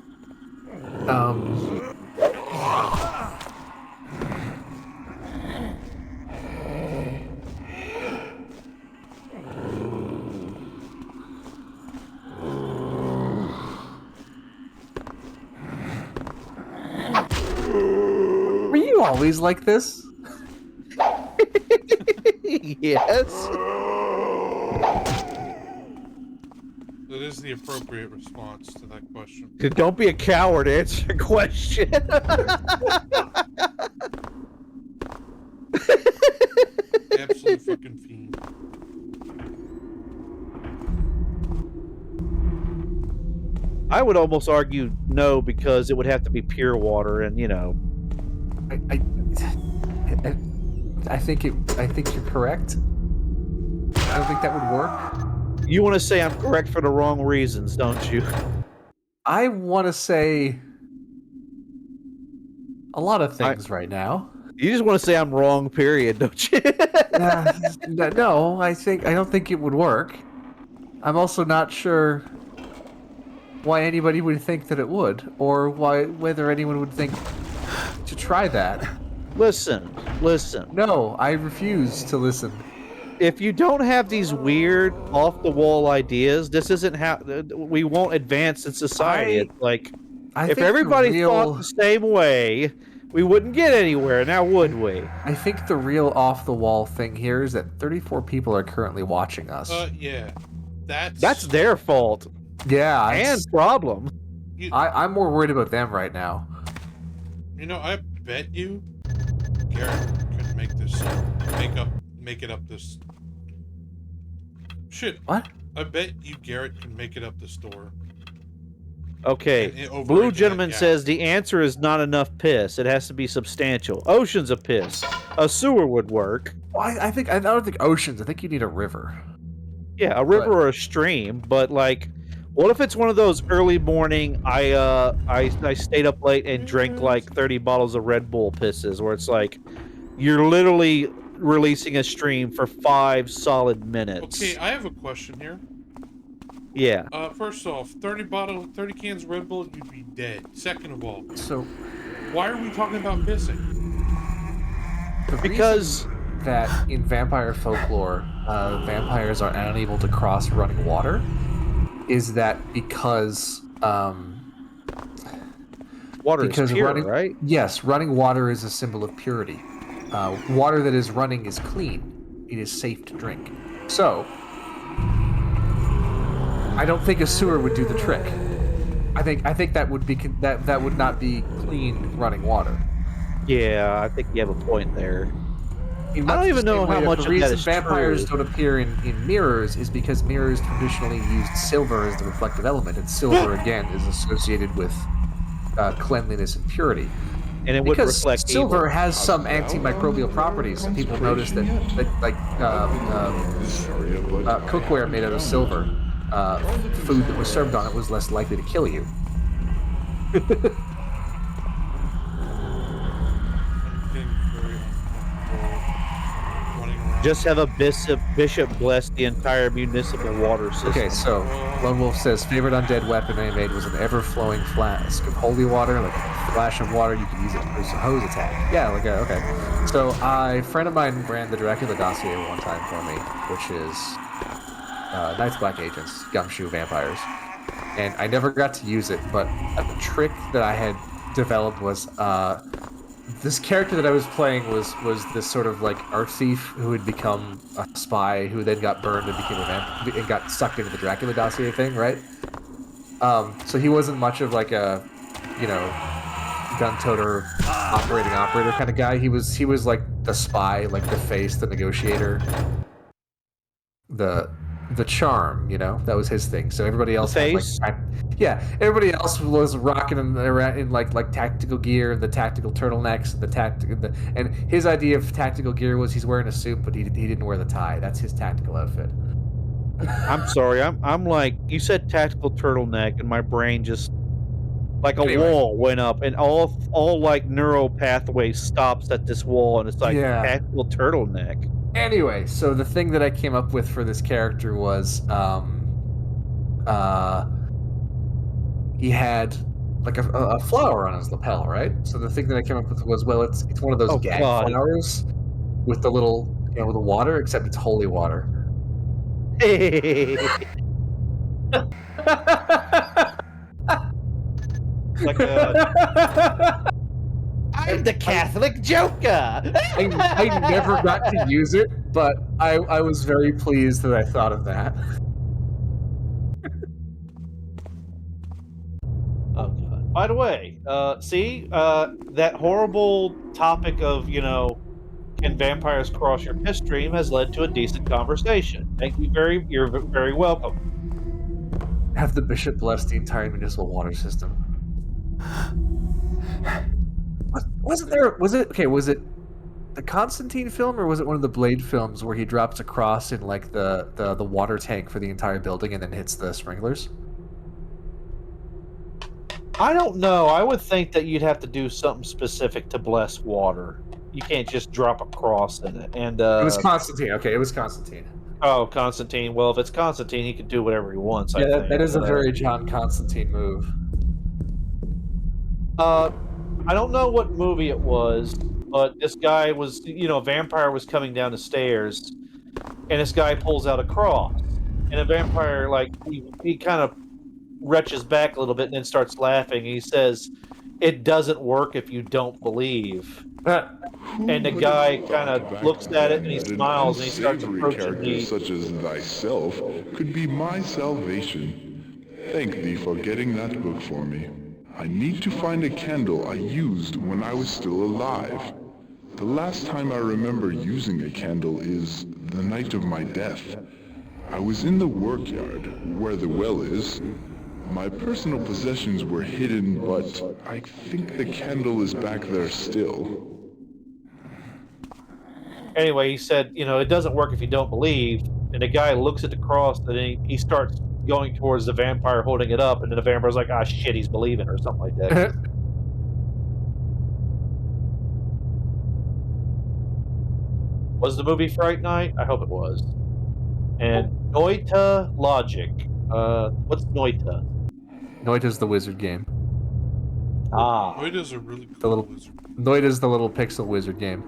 Were you always like this? Yes. That is the appropriate response to that question. Don't be a coward. Answer the question. Absolute fucking fiend. I would almost argue no, because it would have to be pure water, and I think you're correct. I don't think that would work. You want to say I'm correct for the wrong reasons, don't you? I want to say a lot of things right now. You just want to say I'm wrong, period, don't you? No, I don't think it would work. I'm also not sure why anybody would think that it would, or whether anyone would think to try that. Listen. No, I refuse to listen. If you don't have these weird, off-the-wall ideas, this isn't how we won't advance in society. It's like, if everybody thought the same way, we wouldn't get anywhere, now would we? I think the real off-the-wall thing here is that 34 people are currently watching us. Yeah. That's their fault. Yeah. And problem. I'm more worried about them right now. You know, I bet you Garrett could make it up this. Shit. What? I bet you Garrett can make it up the store. Okay. Blue Gentleman says the answer is not enough piss. It has to be substantial. Oceans of piss. A sewer would work. Well, I don't think oceans. I think you need a river. Yeah, a river or a stream. But like, what if it's one of those early morning? I stayed up late and drank like 30 bottles of Red Bull pisses, where it's like you're literally releasing a stream for 5 solid minutes. Okay, I have a question here. Yeah. First off, 30 cans of Red Bull, you'd be dead. Second of all, so why are we talking about pissing? Because that in vampire folklore, vampires are unable to cross running water. Is that because water is pure, right? Yes, running water is a symbol of purity. Water that is running is clean. It is safe to drink. So, I don't think a sewer would do the trick. I think that would be that would not be clean running water. Yeah, I think you have a point there. I don't even know how much of that is vampires true. don't appear in mirrors is because mirrors traditionally used silver as the reflective element, and silver again is associated with cleanliness and purity. And it would because reflect silver evil. has some antimicrobial properties, and people notice that cookware made out of silver, food that was served on it was less likely to kill you. Just have a bishop bless the entire municipal water system. Okay, so Lone Wolf says favorite undead weapon I made was an ever-flowing flask of holy water, like a flash of water. You could use it for a hose attack. Yeah, like okay. So a friend of mine ran the Dracula dossier one time for me, which is Knights Black Agents, Gumshoe Vampires, and I never got to use it. But a trick that I had developed was this character that I was playing was this sort of like art thief who had become a spy, who then got burned and became a vamp and got sucked into the Dracula dossier thing, right? So he wasn't much of like a, you know, gun-toter, operator kind of guy. He was like the spy, like the face, the negotiator, the charm, you know, that was his thing. So everybody else had like, everybody else was rocking around in like tactical gear and the tactical turtlenecks and and his idea of tactical gear was he's wearing a suit, but he didn't wear the tie. That's his tactical outfit. I'm sorry. I'm like, you said tactical turtleneck, and my brain just like a wall went up, and all like neural pathways stops at this wall, and it's like tactical turtleneck. Anyway, so the thing that I came up with for this character was, he had like a flower on his lapel, right? So the thing that I came up with was, well, it's one of those gag flowers with the little, you know, with the water, except it's holy water. Like I'm the Catholic Joker. I never got to use it, but I was very pleased that I thought of that. Oh god. By the way, that horrible topic of, you know, can vampires cross your piss stream has led to a decent conversation. Thank you you're very welcome. Have the bishop bless the entire municipal water system. Was it the Constantine film, or was it one of the Blade films where he drops a cross in like the water tank for the entire building and then hits the sprinklers? I don't know. I would think that you'd have to do something specific to bless water. You can't just drop a cross in it. And it was Constantine. Okay, it was Constantine. Oh, Constantine. Well, if it's Constantine, he can do whatever he wants. Yeah, I think that is a very John Constantine move. I don't know what movie it was, but this guy was, you know, a vampire was coming down the stairs, and this guy pulls out a cross, and a vampire, like, he kind of retches back a little bit and then starts laughing. He says, "It doesn't work if you don't believe." And the guy kind of looks at it and he smiles and he starts approaching me. Such as thyself could be my salvation. Thank thee for getting that book for me. I need to find a candle I used when I was still alive. The last time I remember using a candle is the night of my death. I was in the workyard, where the well is. My personal possessions were hidden, but I think the candle is back there still. Anyway, he said, you know, it doesn't work if you don't believe. And the guy looks at the cross and he starts going towards the vampire holding it up. And then the vampire's like, ah, shit, he's believing, or something like that. Was the movie Fright Night? I hope it was. And Noita Logic. What's Noita? Noita's the wizard game. Ah. Noita's a really cool the little wizard. Noita's the little pixel wizard game.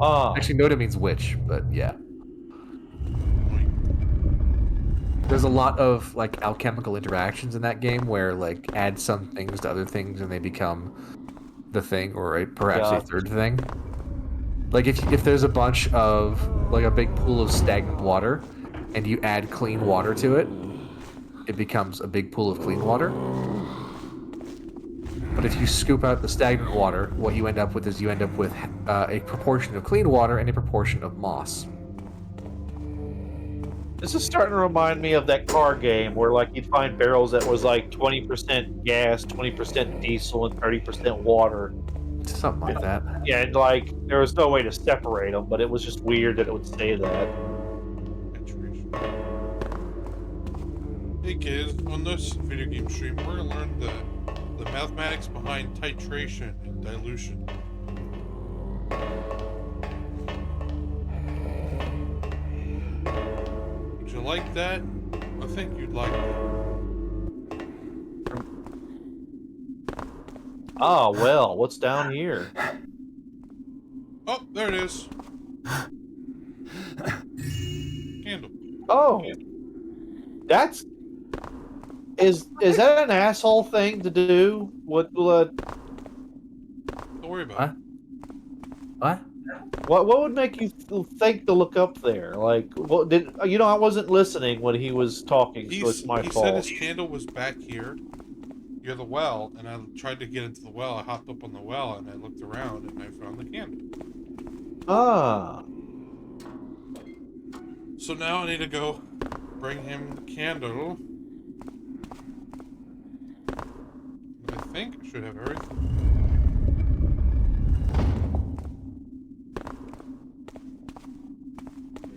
Actually, Noita means witch, but yeah. There's a lot of like alchemical interactions in that game where like add some things to other things and they become the thing, or perhaps a third thing. Like if there's a bunch of like a big pool of stagnant water and you add clean water to it, it becomes a big pool of clean water. But if you scoop out the stagnant water, what you end up with is a proportion of clean water and a proportion of moss. This is starting to remind me of that car game where, like, you'd find barrels that was like 20% gas, 20% diesel, and 30% water. Something like that. Yeah, and like there was no way to separate them, but it was just weird that it would say that. Hey kids, on this video game stream, we're gonna learn the mathematics behind titration and dilution. Would you like that? I think you'd like that. Ah, well, what's down here? Oh, there it is. Candle. Oh, that's is that an asshole thing to do? What? The Don't worry about it. What? What would make you think to look up there? Like, what did you know? I wasn't listening when he was talking, so it's my He fault. said his candle was back here. You're the well, and I tried to get into the well. I hopped up on the well, and I looked around, and I found the candle. Ah. So now I need to go bring him the candle. I think I should have everything.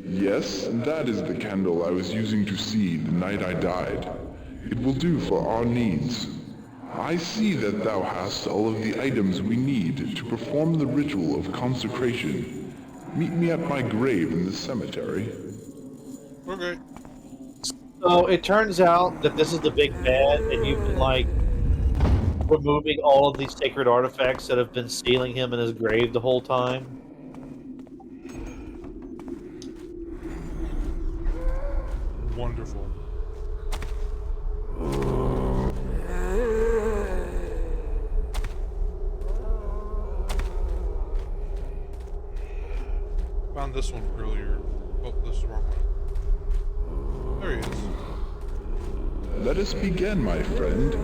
Yes, that is the candle I was using to see the night I died. It will do for our needs. I see that thou hast all of the items we need to perform the ritual of consecration. Meet me at my grave in the cemetery. Okay. So it turns out that this is the big bad, and you've been like removing all of these sacred artifacts that have been sealing him in his grave the whole time. Wonderful. Found this one earlier. Oh, this is the wrong one. There he is. Let us begin, my friend.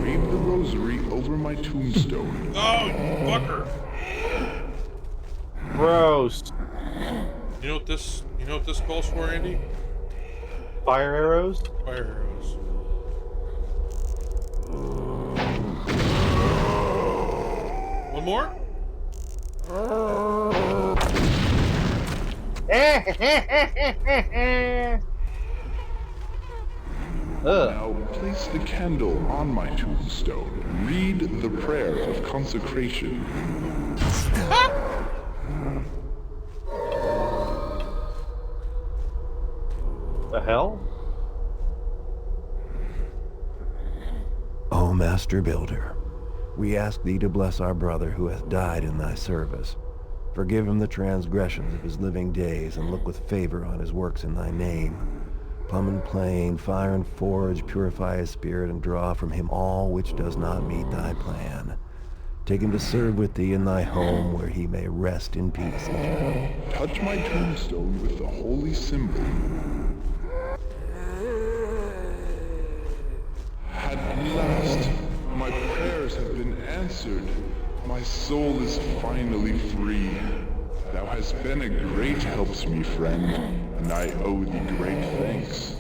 Wave the rosary over my tombstone. Oh, you fucker! Gross. You know what this calls for, Andy? Fire arrows? Fire arrows. One more? Now place the candle on my tombstone. Read the prayer of consecration. The hell? O Master Builder, we ask thee to bless our brother who hath died in thy service. Forgive him the transgressions of his living days, and look with favor on his works in thy name. Plumb and plain, fire and forge, purify his spirit, and draw from him all which does not meet thy plan. Take him to serve with thee in thy home, where he may rest in peace. Touch my tombstone with the holy symbol. At last, my prayers have been answered. My soul is finally free. Thou hast been a great help to me, friend, and I owe thee great thanks.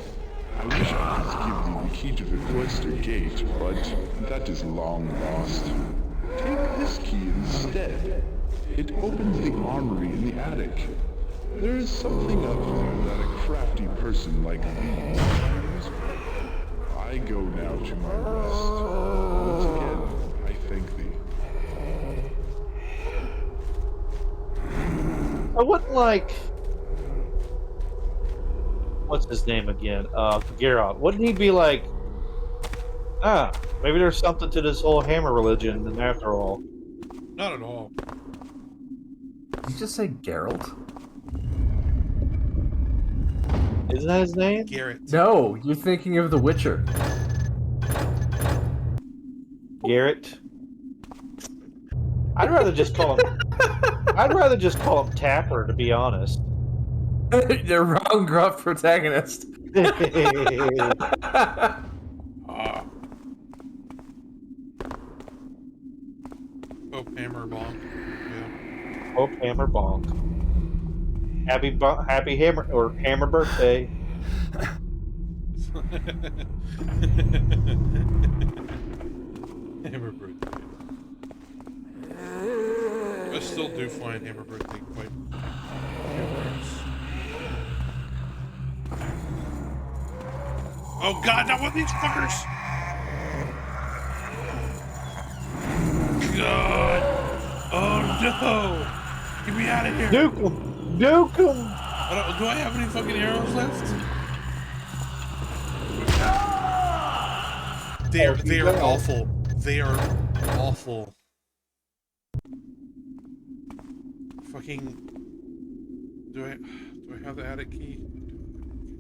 I wish I could give thee the key to the cloister gate, but that is long lost. Take this key instead. It opens the armory in the attic. There is something up there that a crafty person like thee might use. I go now to my rest. Once again, I thank thee. I wouldn't like. What's his name again? Geralt. Wouldn't he be like, maybe there's something to this whole hammer religion, and after all. Not at all. Did you just say Geralt? Isn't that his name? Garrett. No, you're thinking of The Witcher. Garrett. I'd rather just call him. I'd rather just call him Tapper, to be honest. The wrong gruff protagonist. Pope Hammer Bonk. Yeah. Pope Hammer Bonk. Happy Hammer or Hammer birthday. Hammer birthday. I still do find Hammer birthday quite humorous. Oh god, not one of these fuckers! God! Oh no! Get me out of here! Nuke him! Nuke him! Do I have any fucking arrows left? They are awful. They are awful. Fucking. Do I have the attic key?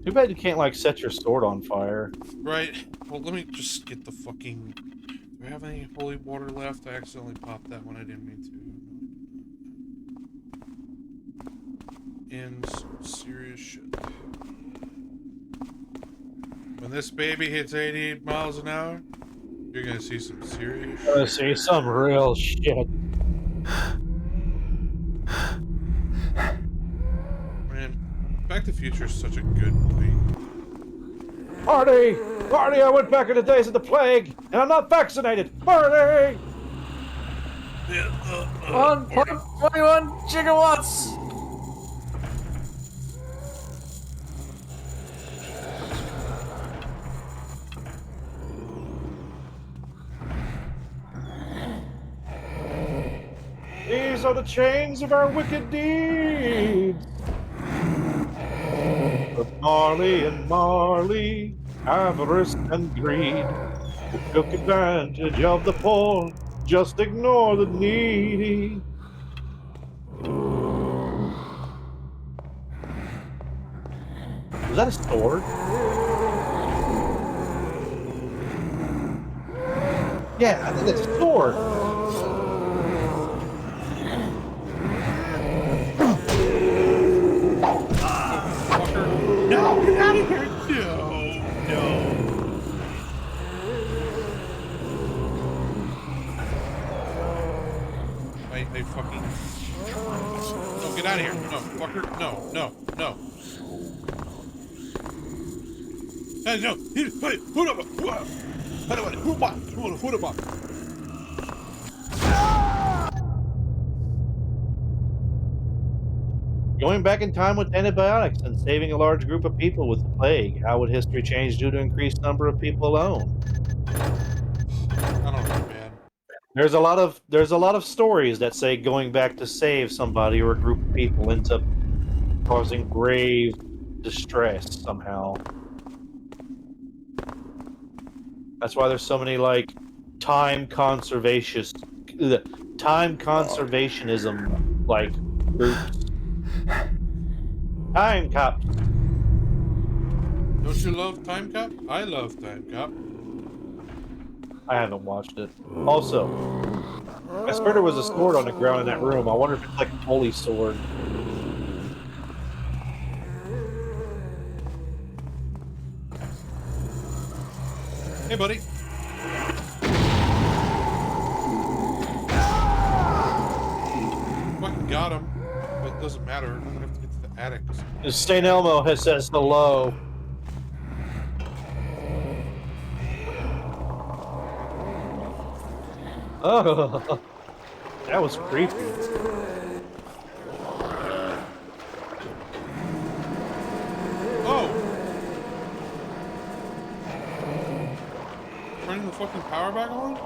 Too bad you can't like set your sword on fire. Right. Well, let me just get the fucking. Do I have any holy water left? I accidentally popped that one. I didn't mean to. in some serious shit. When this baby hits 88 miles an hour, you're gonna see some serious I'm gonna shit. see some real shit. Man, Back to the Future is such a good movie. Marty! Marty, I went back in the days of the plague, and I'm not vaccinated! Marty! 1.21 gigawatts! These are the chains of our wicked deeds! But Marley and Marley, avarice and greed, who took advantage of the poor, just ignore the needy. Was that a sword? Yeah, I think it's a sword. No, get out of here! No. They fucking... No, get out of here! No, fucker! No. Hey, no! Going back in time with antibiotics and saving a large group of people with the plague. How would history change due to increased number of people alone? I don't know, man. There's a lot of stories that say going back to save somebody or a group of people ends up causing grave distress somehow. That's why there's so many like time conservationism like groups. Time Cop. Don't you love Time Cop? I love Time Cop. I haven't watched it. Also, I swear there was a sword on the ground in that room. I wonder if it's like a holy sword. Hey, buddy. Fucking got him. But it doesn't matter. I'm gonna have to get to the attic. St. Elmo says hello. Oh, that was creepy. Oh! Turning the fucking power back on?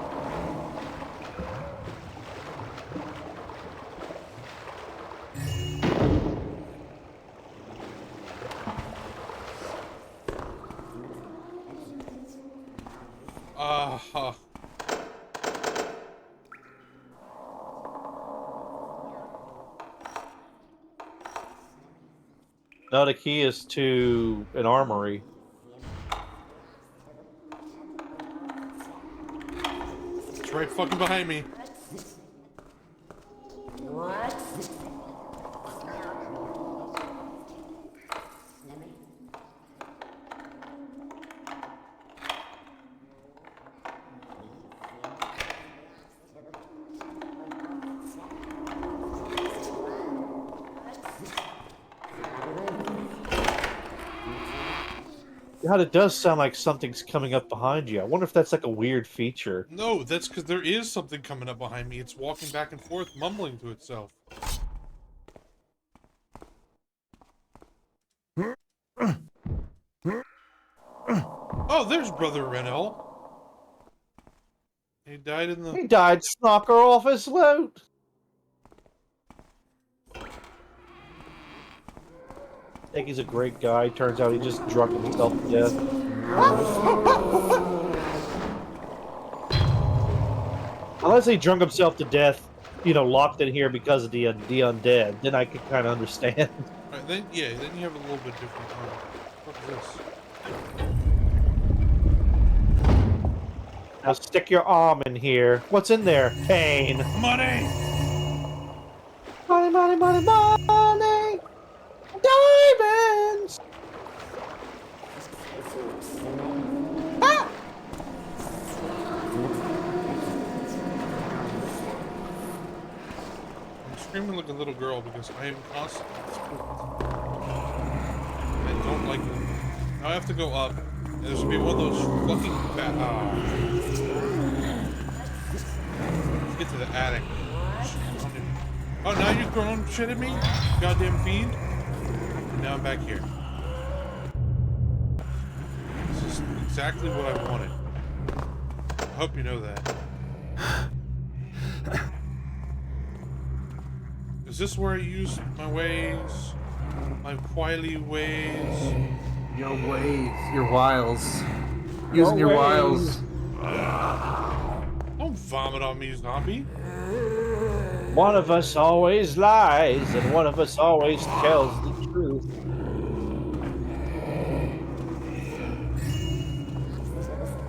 Now the key is to an armory. It's right fucking behind me. What? God, it does sound like something's coming up behind you. I wonder if that's like a weird feature. No, that's because there is something coming up behind me. It's walking back and forth, mumbling to itself. Oh, there's Brother Renell. He died in the... He died snocker off his loot. I think he's a great guy. Turns out he just drunk himself to death. Unless he drunk himself to death, you know, locked in here because of the undead, then I could kind of understand. Right, then you have a little bit different armor. What is this? Now stick your arm in here. What's in there? Pain. Money! Money, money, money, money! like a little girl because I am constantly spooked. I don't like it. Now I have to go up. And there's gonna be one of those fucking Let's get to the attic. Oh, now you're throwing shit at me? Goddamn fiend. And now I'm back here. This is exactly what I wanted. I hope you know that. Is this where I use my ways? My wily ways? Your ways, your wiles. Using your wiles. Don't vomit on me, zombie. One of us always lies, and one of us always tells the truth.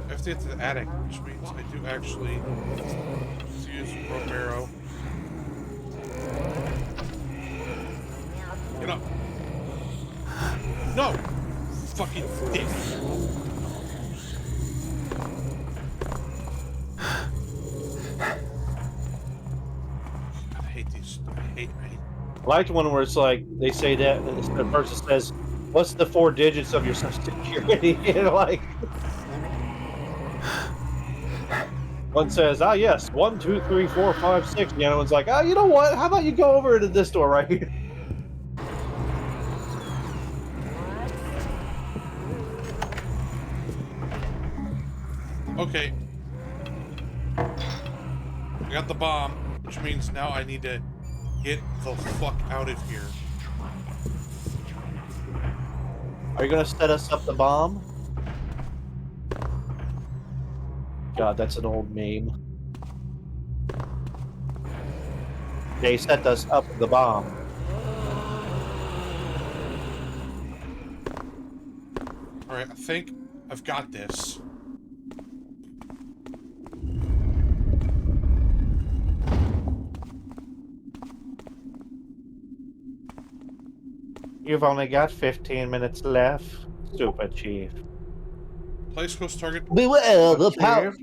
I have to get to the attic, which means I do actually use Romero. Get up. No! Fucking dick. I hate these. I hate. I liked one where it's like they say that the person says, "What's the 4 digits of your social security?" You know, like one says, "Ah, yes, 1, 2, 3, 4, 5, 6." The other one's like, "Oh, you know what? How about you go over to this door right here?" Okay. I got the bomb, which means now I need to get the fuck out of here. Are you gonna set us up the bomb? God, that's an old meme. They set us up the bomb. Alright, I think I've got this. You've only got 15 minutes left, Super Chief. Place close target. Beware the power.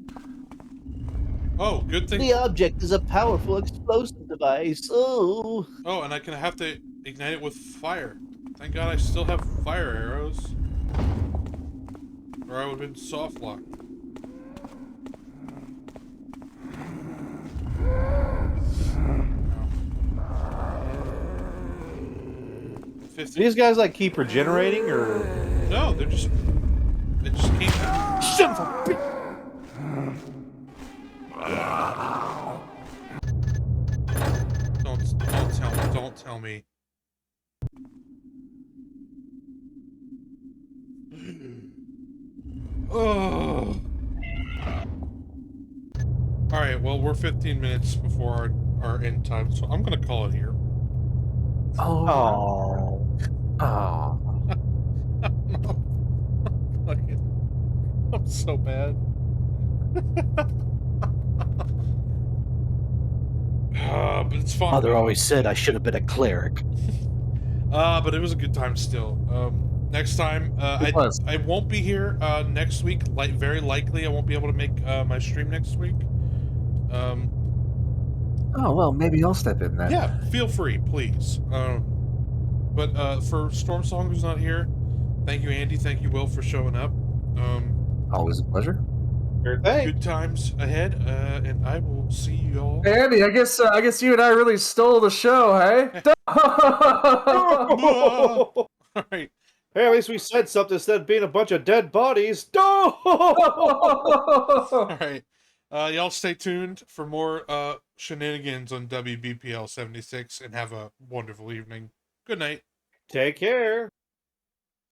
Oh, good thing. The object is a powerful explosive device. Oh. Oh, and I can have to ignite it with fire. Thank God I still have fire arrows. Or I would have been soft locked. Do these guys like keep regenerating or no? They just keep. Son of a bitch! Don't tell me. Oh. All right. Well, we're 15 minutes before our end time, so I'm gonna call it here. Oh. I'm so bad. But it's fun. Mother always said I should have been a cleric. But it was a good time still. Next time, I won't be here next week. Very likely, I won't be able to make my stream next week. Oh, well, maybe I'll step in then. Yeah, feel free, please. But for Stormsong, who's not here, thank you, Andy. Thank you, Will, for showing up. Always a pleasure. Good times ahead, and I will see you all. Hey, Andy, I guess you and I really stole the show, hey? All right. Hey, at least we said something instead of being a bunch of dead bodies. All right. Y'all stay tuned for more shenanigans on WBPL 76 and have a wonderful evening. Good night. Take care.